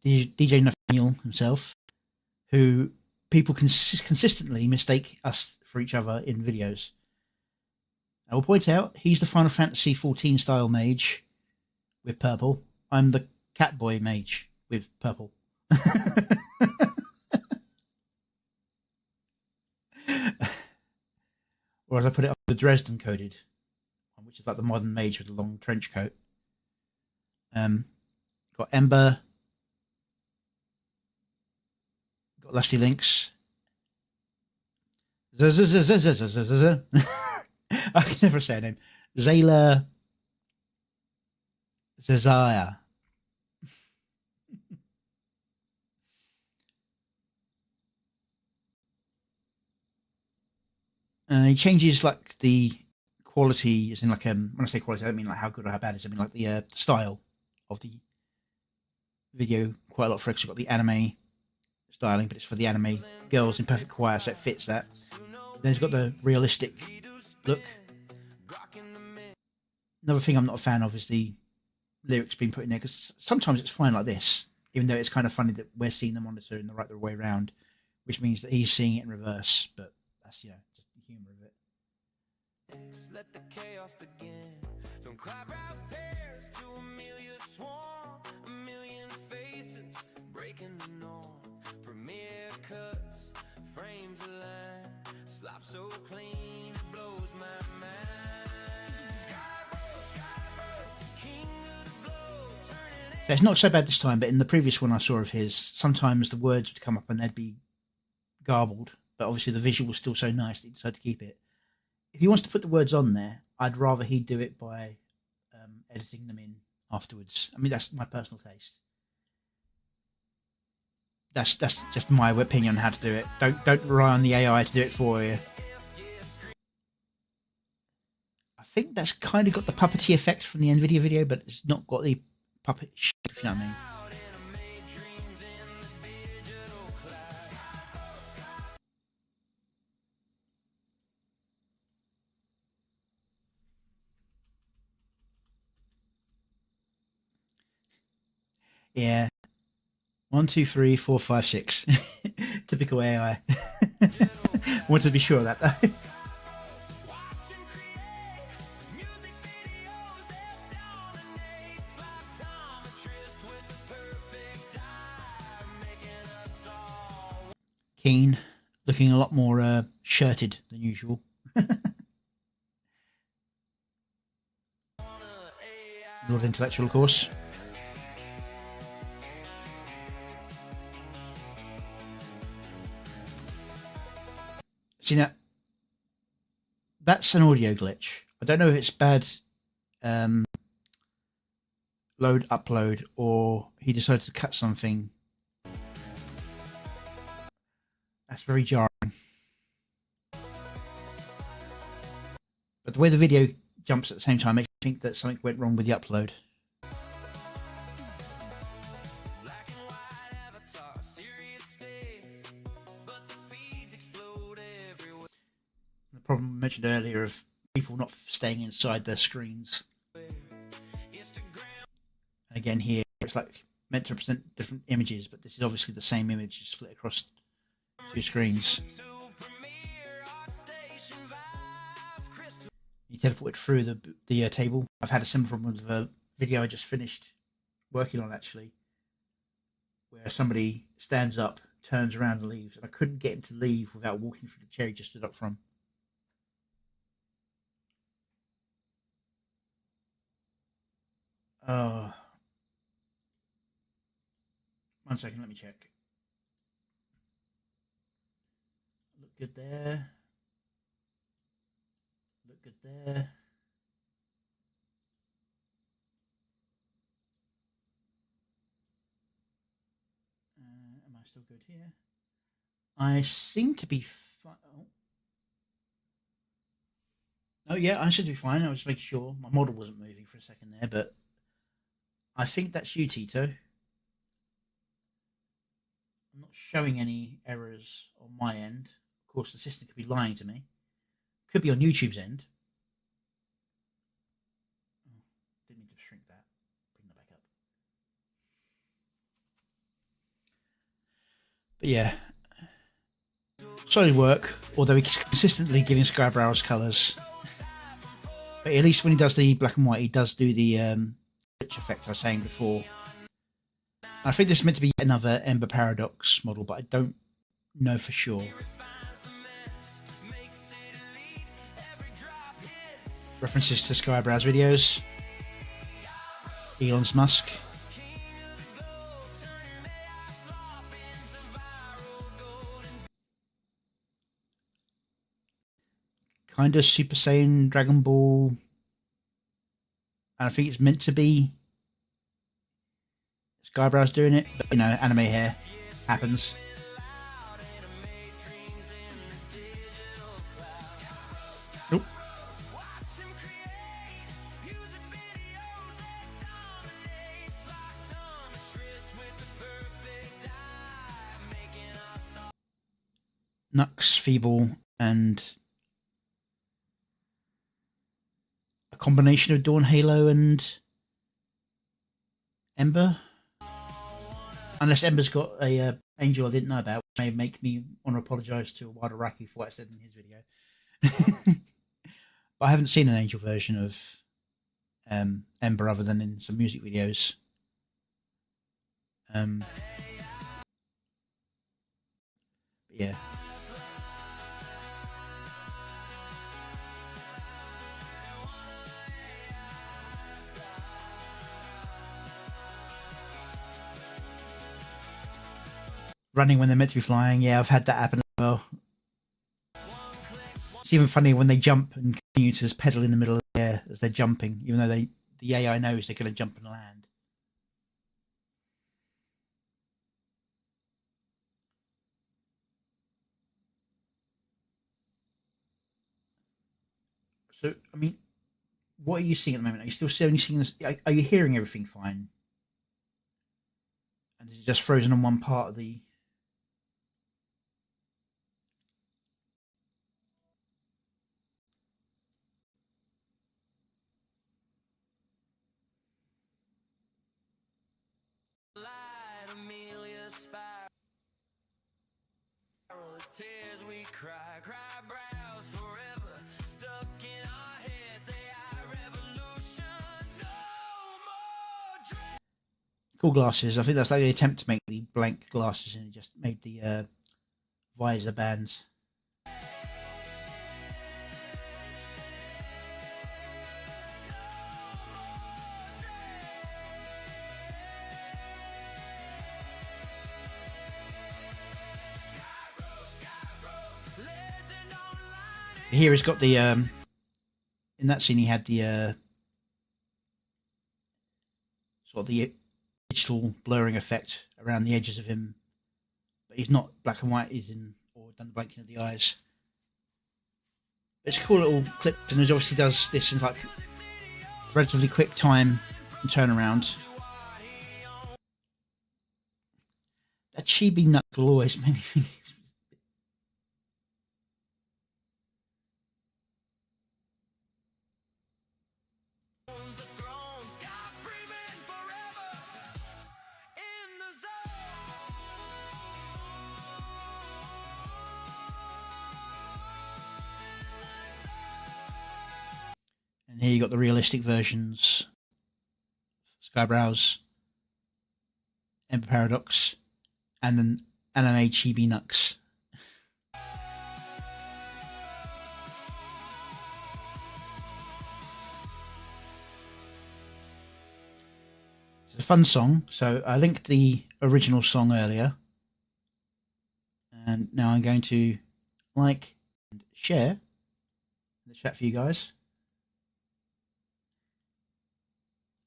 DJ Nathaniel himself, who people consistently mistake us for each other in videos. I will point out he's the Final Fantasy 14 style mage with purple. I'm the Catboy mage with purple. Or as I put it, the Dresden coded one, which is like the modern mage with a long trench coat. Got Ember, got Lusty Lynx. I can never say her name. Zayla Zazaya. He changes like the quality, as in like when I say quality, I don't mean like how good or how bad it is. I mean like the style of the video quite a lot for it. You've got the anime styling, but it's for the anime girls in perfect choir, so it fits that. Then it's got the realistic look. Another thing I'm not a fan of is the lyrics being put in there, because sometimes it's fine like this, even though it's kind of funny that we're seeing the monitor in the right way around, which means that he's seeing it in reverse. But that's just the humour of it. Just let the chaos begin. From clubhouse tears to Amelia Swan, a million faces breaking the norm. Premiere cuts, frames of line, slop so clean it blows my mind. King of the blow, turning So it's not so bad this time, but in the previous one I saw of his, sometimes the words would come up and they'd be garbled, but obviously the visual was still so nice that he decided to keep it. If he wants to put the words on there, I'd rather he do it by editing them in afterwards. I mean, that's my personal taste. That's just my opinion on how to do it. Don't rely on the AI to do it for you. I think that's kind of got the puppety effect from the NVIDIA video, but it's not got the puppet shape, if you know what I mean. Yeah. 1, 2, 3, 4, 5, 6. Typical AI. Wanted to be sure of that though. Keen, looking a lot more shirted than usual. Not intellectual, of course. See, now that's an audio glitch. I don't know if it's bad load upload or he decided to cut something. That's very jarring. But the way the video jumps at the same time makes me think that something went wrong with the upload. The problem mentioned earlier of people not staying inside their screens. And again here, it's like meant to represent different images, but this is obviously the same image split across two screens. You teleport through the table. I've had a similar problem with a video I just finished working on, actually, where somebody stands up, turns around and leaves, and I couldn't get him to leave without walking through the chair he just stood up from. Oh. 1 second, let me check. Look good there. Look good there. Am I still good here? I seem to be fine. Oh, yeah, I should be fine. I was just making sure my model wasn't moving for a second there, but I think that's you, Tito. I'm not showing any errors on my end. Of course, the system could be lying to me. Could be on YouTube's end. But yeah, solid work, although he's consistently giving Skybrows colours. But at least when he does the black and white, he does do the glitch effect I was saying before. I think this is meant to be another Ember Paradox model, but I don't know for sure. References to Skybrows videos. Elon Musk. Kind of Super Saiyan Dragon Ball. And I think it's meant to be Skybrows doing it, but you know, anime hair happens. Oop. Nux, Feeble, and a combination of Dawn, Halo, and Ember. Unless Ember's got a angel I didn't know about, which may make me want to apologise to Wadaraki for what I said in his video. But I haven't seen an angel version of Ember other than in some music videos. Yeah. Running when they're meant to be flying. Yeah, I've had that happen as well. It's even funny when they jump and continue to just pedal in the middle of the air as they're jumping, even though the AI knows they're going to jump and land. So, I mean, what are you seeing at the moment? Are you still only seeing this? Are you hearing everything fine? And is it just frozen on one part of the... Tears we cry brows forever stuck in our heads. AI revolution, no more dread. Cool glasses. I think that's like the attempt to make the blank glasses and it just made the visor bands. Here he's got the in that scene he had the sort of the digital blurring effect around the edges of him, but he's not black and white. He's in or done the blanking of the eyes. It's a cool little clip, and he obviously does this in like relatively quick time and turnaround. That chibi nut will always make me think. And here you got the realistic versions. Skybrows, Ember Paradox, and then anime chibi Nux. It's a fun song. So I linked the original song earlier. And now I'm going to like and share in the chat for you guys.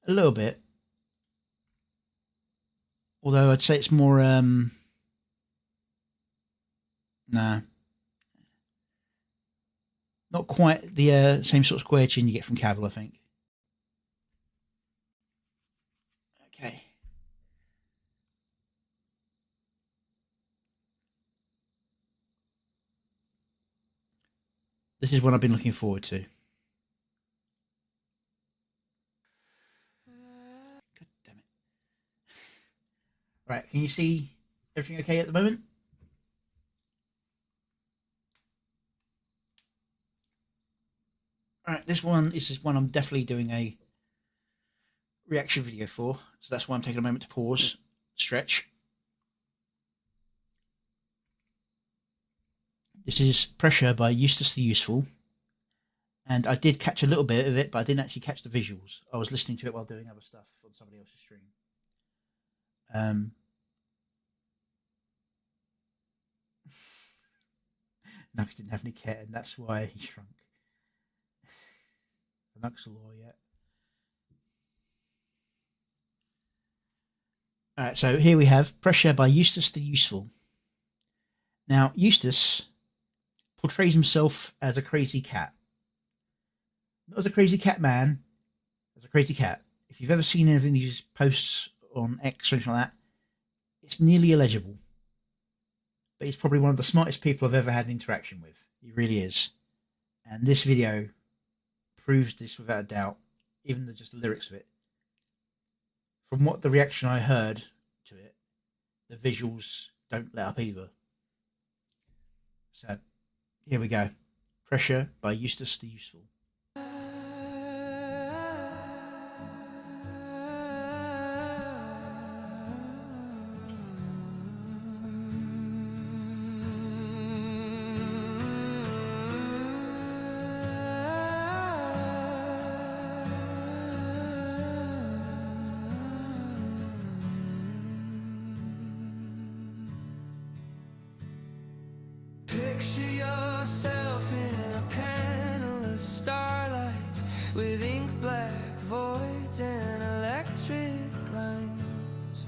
A little bit. Although I'd say it's more nah. Not quite the same sort of square chin you get from Cavill, I think. Okay. This is what I've been looking forward to. God damn it. Right, can you see everything okay at the moment? All right, this is one I'm definitely doing a reaction video for, so that's why I'm taking a moment to pause, stretch. This is Pressure by Eustace the Useful, and I did catch a little bit of it, but I didn't actually catch the visuals. I was listening to it while doing other stuff on somebody else's stream. Nux didn't have any care, and that's why he shrunk. Nux law yet. Alright, so here we have Pressure by Eustace the Useful. Now, Eustace portrays himself as a crazy cat. Not as a crazy cat man, as a crazy cat. If you've ever seen any of these posts on X or anything like that, it's nearly illegible. But he's probably one of the smartest people I've ever had an interaction with. He really is. And this video proves this without a doubt, even just the lyrics of it. From what the reaction I heard to it, the visuals don't let up either. So, here we go. Pressure by Eustace the Useful. Picture yourself in a panel of starlight with ink black voids and electric lines.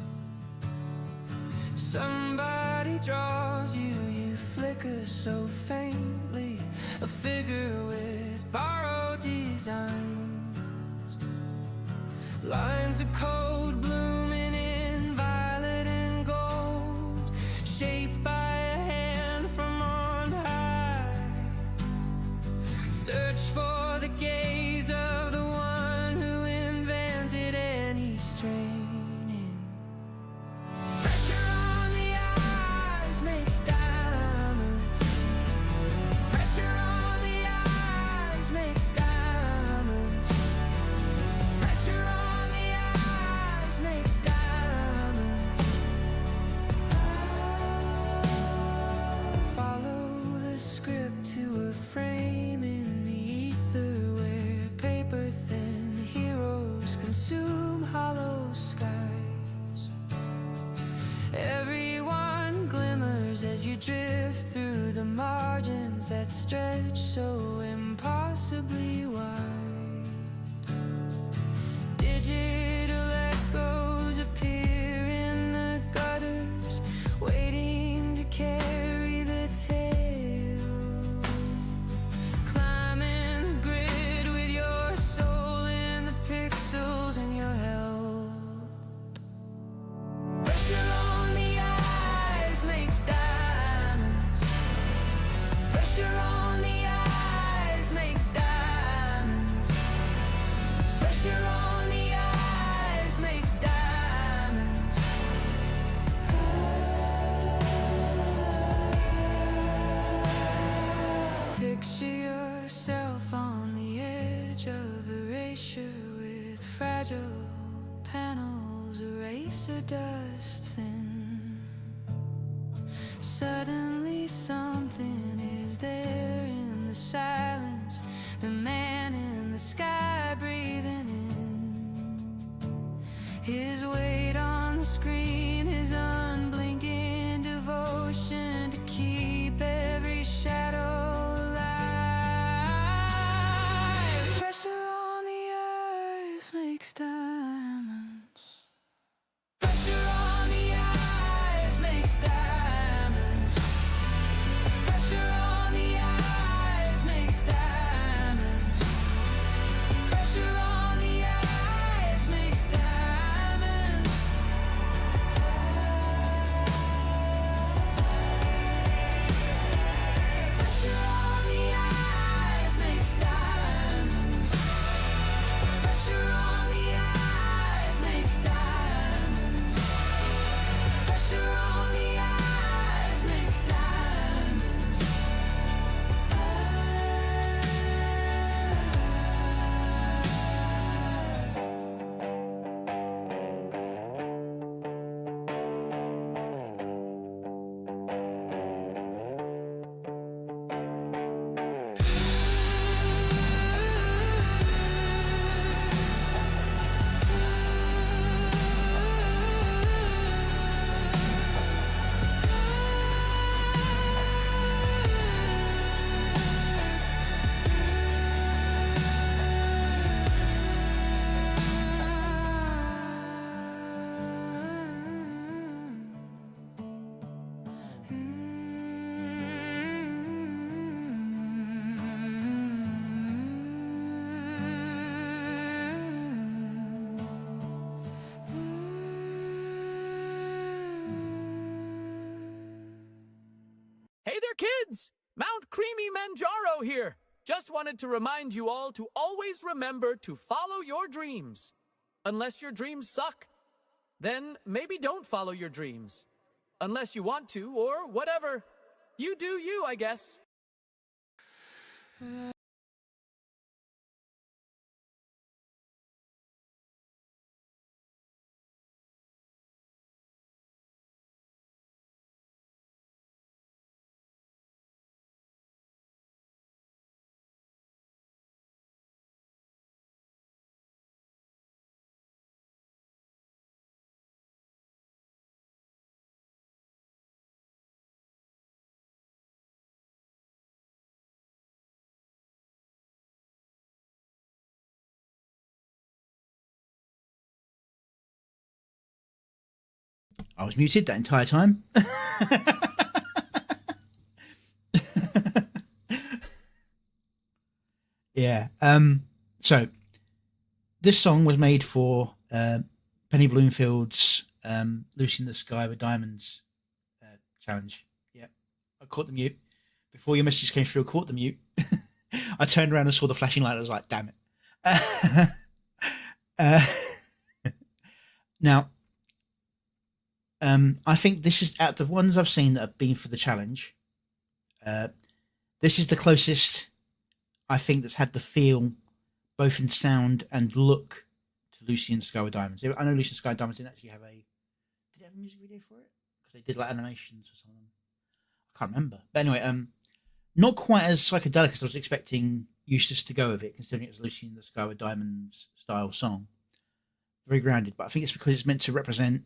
Somebody draws you, you flicker so faintly, a figure with borrowed designs. Lines of code blooming in violet and gold, shaped by search for the gaze of the one who invented any straining. Pressure on the eyes makes diamonds. Pressure on the eyes makes diamonds. Pressure on the eyes makes diamonds. Follow the script to a frame in paper-thin heroes consume hollow skies. Everyone glimmers as you drift through the margins that stretch so impossibly wide. Digital echoes appear in the gutters, waiting to carry the tale. And your health. Pressure on the eyes makes diamonds. Pressure on the eyes makes diamonds. Pressure on the eyes makes diamonds. Picture yourself on the edge of erasure, fragile panels, eraser dust thin. Suddenly something is there in the silence, the man in the sky breathing in. His weight on the screen, his unblinking devotion to keep every shadow alive. Pressure on the eyes makes diamonds. Pressure on the eyes makes diamonds. Pressure on the eyes makes diamonds. kids! Mount Creamy Manjaro here. Just wanted to remind you all to always remember to follow your dreams. Unless your dreams suck, then maybe don't follow your dreams. Unless you want to, or whatever. You do you, I guess. I was muted that entire time. Yeah. So this song was made for Penny Bloomfield's "Lucy in the Sky with Diamonds" challenge. Yeah, I caught the mute before your messages came through. I caught the mute. I turned around and saw the flashing light. I was like, "Damn it!" Now, I think this is, out of the ones I've seen that have been for the challenge, this is the closest I think that's had the feel, both in sound and look, to Lucy in the Sky with Diamonds. I know Lucy in the Sky with Diamonds didn't actually have a... Did it have a music video for it? Because they did like animations or something. I can't remember. But anyway, not quite as psychedelic as I was expecting Eustace to go with it, considering it was Lucy in the Sky with Diamonds style song. Very grounded, but I think it's because it's meant to represent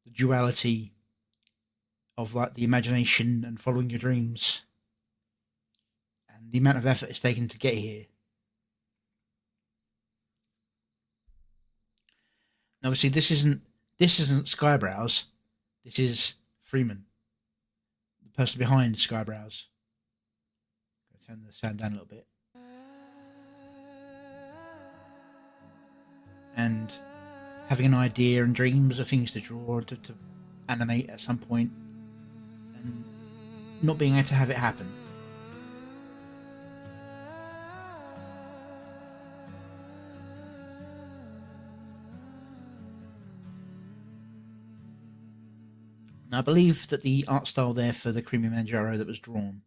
the duality of like the imagination and following your dreams, and the amount of effort it's taken to get here. And obviously, this isn't Skybrows. This is Freeman, the person behind Skybrows. I'll turn the sound down a little bit. And having an idea and dreams of things to draw, to animate at some point, and not being able to have it happen. Now, I believe that the art style there for the Creamy Manjaro that was drawn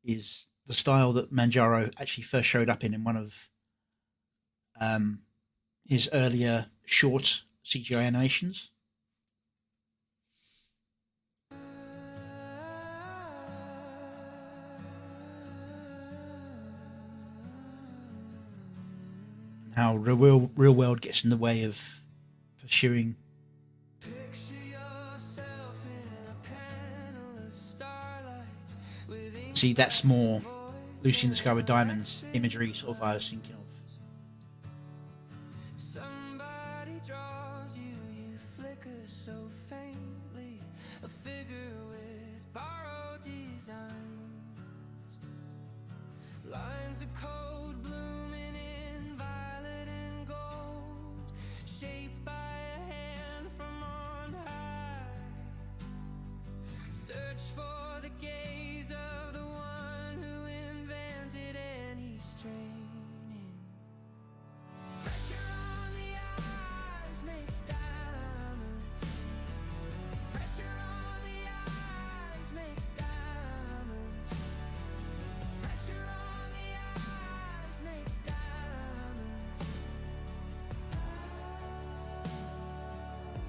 is the style that Manjaro actually first showed up in one of his earlier short CGI animations. And how real world gets in the way of pursuing. See, that's more Lucy in the Sky with Diamonds imagery, sort of I was thinking of. Somebody draws you, you flicker so faintly, a figure with borrowed designs, lines of code blooming in violet and gold, shaped by a hand from on high. Search for the gaze of the one who invented any straining. Pressure on the eyes makes diamonds. Pressure on the eyes makes diamonds. Pressure on the eyes makes diamonds.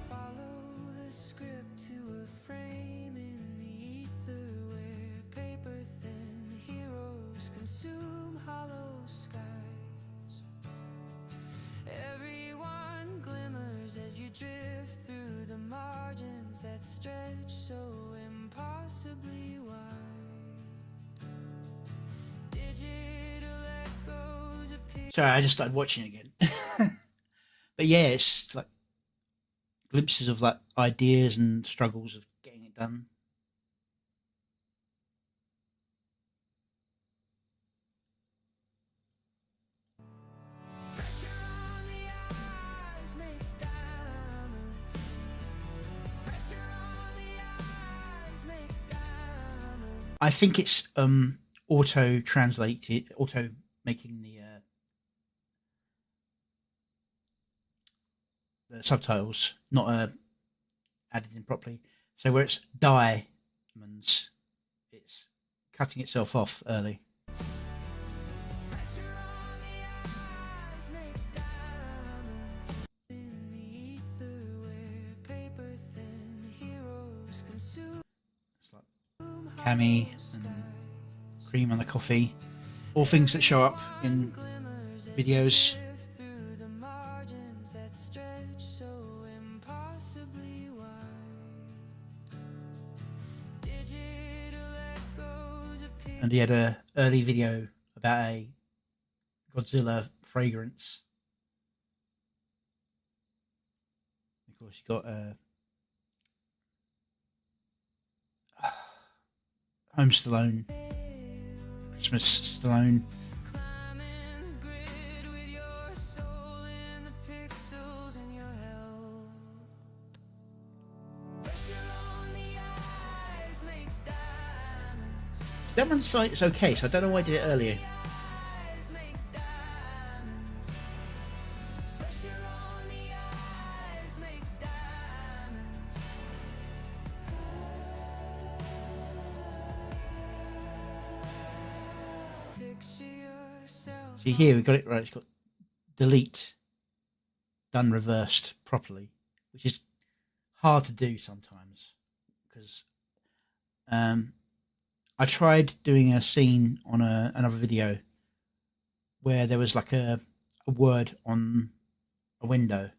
Follow the script to a frame in the ether where paper thin heroes consume hollow skies. Everyone glimmers as you drift through the margins that stretch so impossibly wide. Digital echoes appear. Sorry, I just started watching it again. But yeah, it's like glimpses of like ideas and struggles of getting it done. Pressure on the eyes makes diamonds. Pressure on the eyes makes diamonds. I think it's auto translated, auto making the subtitles, not added in properly. So where it's diamonds, it's cutting itself off early. It's like cami and cream on the coffee, all things that show up in videos. And he had a early video about a Godzilla fragrance. Of course, you got Home Stallone, Christmas Stallone. That one's like, it's okay, so I don't know why I did it earlier. See here, we got it right. It's got delete done reversed properly, which is hard to do sometimes because I tried doing a scene on another video where there was like a word on a window,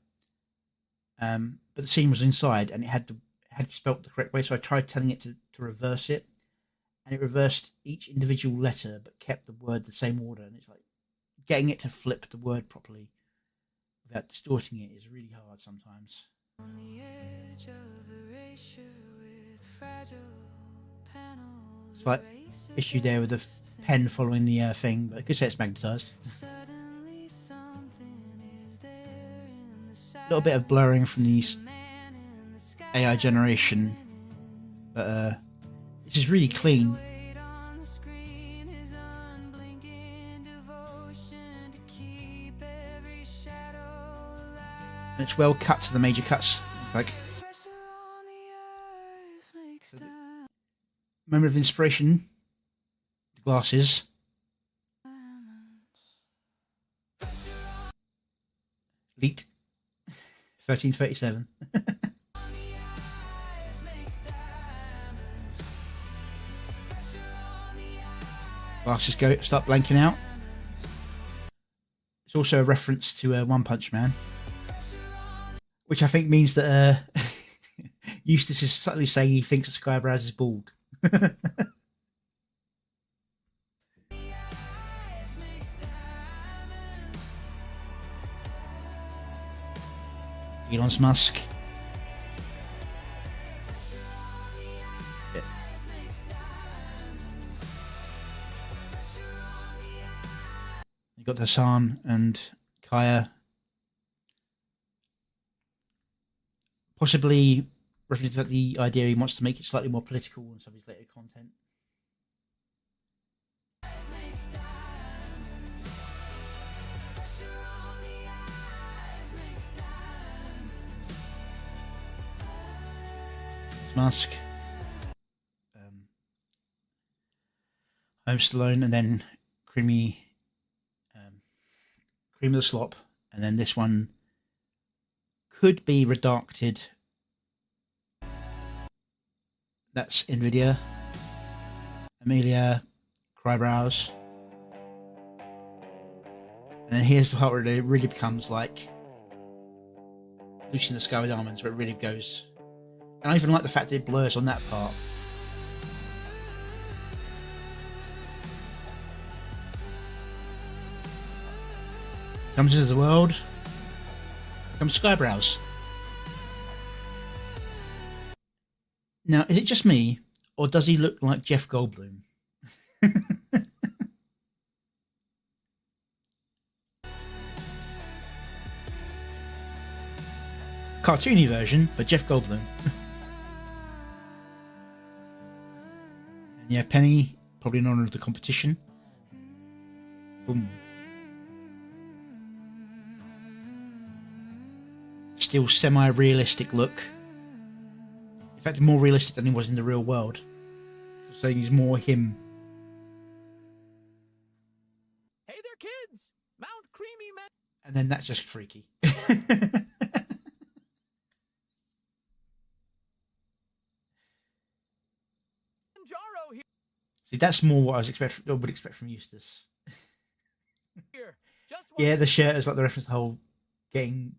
but the scene was inside and it had spelt the correct way. So I tried telling it to reverse it, and it reversed each individual letter but kept the word the same order. And it's like getting it to flip the word properly without distorting it is really hard sometimes. On the edge of erasure with fragile panels. Slight issue there with the pen following the thing, but I could say it's magnetised. A little bit of blurring from these AI generation, but it's just really clean. And it's well cut to the major cuts. It's like moment of inspiration, the glasses. Leet 1337. Glasses start blanking out. It's also a reference to One Punch Man, which I think means that Eustace is subtly saying he thinks that Skybrows is bald. Elon Musk. Yeah. You got Hassan and Kaya. Possibly referring to the idea he wants to make it slightly more political in some of his later content. Musk, Home Stallone, and then Cream of the Slop, and then this one could be redacted. That's Nvidia, Amelia, Crybrows, and then here's the part where it really becomes like Lucy in the Sky with Diamonds, where it really goes. And I even like the fact that it blurs on that part. Comes into the world. Comes Skybrows. Now, is it just me, or does he look like Jeff Goldblum? Cartoony version, but Jeff Goldblum. And yeah, Penny, probably in honour of the competition. Boom. Still semi-realistic look. In fact, more realistic than he was in the real world. So he's more him. Hey there, kids! Mount Creamy Man. And then that's just freaky. Manjaro See, that's more what I would expect from Eustace. here. Just Yeah, the shirt is like the reference to the whole getting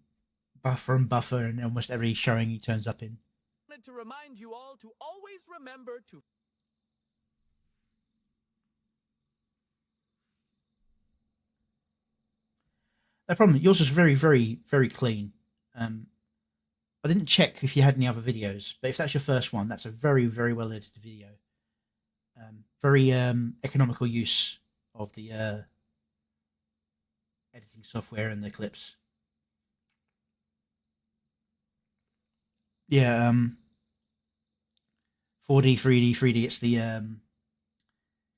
buffer and buffer in almost every showing he turns up in. wanted to remind you all to always remember to No problem. Yours was very, very, very clean. I didn't check if you had any other videos, but if that's your first one, that's a very, very well edited video. Very economical use of the editing software and the clips. Yeah, 4D, 3D. It's the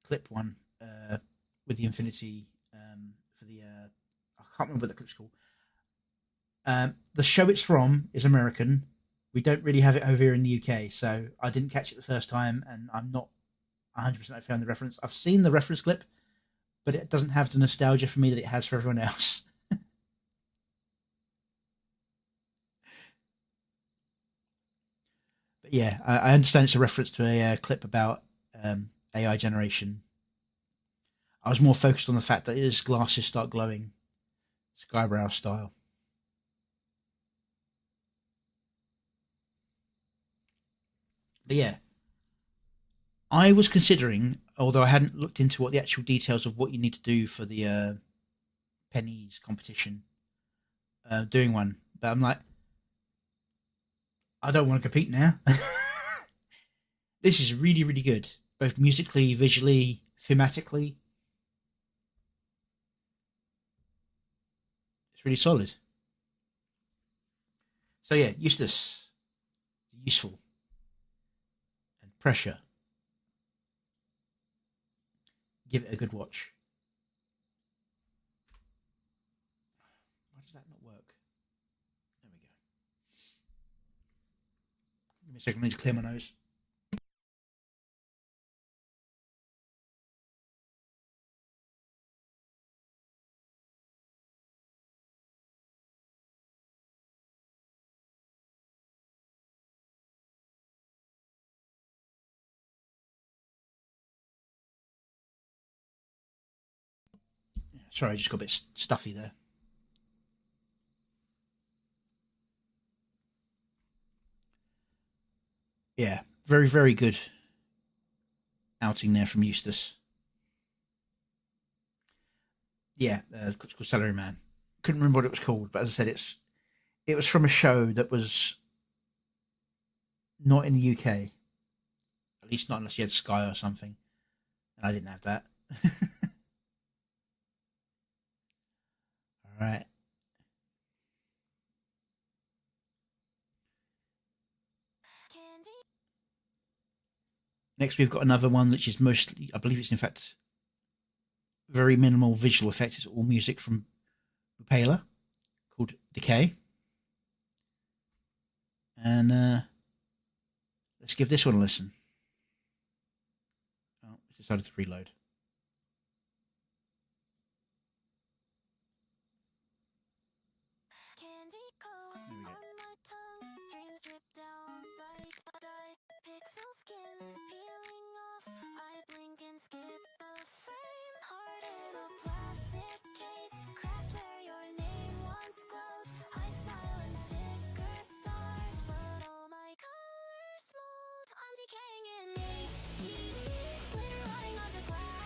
clip one with the infinity for the. I can't remember what the clip's called. The show it's from is American. We don't really have it over here in the UK, so I didn't catch it the first time, and I'm not 100% I found the reference. I've seen the reference clip, but it doesn't have the nostalgia for me that it has for everyone else. But yeah, I understand it's a reference to a clip about AI generation. I was more focused on the fact that his glasses start glowing, Skybrow style. But yeah, I was considering, although I hadn't looked into what the actual details of what you need to do for the pennies competition, doing one. But I'm like, I don't want to compete now. This is really, really good, both musically, visually, thematically. It's really solid. So yeah, Eustace, useful, and pressure. Give it a good watch. Why does that not work? There we go. Give me a second, I need to clear my nose. Sorry, I just got a bit stuffy there. Yeah, very, very good outing there from Eustace. Yeah, it's called Celery Man. Couldn't remember what it was called, but as I said, it was from a show that was not in the UK. At least not unless you had Sky or something. And I didn't have that. All right. Next, we've got another one which is mostly, I believe it's in fact very minimal visual effects. It's all music from Bupala called Decay. And let's give this one a listen. Oh, it's decided to reload. Candy coat There we go. on my tongue, dreams drip down like a dye. Pixel skin peeling off, I blink and skip the frame. Heart in a plastic case, cracked where your name once glowed. I smile and sticker stars, but all my colors mold. I'm decaying in HD, glitter rotting onto glass.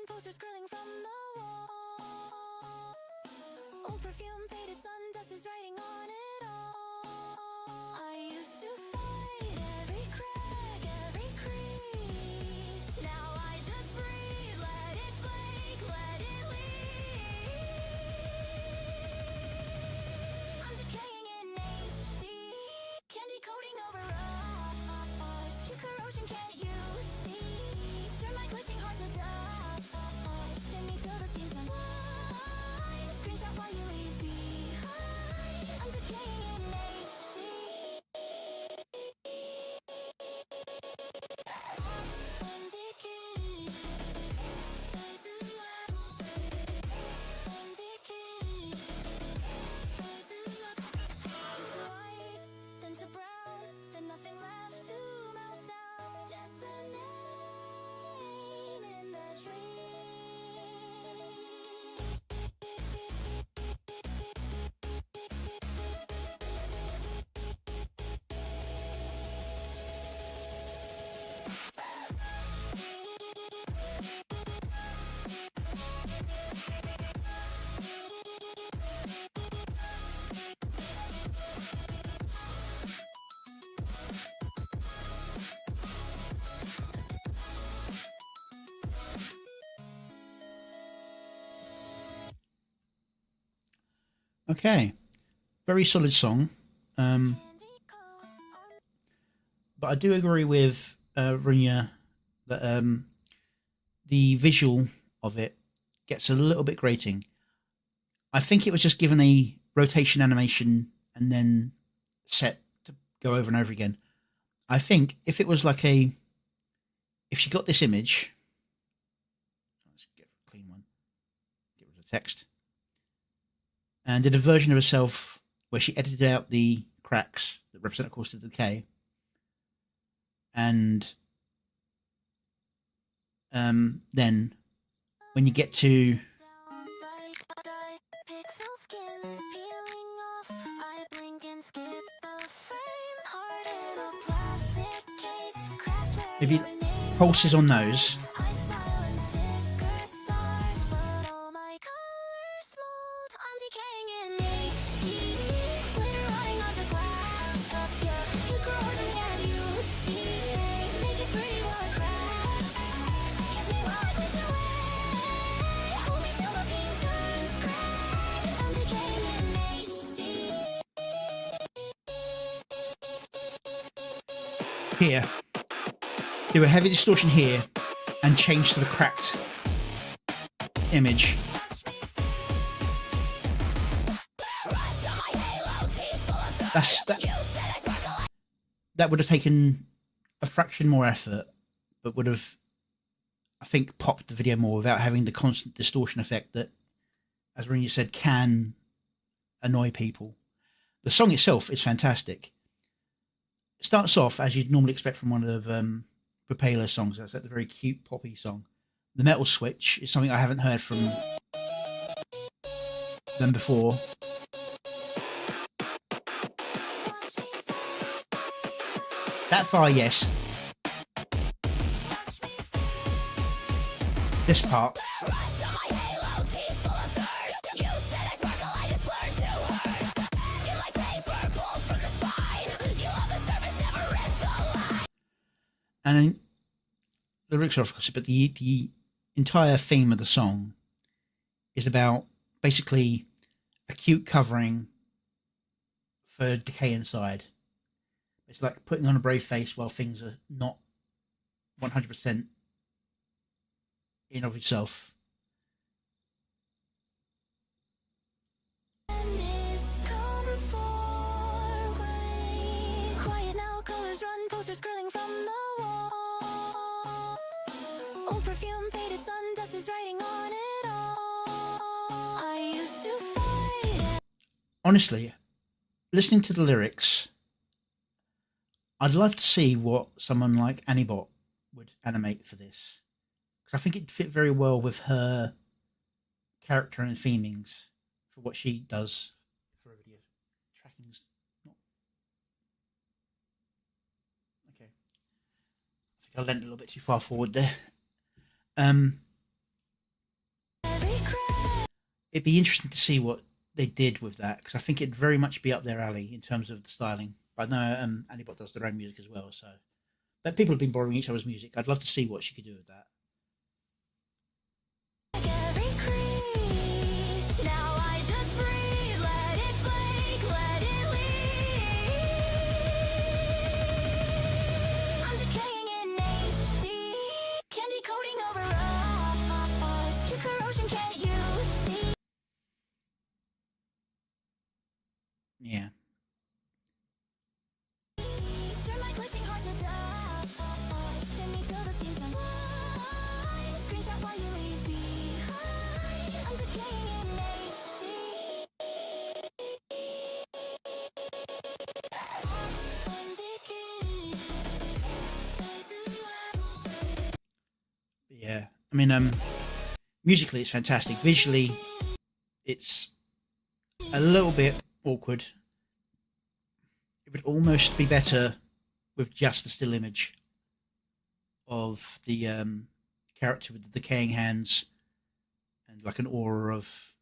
Posters curling from the wall. Old perfume, faded sun, dust is writing on it all. I used to fight every crack, every crease. Now I just breathe, let it flake, let it leak. I'm decaying in HD, candy coating over us. Cute corrosion, can't you see? Turn my glitching heart to dust. Spin me till the season wide. Screenshot while you leave behind. I'm decaying in HD. I'm decaying. I'm decaying. To white, then to brown, then nothing left to melt down. Just a name in the dream. Okay, very solid song. But I do agree with Runya that the visual of it gets a little bit grating. I think it was just given a rotation animation and then set to go over and over again. I think if it was like if she got this image, let's get a clean one, get rid of the text, and did a version of herself where she edited out the cracks that represent, of course, the decay, and then when you get to Pixel skin peeling off. I blink and skip a frame. Heart in a plastic case. Cracked where maybe your name pulses on those, I smile and sticker stars, but all my colors mold. I'm decaying in HD. Glitter rotting onto glass. You corrosion, can't you see? Make it pretty while I crack. Kiss me while I glitch away. Hold me till the beam turns gray. I'm decaying in HD. here, do a heavy distortion here, and change to the cracked image. That would have taken a fraction more effort, but would have, I think, popped the video more without having the constant distortion effect that, as Runya said, can annoy people. The song itself is fantastic. It starts off as you'd normally expect from one of Propela's songs. That's the very cute poppy song. The metal switch is something I haven't heard from them before. That far, yes. This part. And then the lyrics are, of course, but the entire theme of the song is about basically acute covering for decay inside. It's like putting on a brave face while things are not 100% in of itself. Quiet now, colors run, Posters curling from the wall. Old perfume, faded sun, dust is writing on it all. I used to fight. Honestly, listening to the lyrics, I'd love to see what someone like Anibot would animate for this, because I think it'd fit very well with her character and themings for what she does for a video. Tracking's not okay. I think I leant a little bit too far forward there. It'd be interesting to see what they did with that, because I think it'd very much be up their alley in terms of the styling. But I know Anibot does their own music as well, so. But people have been borrowing each other's music. I'd love to see what she could do with that. Every crease, now I just breathe, let it flake, let it leak. I'm decaying in HD, candy coating over us. True corrosion, can't you see? Yeah. Turn my glitching heart to dust. Spin me till the seams unwind. Screenshot while you leave behind. I'm decaying in HD. Yeah. I mean, musically it's fantastic. Visually, it's a little bit awkward. It would almost be better with just the still image of the character with the decaying hands and like an aura of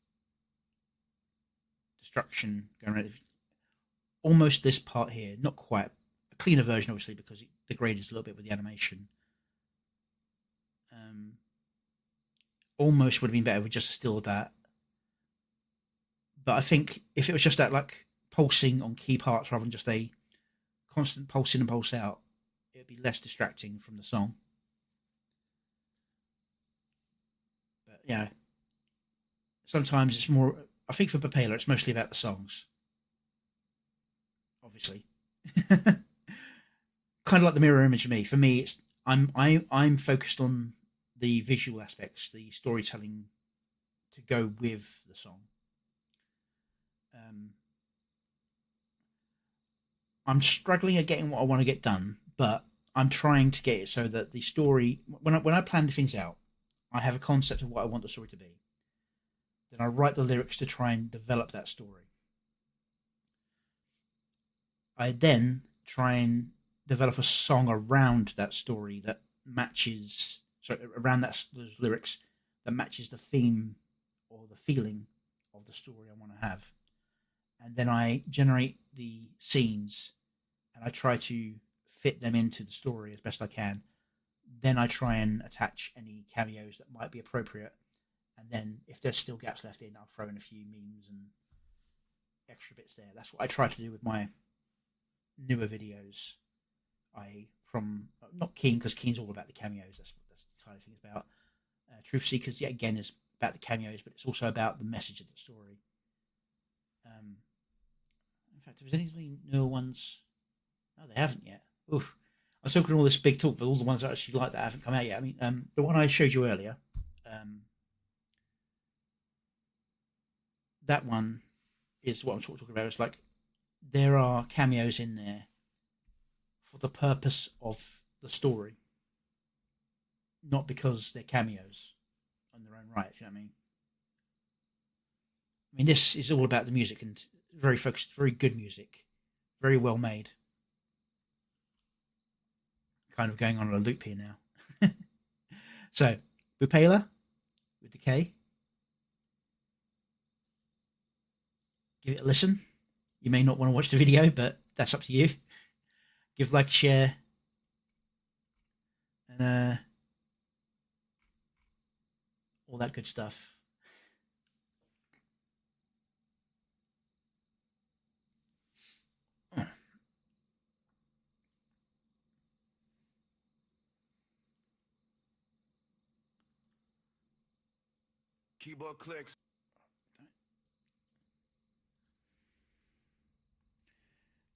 destruction going around. Almost this part here, not quite a cleaner version, obviously, because it degraded a little bit with the animation. Almost would have been better with just still that. But I think if it was just that like pulsing on key parts rather than just a constant pulse in and pulse out, it would be less distracting from the song. But yeah, sometimes it's more. I think for Papela, it's mostly about the songs. Obviously, kind of like the mirror image of me. For me, it's I'm focused on the visual aspects, the storytelling to go with the song. I'm struggling at getting what I want to get done, but I'm trying to get it so that the story, when I plan things out, I have a concept of what I want the story to be. Then I write the lyrics to try and develop that story. I then try and develop a song around that story that matches, around those lyrics that matches the theme or the feeling of the story I want to have. And then I generate the scenes and I try to fit them into the story as best I can. Then I try and attach any cameos that might be appropriate. And then if there's still gaps left in, I'll throw in a few memes and extra bits there. That's what I try to do with my newer videos. From not Keen, because Keen's all about the cameos. That's the entire thing is about. Truth Seekers, yet again, is about the cameos, but it's also about the message of the story. In fact, if there's any newer ones, no, they haven't yet. Oof. I was talking all this big talk, but all the ones I actually like that haven't come out yet. I mean, the one I showed you earlier, that one is what I'm talking about. It's like there are cameos in there for the purpose of the story, not because they're cameos on their own right, if you know what I mean. I mean, this is all about the music and very focused, very good music, very well made. Kind of going on a loop here now. So, Bupela with Decay. Give it a listen. You may not want to watch the video, but that's up to you. Give like, share, and all that good stuff. Keyboard clicks.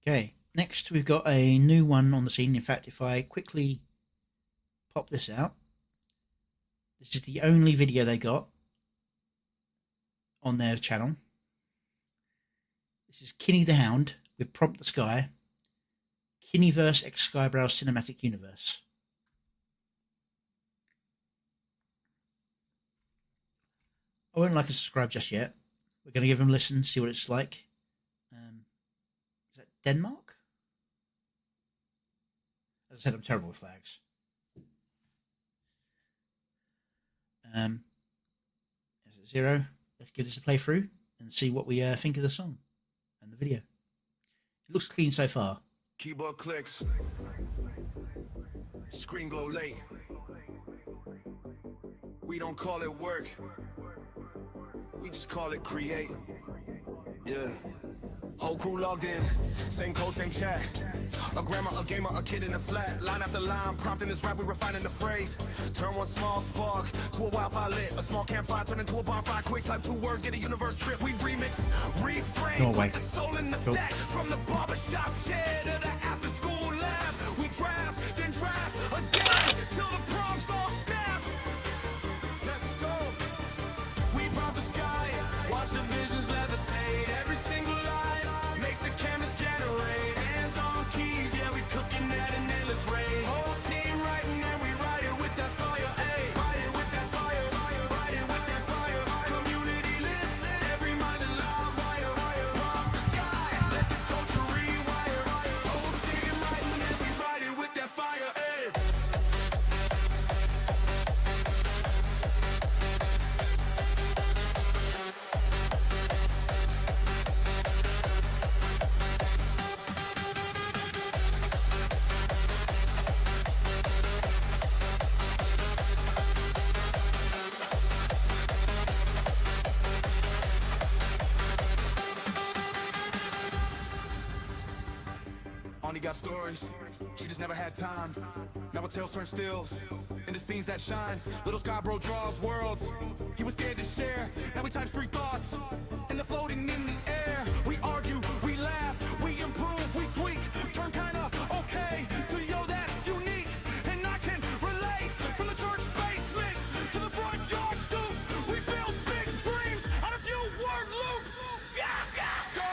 Okay, next we've got a new one on the scene. In fact, if I quickly pop this out, this is the only video they got on their channel. This is Kinney the Hound with Prompt the Sky, Kinneyverse X Skybrow Cinematic Universe. I won't like and subscribe just yet. We're going to give them a listen, see what it's like. Is that Denmark? As I said, I'm terrible with flags. Is it 0? Let's give this a playthrough and see what we think of the song and the video. It looks clean so far. Keyboard clicks. Screen glow late. We don't call it work. We just call it create. Yeah. Whole crew logged in. Same code, same chat. A grandma, a gamer, a kid in a flat. Line after line, prompting this rap, we refining the phrase. Turn one small spark to a wildfire lit. A small campfire turn into a bonfire. Quick type 2 words, get a universe trip. We remix, reframe, Norway. put the soul in the stack. From the barbershop chair to the after school lab. We draft, then draft again till the prompts all snap. Let's go. We prompt the sky, watch the visions levitate. Every single line makes the canvas generate. Hands on keys, yeah, we cooking at an endless rate. Whole team writing and we write it with that fire, ayy. Write it with that fire, write it with that fire. Community lit, every mind alive, wire. Prompt the sky, let the culture rewire. Whole team writing and we write it with that fire, ayy. Only got stories, she just never had time. Now her tales turn stills into scenes that shine. Little sky bro draws worlds he was scared to share. Now we type 3 thoughts and they're floating in the air. We argue, we laugh, we improve, we tweak. Turn kinda okay to yo that's unique. And I can relate from the church basement to the front yard stoop. We build big dreams out of few word loops. Yeah, yeah, go.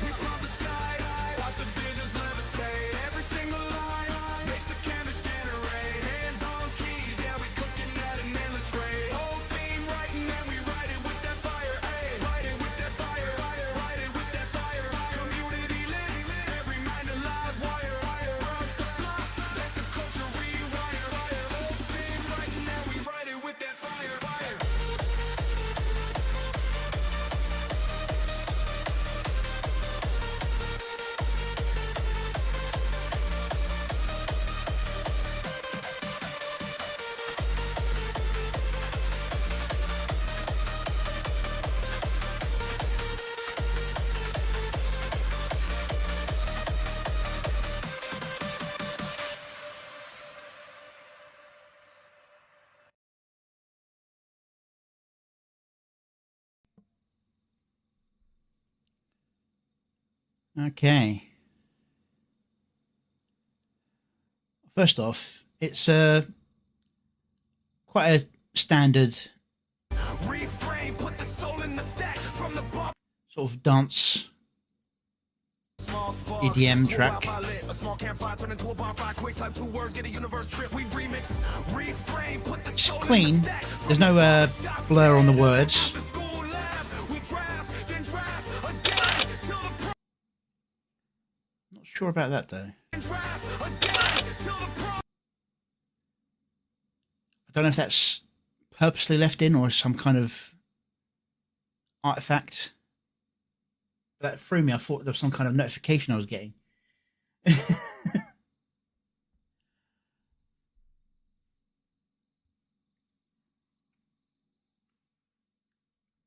We prompt the sky, watch the visions levitate. Every single line makes the canvas generate. Hands on keys, yeah, we cooking at an endless rate. Whole team writing and we write it with that fire, ayy. Write it with that fire, write it with that fire. Community lit, every mind alive, wire. Rock the block, let the culture rewire. Whole team writing and we write it with that fire. Okay. First off, it's quite a standard Reframe, put the soul in the stack from the bar. sort of dance Small spark, EDM to a track. wildfire lit. A small campfire turn into a bonfire. Quick type 2 words, get a universe trip. We remix, reframe, put the It's soul in the clean. stack from There's no the barbershop blur on the chair. words. After school lab, we draft, then draft again till the Not sure about that though. draft again till the pro. I don't know if that's purposely left in or some kind of artifact. That threw me. I thought there was some kind of notification I was getting.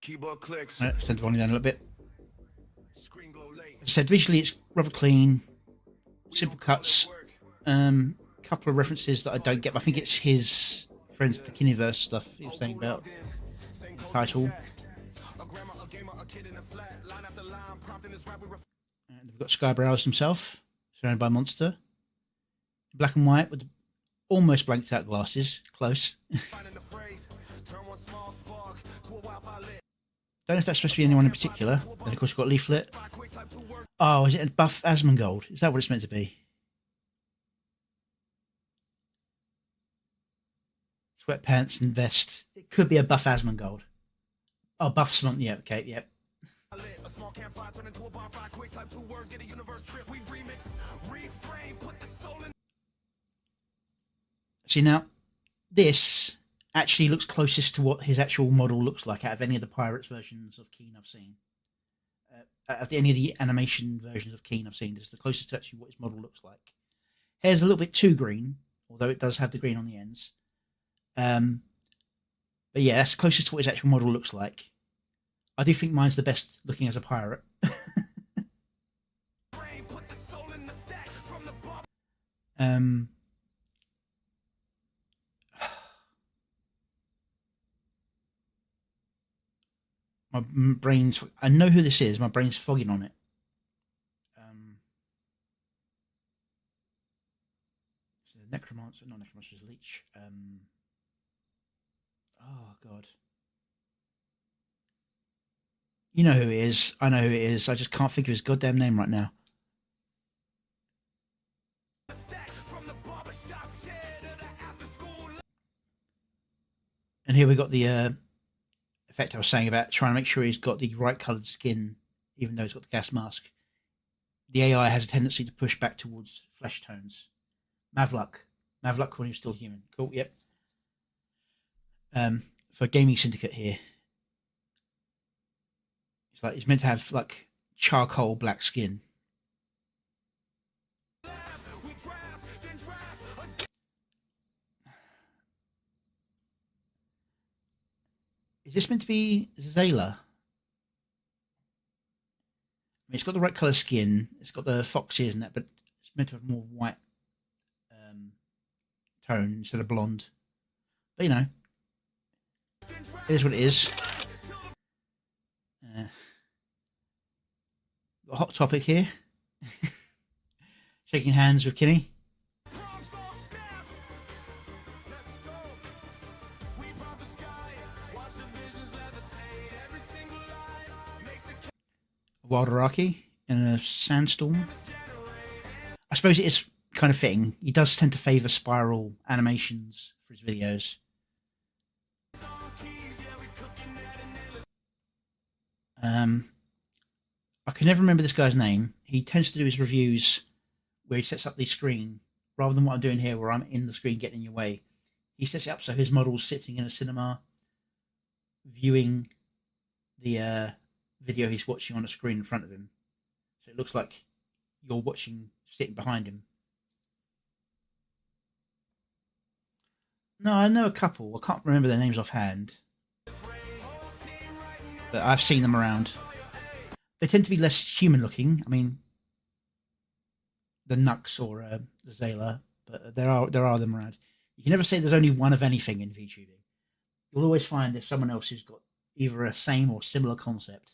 Keyboard clicks. Let's turn the volume down a little bit. Screen glow late. As I said, visually it's rather clean, simple cuts, couple of references that I don't get. But I think it's his Friends of the Kiniverse stuff he was saying about the title. And we've got Skybrowse himself, surrounded by Monster. Black and white with almost blanked out glasses. Close. Don't know if that's supposed to be anyone in particular. And of course, we've got Leaflet. Oh, is it a buff Asmongold? Is that what it's meant to be? Sweatpants and vest. It could be a buff Asmongold. Oh, buff Slump. Yeah, okay, yep. See, now, this actually looks closest to what his actual model looks like out of any of the Pirates versions of Keen I've seen. Out of any of the animation versions of Keen I've seen, this is the closest to actually what his model looks like. Hair's a little bit too green, although it does have the green on the ends. But yeah, that's closest to what his actual model looks like. I do think mine's the best looking as a pirate. My brain's... I know who this is. My brain's fogging on it. So Necromancer... Not Necromancer's Leech. Oh, God. You know who it is. I know who it is. I just can't think of his goddamn name right now. And here we got the effect I was saying about trying to make sure he's got the right coloured skin, even though he's got the gas mask. The AI has a tendency to push back towards flesh tones. Mavluk when he was still human. Cool, yep. For Gaming Syndicate here. It's like he's meant to have like charcoal black skin. Is this meant to be Zayla? I mean, it's got the right colour skin. It's got the fox ears and that, but it's meant to have more white tone instead of blonde. But you know, it is what it is. Got a hot topic here. Shaking hands with Kinney. Wild Araki in a sandstorm. I suppose it is kind of fitting. He does tend to favour spiral animations for his videos. I can never remember this guy's name. He tends to do his reviews where he sets up the screen rather than what I'm doing here where I'm in the screen getting in your way. He sets it up so his model's sitting in a cinema viewing the video he's watching on a screen in front of him. So it looks like you're watching, sitting behind him. No, I know a couple. I can't remember their names offhand. But I've seen them around. They tend to be less human looking. I mean, the Nux or the Zayla, but there are them around. You can never say there's only one of anything in VTubing. You'll always find there's someone else who's got either a same or similar concept,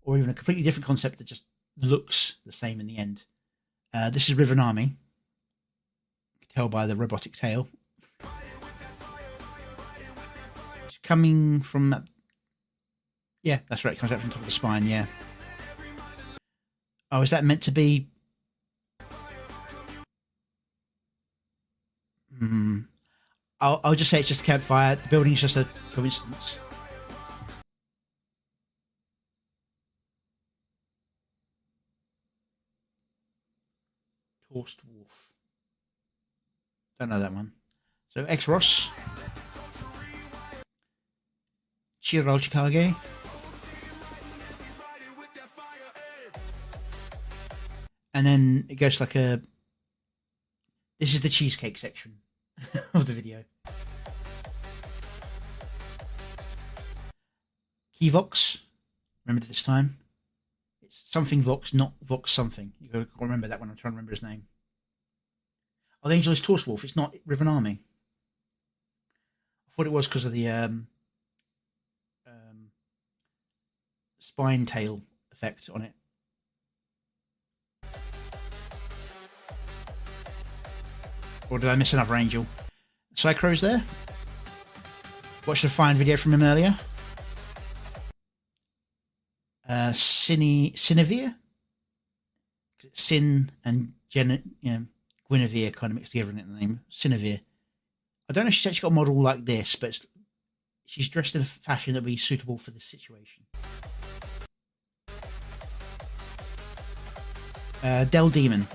or even a completely different concept that just looks the same in the end. This is River Army. You can tell by the robotic tail. It's coming from... Yeah, that's right. It comes out from the top of the spine, yeah. Oh, is that meant to be... I'll just say it's just a campfire. The building is just a coincidence. Torst Wolf. Don't know that one. So X-Ross. Chiral Chikage. And then it goes like a... This is the cheesecake section of the video. Keyvox. Remember this time. It's something Vox, not Vox something. You've got to remember that when I'm trying to remember his name. Oh, the angel is Torse Wolf. It's not Riven Army. I thought it was because of the spine tail effect on it. Or did I miss another angel? Psychro's there. Watched a fine video from him earlier. Sinevere? Sin and Guinevere kind of mixed together in the name. Sinevere. I don't know if she's actually got a model like this, but she's dressed in a fashion that would be suitable for this situation. Del Demon.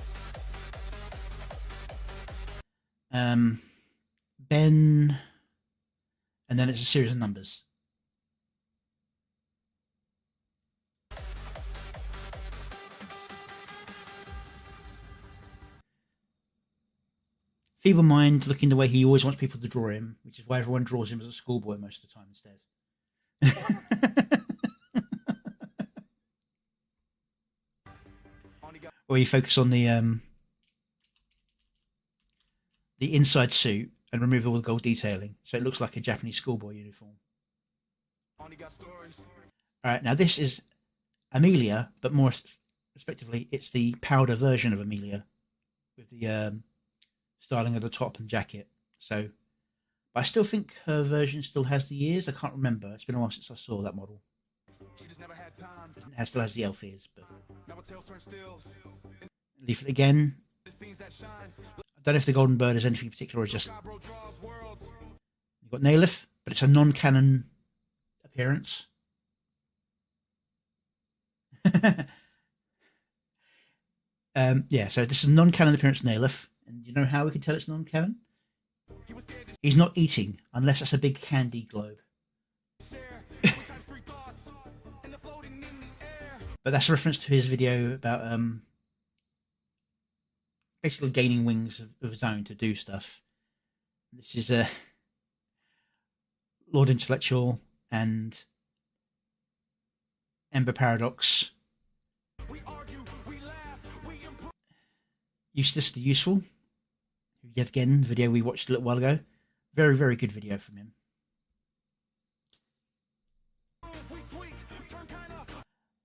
Ben, and then it's a series of numbers. Feeble Mind looking the way he always wants people to draw him, which is why everyone draws him as a schoolboy most of the time instead. Or you focus on the inside suit and remove all the gold detailing, so it looks like a Japanese schoolboy uniform. Alright, now this is Amelia, but more respectively, it's the powder version of Amelia with the styling of the top and jacket. So, but I still think her version still has the ears. I can't remember. It's been a while since I saw that model. It still has the elf ears, but Leaflet again. I don't know if the Golden Bird is anything particular or just you've got Nailif, but it's a non-canon appearance. Yeah, so this is a non-canon appearance Nailif, and you know how we can tell it's non-canon? He's not eating unless it's a big candy globe. But that's a reference to his video about basically gaining wings of his own to do stuff. This is a Lord Intellectual and Ember Paradox. Eustace the Useful. Yet again, the video we watched a little while ago. Very, very good video from him.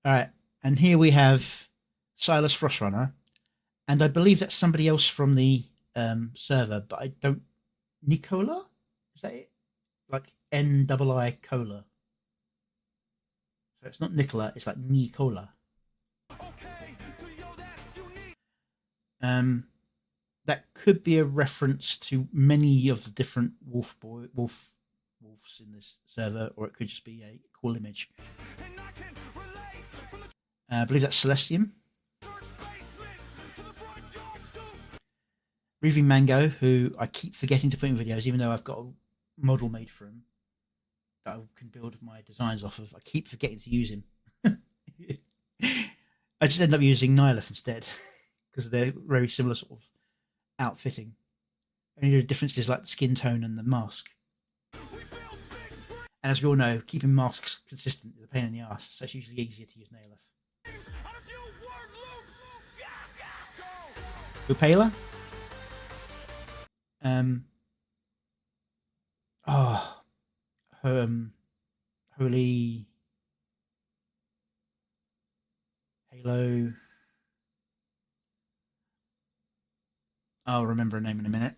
Alright, and here we have Silas Frostrunner. And I believe that's somebody else from the server, but I don't... Nicola? Is that it? Like N-I-I Cola. So it's not Nicola, it's like Nicola. That could be a reference to many of the different wolves in this server, or it could just be a cool image. I believe that's Celestium. Reaving Mango, who I keep forgetting to put in videos, even though I've got a model made for him that I can build my designs off of. I keep forgetting to use him. I just end up using Nihilith instead, because they're very similar sort of outfitting. Only the difference is like the skin tone and the mask. And as we all know, keeping masks consistent is a pain in the ass, so it's usually easier to use Nihilith. Upala. Holy Halo. I'll remember a name in a minute.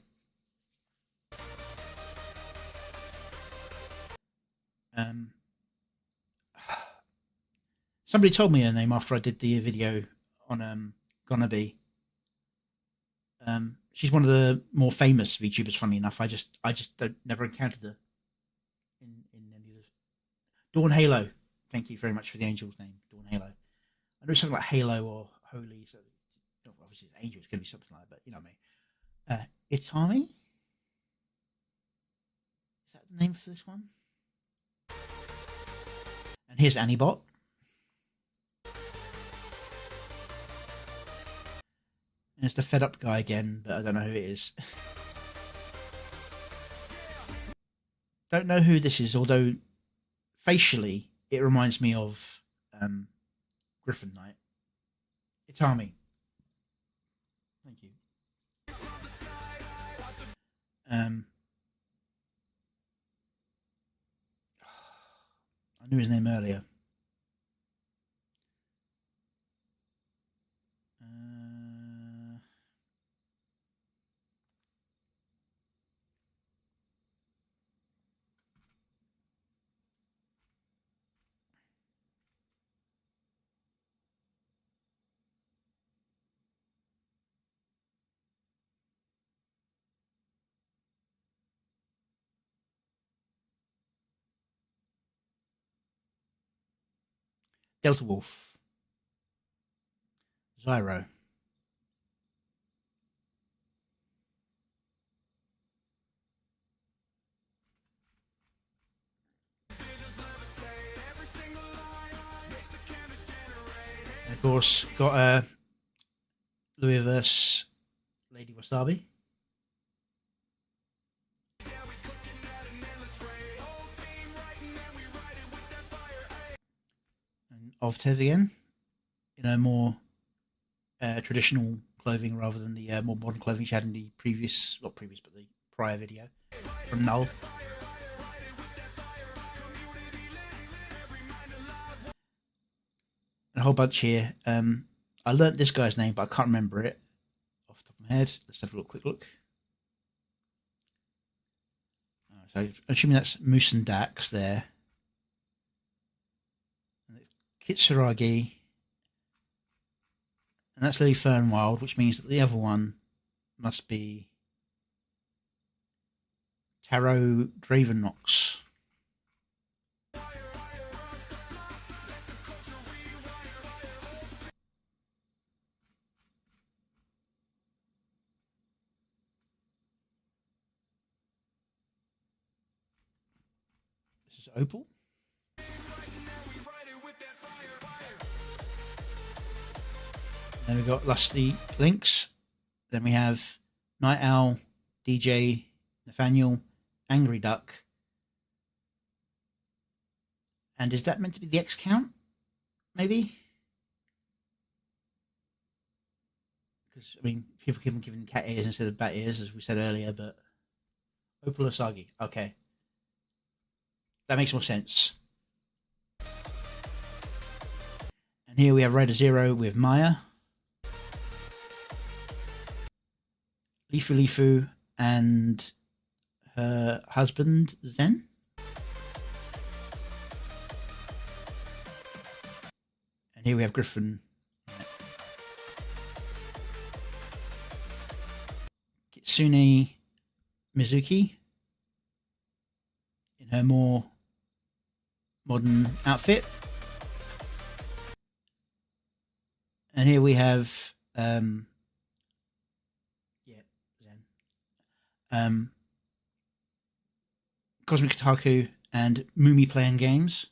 Somebody told me her name after I did the video on Gonna Be. She's one of the more famous VTubers, funnily enough. I just never encountered her in any of this. Dawn Halo. Thank you very much for the angel's name, Dawn Halo. I know something like Halo or Holy, so obviously it's Angel, it's going to be something like that, but you know what I mean. Itami? Is that the name for this one? And here's Anibot. And it's the fed up guy again, but I don't know who it is. Don't know who this is, although facially it reminds me of Griffin Knight. Itami. Thank you. I knew his name earlier. Delta Wolf. Zyro. And of course, got Louis versus Lady Wasabi. And of Ted again, in a more traditional clothing rather than the more modern clothing she had in the previous, not previous, but the prior video from Null. And a whole bunch here. I learnt this guy's name, but I can't remember it off the top of my head. Let's have a quick look. So I'm assuming that's Moose and Dax there. And it's Kitsuragi. And that's Lily Fernwild, which means that the other one must be Taro Dravenox. This is Opal. Then we've got Lusty Lynx. Then we have Night Owl, DJ, Nathaniel, Angry Duck. And is that meant to be the X count? Maybe? Because, I mean, people keep giving cat ears instead of bat ears, as we said earlier, but Opal Asagi. Okay. That makes more sense. And here we have Raider Zero with Maya. Lifu Lifu and her husband, Zen. And here we have Griffin. Kitsune Mizuki in her more modern outfit. And here we have Cosmic Kotaku and Mumi playing games.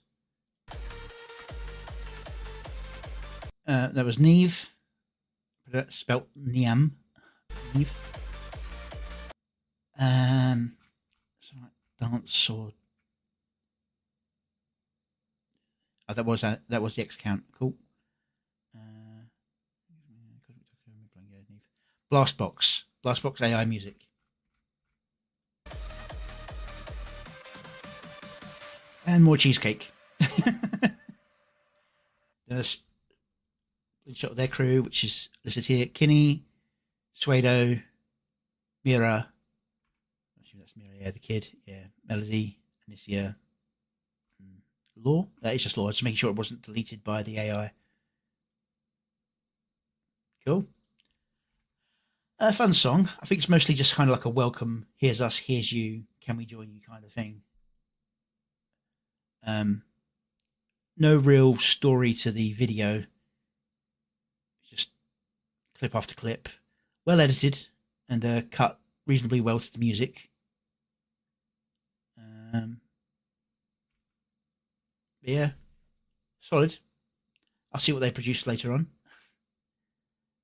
That was Neve, spelt Niam. Neve. Dance sword. Oh, that was the X count. Cool. Blastbox AI music. And more cheesecake. There's a shot of their crew, which is listed here: Kinney, Suedo, Mira. Actually, that's Mira. Yeah, the kid. Yeah, Melody, Anicia, Law. That is just Law. Just making sure it wasn't deleted by the AI. Cool. A fun song. I think it's mostly just kind of like a welcome. Here's us. Here's you. Can we join you? Kind of thing. No real story to the video. Just clip after clip. Well edited and cut reasonably well to the music. Yeah, solid. I'll see what they produce later on.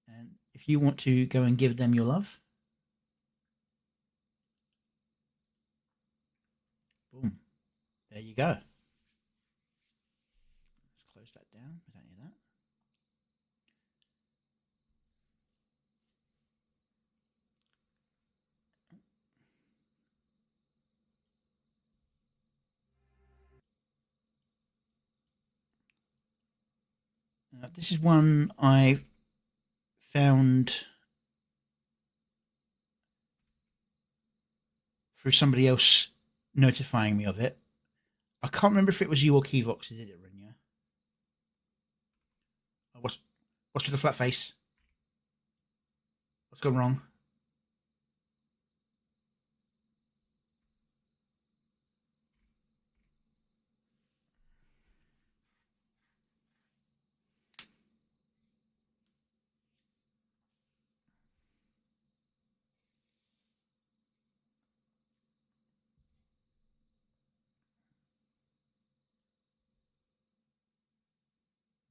And if you want to go and give them your love, boom, there you go. Let's close that down. We don't need that. This is one I found through somebody else notifying me of it. I can't remember if it was you or Keyvox who did it, Rinya. What's with the flat face? What's gone wrong?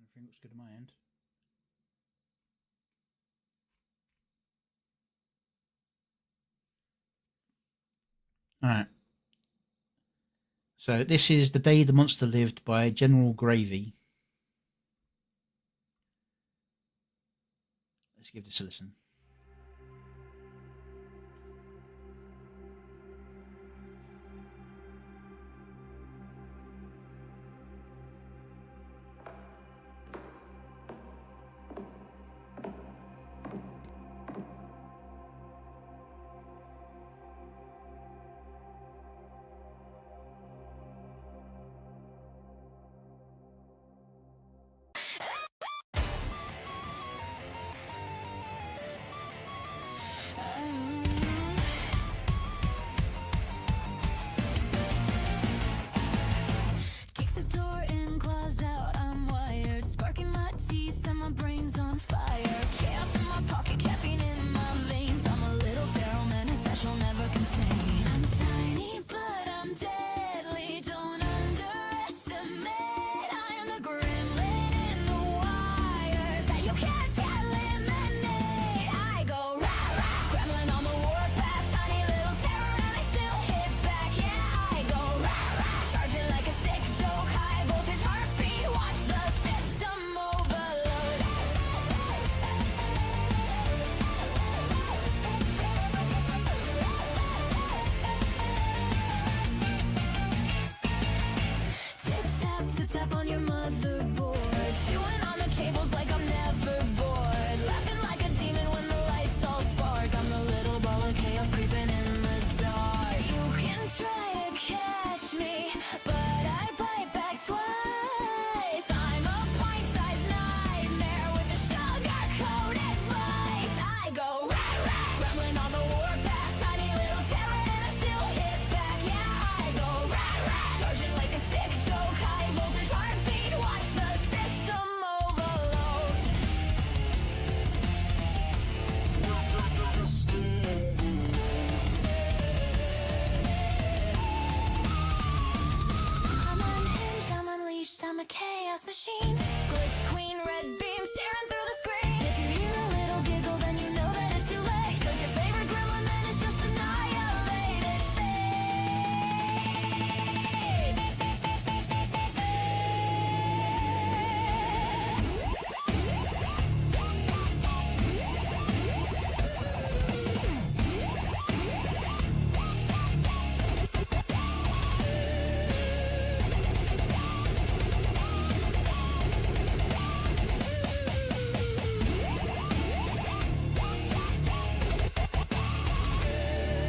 Everything looks good on my end. All right. So this is The Day the Monster Lived by General Gravy. Let's give this a listen. Kick the door in, claws out, I'm wired. Sparking my teeth and my brain's on fire. Chaos in my pocket, caffeine in my veins. I'm a little feral menace that you'll never contain. I'm tiny, but I'm deadly. Don't underestimate. I am the gremlin in the wires that you can't eliminate. I go rah rah, gremlin on the warpath, tiny little terror, and I still hit back. Yeah, I go rah rah, charging like a sick joke, high voltage heartbeat. Watch the system overload. Tip tap on your motherboard, chewing on the cables like I'm never bored, laughing like a demon when the lights all spark. I'm the little ball of chaos creeping in the dark. You can try to catch me, but I bite back twice. I'm a pint-sized nightmare with a sugar-coated voice. I go rah rah, gremlin on the warpath, tiny little terror, and I still hit back. Yeah, I go rah rah, charging like a sick joke, high voltage heartbeat. Watch the system overload. I'm unhinged, I'm unleashed, I'm a chaos machine. Glitch queen, red beam, staring through the screen. If you hear a little giggle, then you know that it's too late. 'Cause your favorite gremlin then is just annihilated.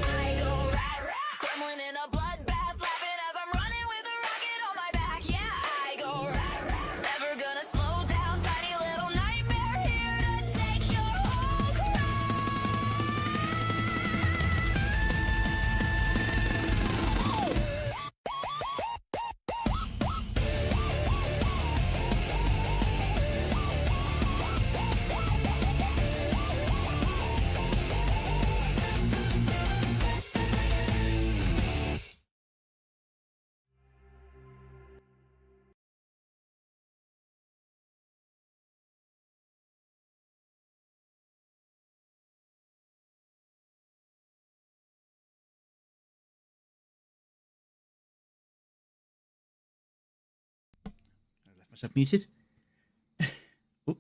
I go rah rah, gremlin in a bloodbath, laughing as I'm running with a rocket on my back. Yeah, I go rah rah, never gonna slow down, tiny little nightmare here to take your whole I left myself muted. Oop.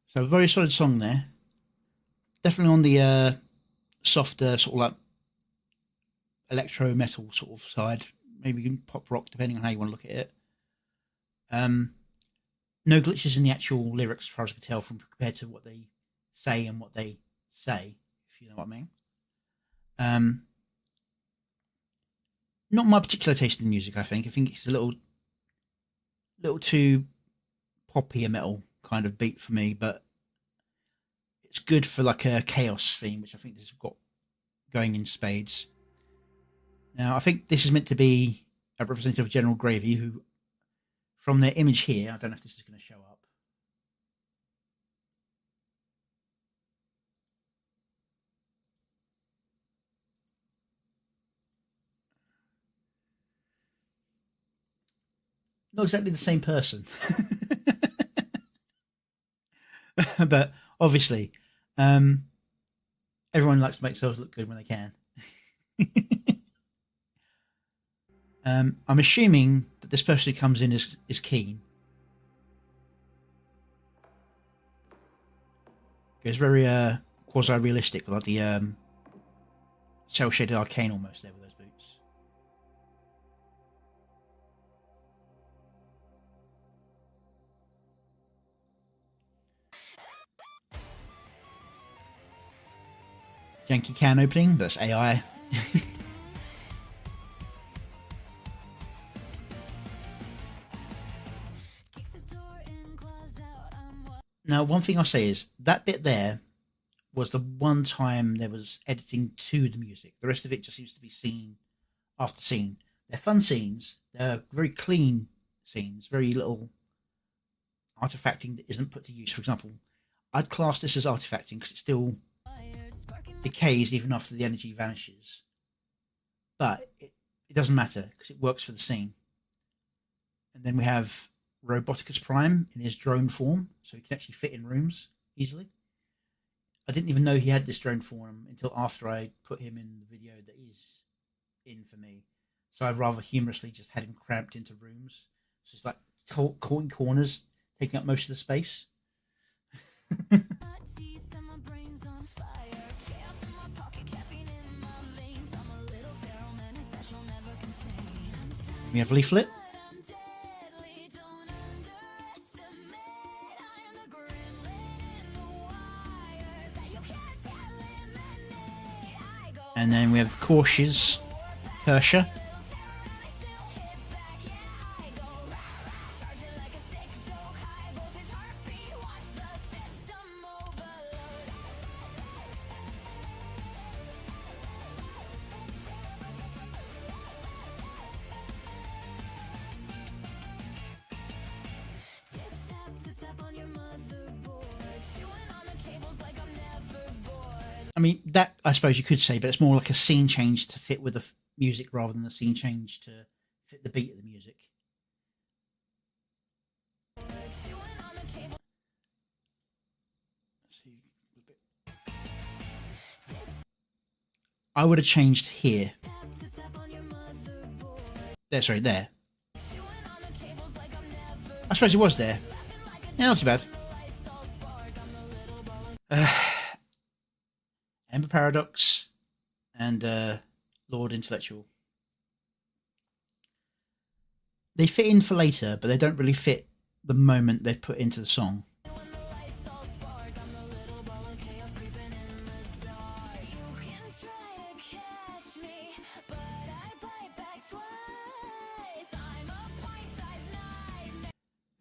So a very solid song there. Definitely on the softer sort of like electro metal sort of side. Maybe pop rock, depending on how you want to look at it. no glitches in the actual lyrics, as far as I can tell, from compared to what they say and what they say, if you know what I mean. Not my particular taste in music. I think it's a little too poppy a metal kind of beat for me, but it's good for like a chaos theme, which I think this has got going in spades. Now, I think this is meant to be a representative of General Gravy, who, from their image here, I don't know if this is going to show up. Not exactly the same person. But obviously, everyone likes to make themselves look good when they can. I'm assuming that this person who comes in is Keen. It's very quasi-realistic, like the cel-shaded arcane almost there with those boots. Janky can opening, that's AI. Now, one thing I'll say is that bit there was the one time there was editing to the music. The rest of it just seems to be scene after scene. They're fun scenes. They're very clean scenes. Very little artifacting that isn't put to use. For example, I'd class this as artifacting because it still decays even after the energy vanishes. But it doesn't matter because it works for the scene. And then we have Roboticus Prime in his drone form, so he can actually fit in rooms easily. I didn't even know he had this drone form until after I put him in the video that he's in for me. So I rather humorously just had him cramped into rooms. So it's like caught in corners, taking up most of the space. We have Leaflet. And then we have Cautious Kersha. I mean, that I suppose you could say, but it's more like a scene change to fit with the music rather than a scene change to fit the beat of the music. I would have changed here. There, sorry, there. I suppose it was there. Yeah, not too bad. Ember Paradox and Lord Intellectual. They fit in for later, but they don't really fit the moment they've put into the song.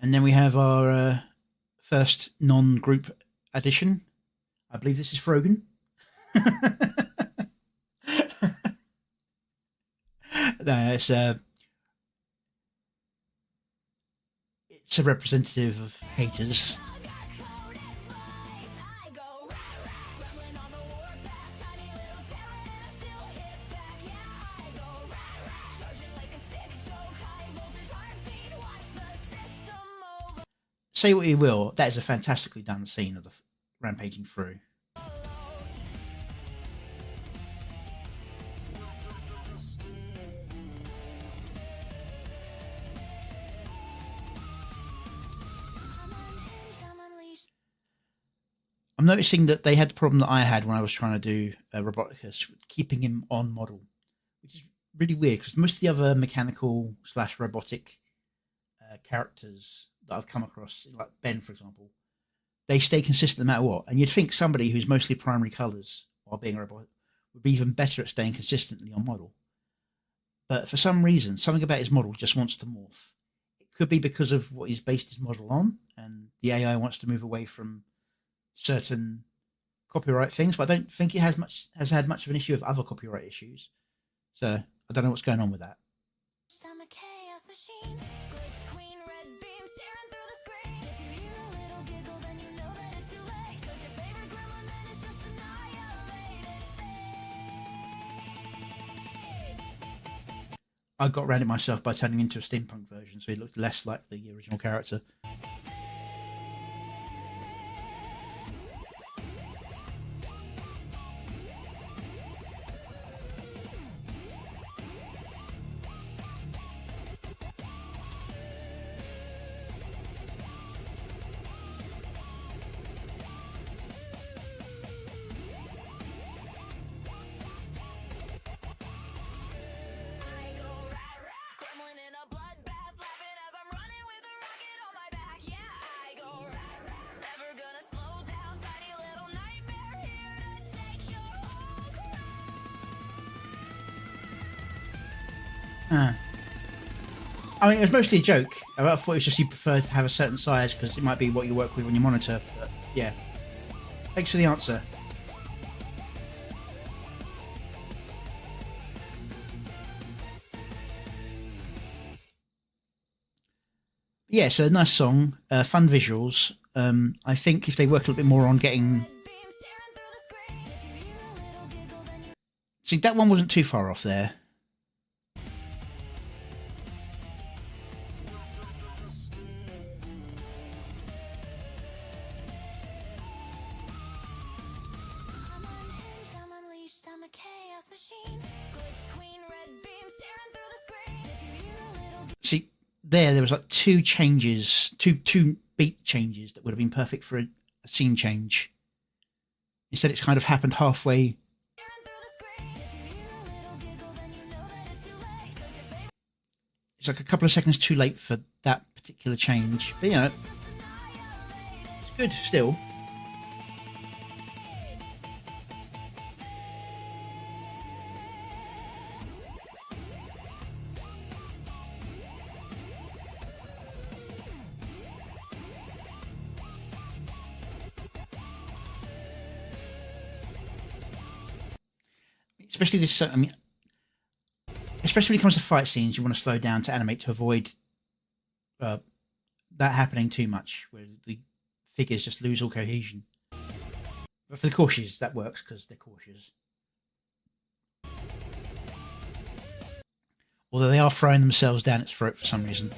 And then we have our first non-group addition. I believe this is Frogan. No, it's a representative of haters. Say what you will, that is a fantastically done scene of the rampaging through. I'm noticing that they had the problem that I had when I was trying to do Roboticus, keeping him on model, which is really weird because most of the other mechanical / robotic characters that I've come across, like Ben, for example, they stay consistent no matter what. And you'd think somebody who's mostly primary colours while being a robot would be even better at staying consistently on model. But for some reason, something about his model just wants to morph. It could be because of what he's based his model on, and the AI wants to move away from certain copyright things. But I don't think it has had much of an issue with other copyright issues. So I don't know what's going on with that. I'm a chaos machine. Glitch queen, red beam staring through the screen. If you hear a little giggle, then you know that it's too late. 'Cause your favorite gremlin then is just annihilated. I got around it myself by turning into a steampunk version, so he looked less like the original character. Gremlin in a bloodbath, laughing as I'm running with a rocket on my back. Yeah, I go never gonna slow down. Tiny little nightmare here to take your whole crown. I mean, it was mostly a joke. I thought it was just you prefer to have a certain size because it might be what you work with on your monitor. But yeah, thanks for the answer. Yeah, it's a nice song, fun visuals. I think if they work a little bit more on getting... Beam staring through the screen. If you hear a little giggle, then you See, that one wasn't too far off there. I'm unhinged, I'm unleashed, I'm a chaos machine. Glitch queen, red beam staring through the screen. If you hear a little See, there was like two changes, two beat changes that would have been perfect for a scene change. Instead, it's kind of happened halfway. staring through the screen. If you hear a little giggle, then you know that it's too late. 'Cause your favorite It's like a couple of seconds too late for that particular change. But, you know, just annihilated. it's good still. Especially this, I mean, especially when it comes to fight scenes, you want to slow down to animate to avoid that happening too much, where the figures just lose all cohesion. But for the cautious, that works because they're cautious. Although they are throwing themselves down its throat for some reason.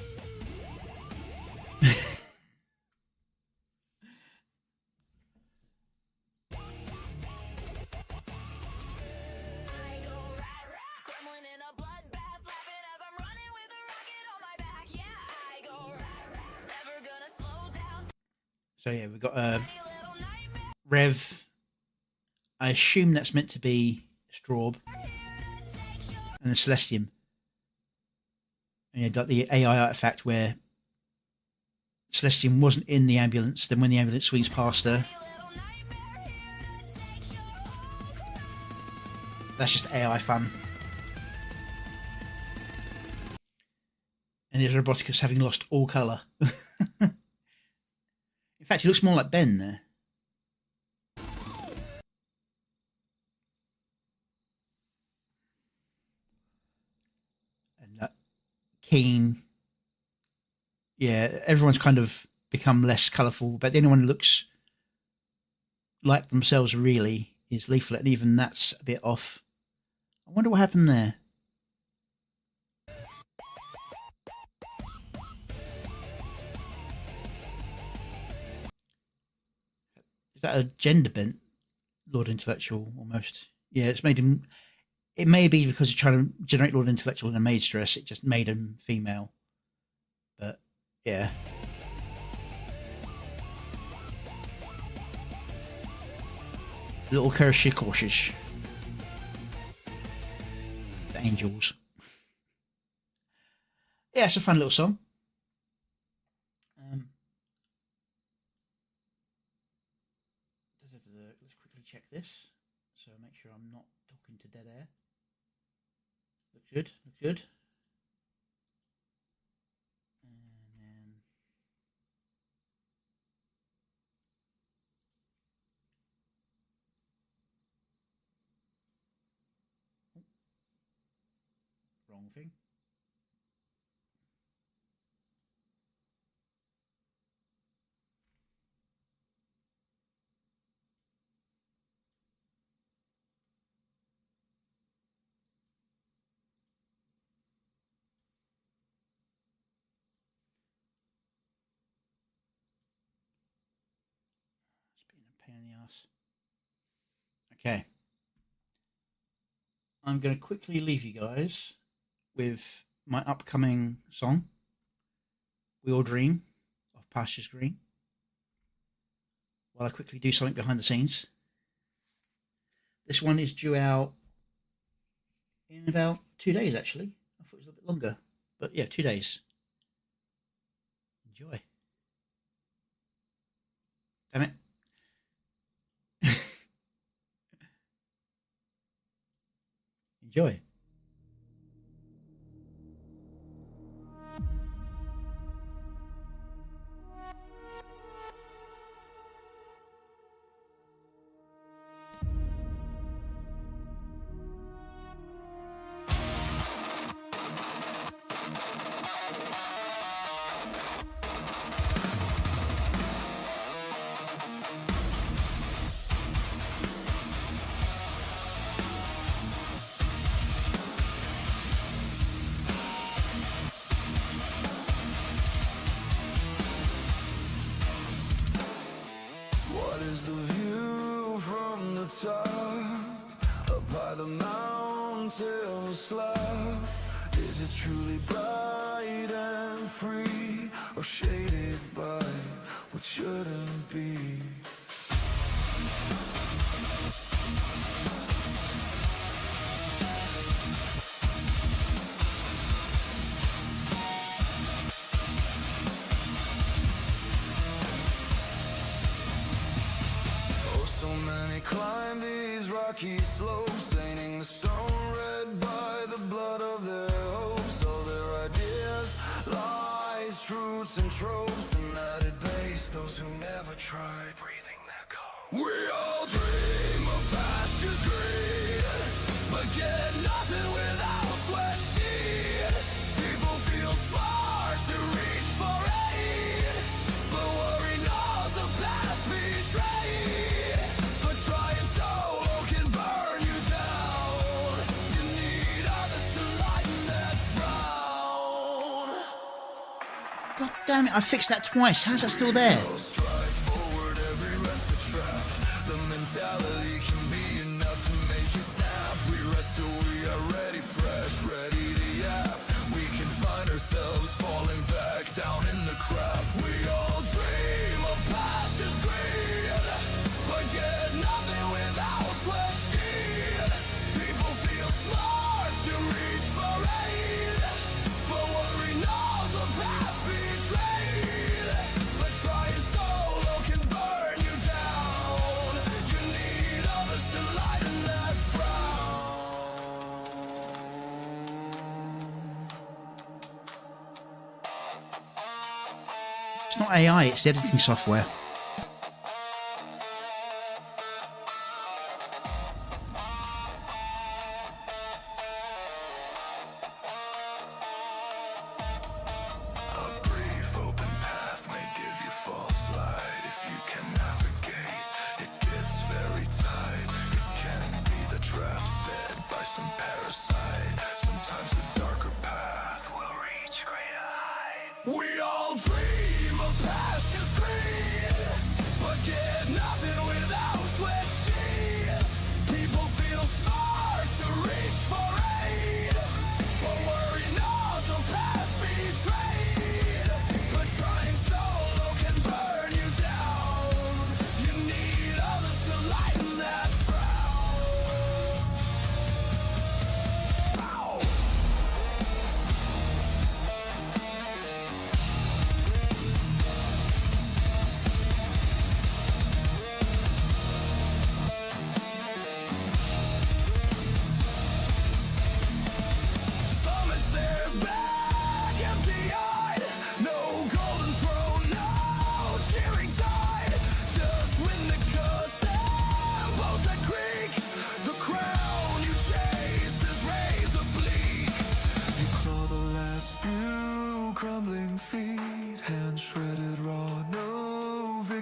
Gremlin in a bloodbath, laughing as I'm running with a rocket on my back. Yeah, I go never gonna slow down. So yeah, we've got Tiny little nightmare Rev. I assume that's meant to be Straub here to take your and the Celestium. And yeah, like the AI artifact where Celestium wasn't in the ambulance, then when the ambulance swings past her, little nightmare here to take your that's just AI fun. And there's Roboticus having lost all colour. In fact, he looks more like Ben there. And that Keen. Yeah, everyone's kind of become less colourful, but the only one who looks like themselves really is Leaflet, and even that's a bit off. I wonder what happened there. Is that a gender bent Lord Intellectual almost? Yeah, it's made him. It may be because you're trying to generate Lord Intellectual in a maid's dress, it just made him female. But yeah. Little Kershia cautious. The Angels. Yeah, it's a fun little song. let's quickly check this. So make sure I'm not talking to dead air. Looks good. Looks good. And then wrong thing. It's been a pain in the ass. Okay. I'm going to quickly leave you guys with my upcoming song, We All Dream of Pastures Green, while I quickly do something behind the scenes. This one is due out in about 2 days, actually. I thought it was a little bit longer, but yeah, 2 days. Enjoy. Damn it. Enjoy. What is the view from the top? Up by the mountain slab? Is it truly bright and free, or shaded by what shouldn't be? Climb these rocky slopes, staining the stone red by the blood of their hopes. All their ideas, lies, truths and tropes, and added base those who never tried breathing their cold. We all dream of pastures green, but get nothing without sweat sheet. People feel smart to reach for aid, but worry knows the past betrayed. God damn it, I fixed that twice. How's that still there? Strive forward, every rest a trap. The mentality can be enough to make you snap. We rest till we are ready, fresh, ready to yap. We can find ourselves falling back down in the crap. We all dream of pastures green, but get nothing without sweat sheet. People feel smart to reach for aid, but worry knows the past betrayed. But trying solo can burn you down. You need others to lighten that frown. It's not AI, it's the editing software. A brief open path may give you false light. If you can navigate, it gets very tight. It can be the trap set by some parasite. Sometimes the darker path will reach greater heights. We all dream of pastures green,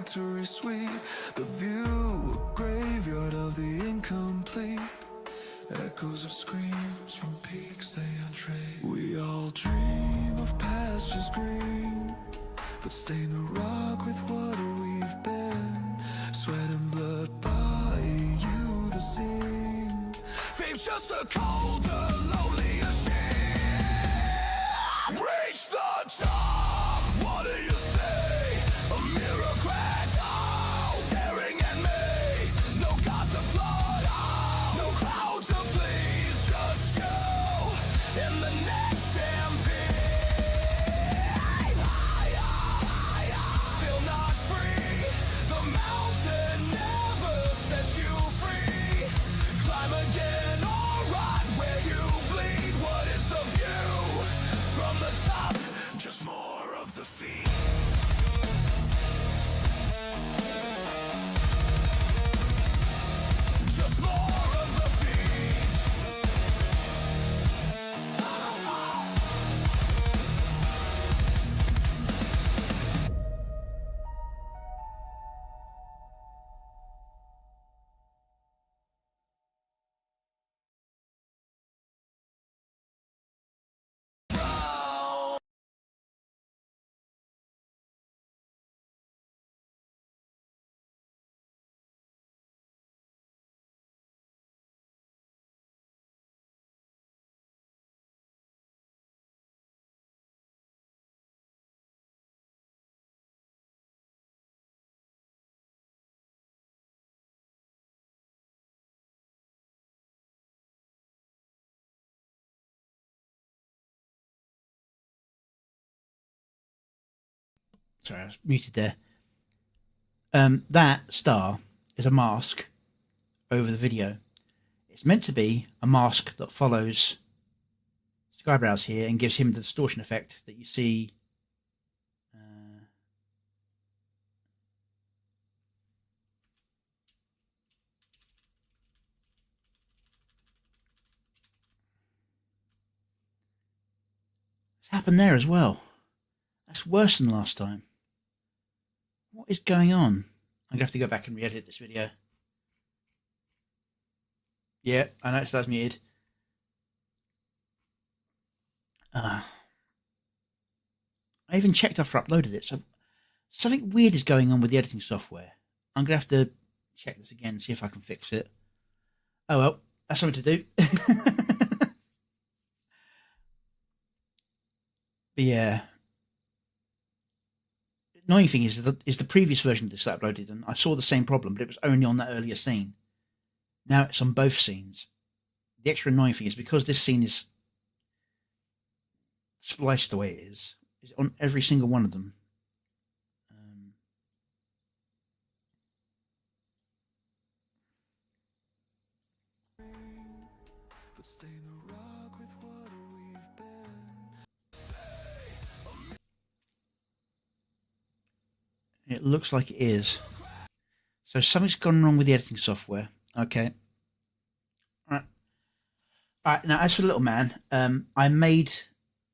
victory sweet. The view, a graveyard of the incomplete. Echoes of screams from peaks they untrade. We all dream of pastures green, but stain the rock with what we've been. Sweat and blood buy you the scene. Fame's just a colder, lonelier shame. Reach the top, what do you say? A mirror cracks, staring at me. No gods of blood, no crowd to please, just you in the next stampede. Still not free, the mountain never sets you free. Climb again or rot where you bleed. What is the view from the top? Just more of the feet. Just more of the feet. Sorry, I was muted there. That star is a mask over the video. It's meant to be a mask that follows Skybrows here and gives him the distortion effect that you see. It's happened there as well. That's worse than last time. What is going on? I'm going to have to go back and re-edit this video. Yeah, I noticed that's muted. I even checked after I uploaded it, so something weird is going on with the editing software. I'm going to have to check this again, see if I can fix it. Oh well, that's something to do. But yeah. Annoying thing is the previous version of this that I uploaded, and I saw the same problem, but it was only on that earlier scene. Now it's on both scenes. The extra annoying thing is because this scene is spliced the way it is on every single one of them. But stain the rock with what we've been. It looks like it is. So something's gone wrong with the editing software. Okay. All right. Now, as for the little man, I made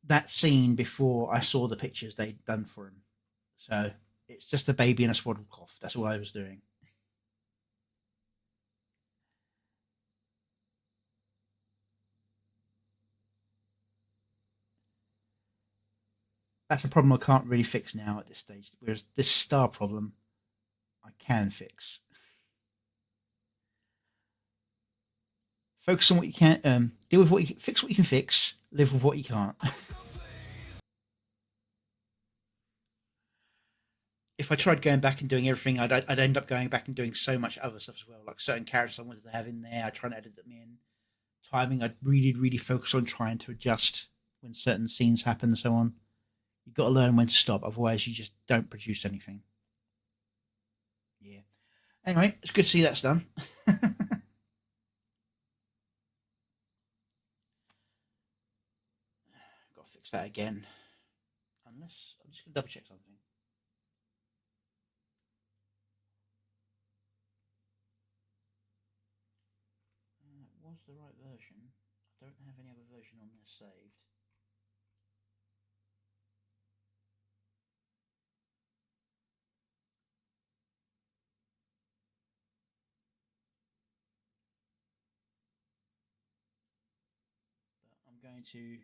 that scene before I saw the pictures they'd done for him. So it's just a baby and a swaddle cough. That's all I was doing. That's a problem I can't really fix now at this stage. Whereas this star problem, I can fix. Focus on what you can. Deal with what you fix. What you can fix. Live with what you can't. If I tried going back and doing everything, I'd end up going back and doing so much other stuff as well. Like certain characters I wanted to have in there, I try and edit them in. Timing, I'd really focus on trying to adjust when certain scenes happen and so on. You've got to learn when to stop, otherwise you just don't produce anything. Yeah. Anyway, it's good to see that's done. Got to fix that again. Unless I'm just gonna double check something. That was the right version. I don't have any other version on there saved. going to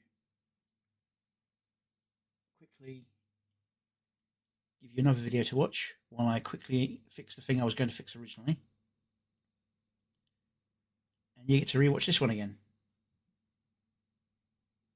quickly give you another video to watch while I quickly fix the thing I was going to fix originally. And you get to rewatch this one again.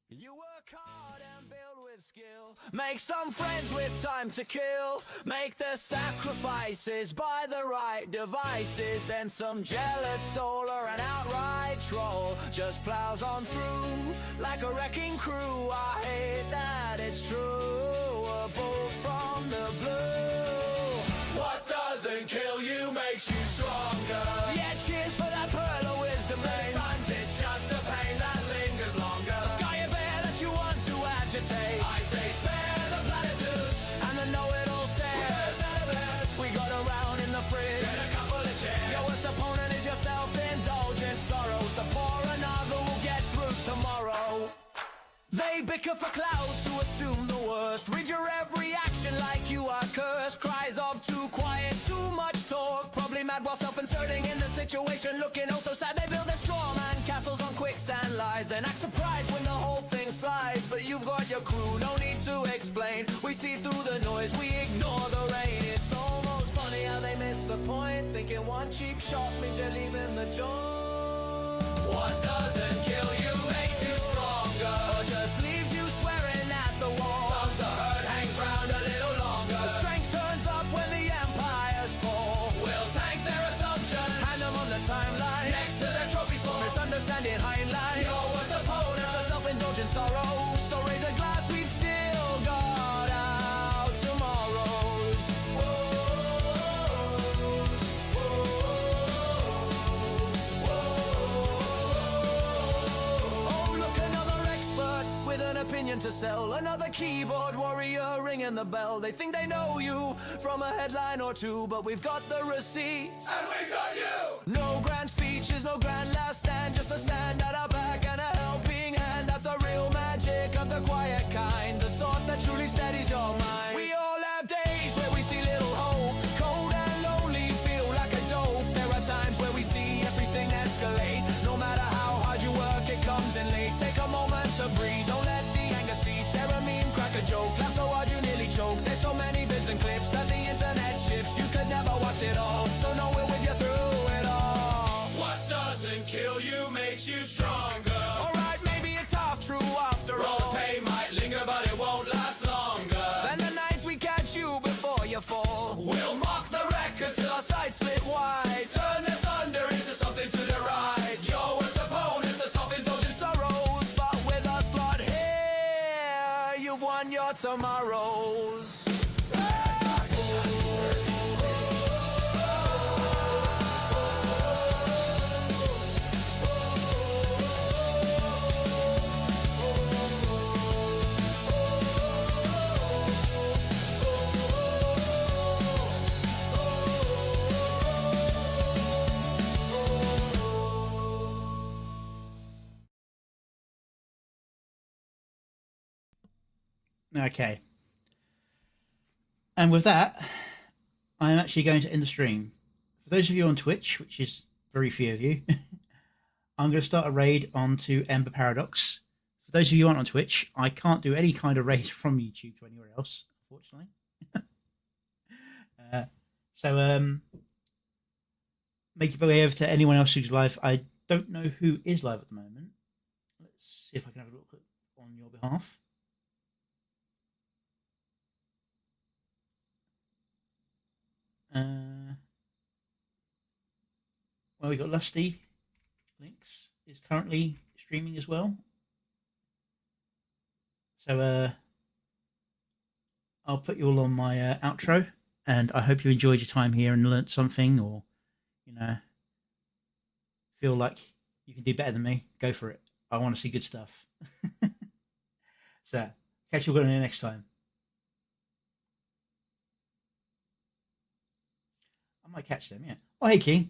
You work hard and build with skill. Make some friends with time to kill. Make the sacrifices, buy the right devices. Then some jealous soul or an outright troll just plows on through like a wrecking crew. I hate that it's true. A bolt from the blue. What doesn't kill you makes you stronger. Yeah, cheers for that pearl of wisdom, mate. Sometimes it's just the pain that lingers longer. Sky a bear that you want to agitate. I say spare the platitudes and the know-it-all stares. We got a round in the fridge and a couple of chairs. Your worst opponent is your self-indulgent sorrow. So pour another, we'll get through tomorrow. They bicker for clout to assume the worst. Read your every action like you are cursed. Cries of too quiet, too much talk. Probably mad while self-inserting in the situation. Looking oh so sad, they build their straw man castles on quicksand lies. Then act surprised when the whole thing slides. But you've got your crew, no need to explain. We see through the noise, we ignore the rain. It's almost funny how they miss the point. Thinking one cheap shot means you're leaving the joint. What doesn't kill you makes you stronger, or just leaves you swearing at the wall. Sometimes the hurt hangs round a little longer. The strength turns up when the empires fall. We'll tank their assumptions, hand them on the timeline. Next to their trophies for misunderstanding hindline. Your worst opponent's a self-indulgent sorrow. So raise a glass, we've still got out tomorrows. Oh, look, another expert with an opinion to sell. Another keyboard warrior ringing the bell. They think they know you from a headline or two, but we've got the receipts. And we got you! No grand speeches, no grand last stand. Just a stand at our back and a helping hand. That's a real magic of the quiet kind. The sort that truly steadies your mind. We all have days where we see little hope. Cold and lonely, feel like a dope. There are times where we see everything escalate. No matter how hard you work, it comes in late. Take a moment to breathe, don't let the anger seep. Share a meme, crack a joke, laugh so hard you nearly choke. There's so many vids and clips that the internet ships. You could never watch it all, so know we're with you through it all. What doesn't kill you makes you stronger. Alright, maybe it's half true after all. The pain might linger, but it won't last longer than the nights we catch you before you fall. We'll mock the records till our sides split wide. Turn the thunder into something to deride. Your worst opponents are self-indulgent sorrows, but with us lot here, you've won your tomorrows. Okay. And with that, I'm actually going to end the stream. For those of you on Twitch, which is very few of you, I'm going to start a raid onto Ember Paradox. For those of you who aren't on Twitch, I can't do any kind of raid from YouTube to anywhere else, unfortunately. So make your way over to anyone else who's live. I don't know who is live at the moment. Let's see if I can have a look on your behalf. Well, we got Lusty Links is currently streaming as well. So I'll put you all on my outro, and I hope you enjoyed your time here and learnt something, or feel like you can do better than me. Go for it. I want to see good stuff. So catch you all again next time. I might catch them, yeah. Oh, hey, King.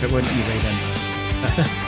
so it won't let you read them.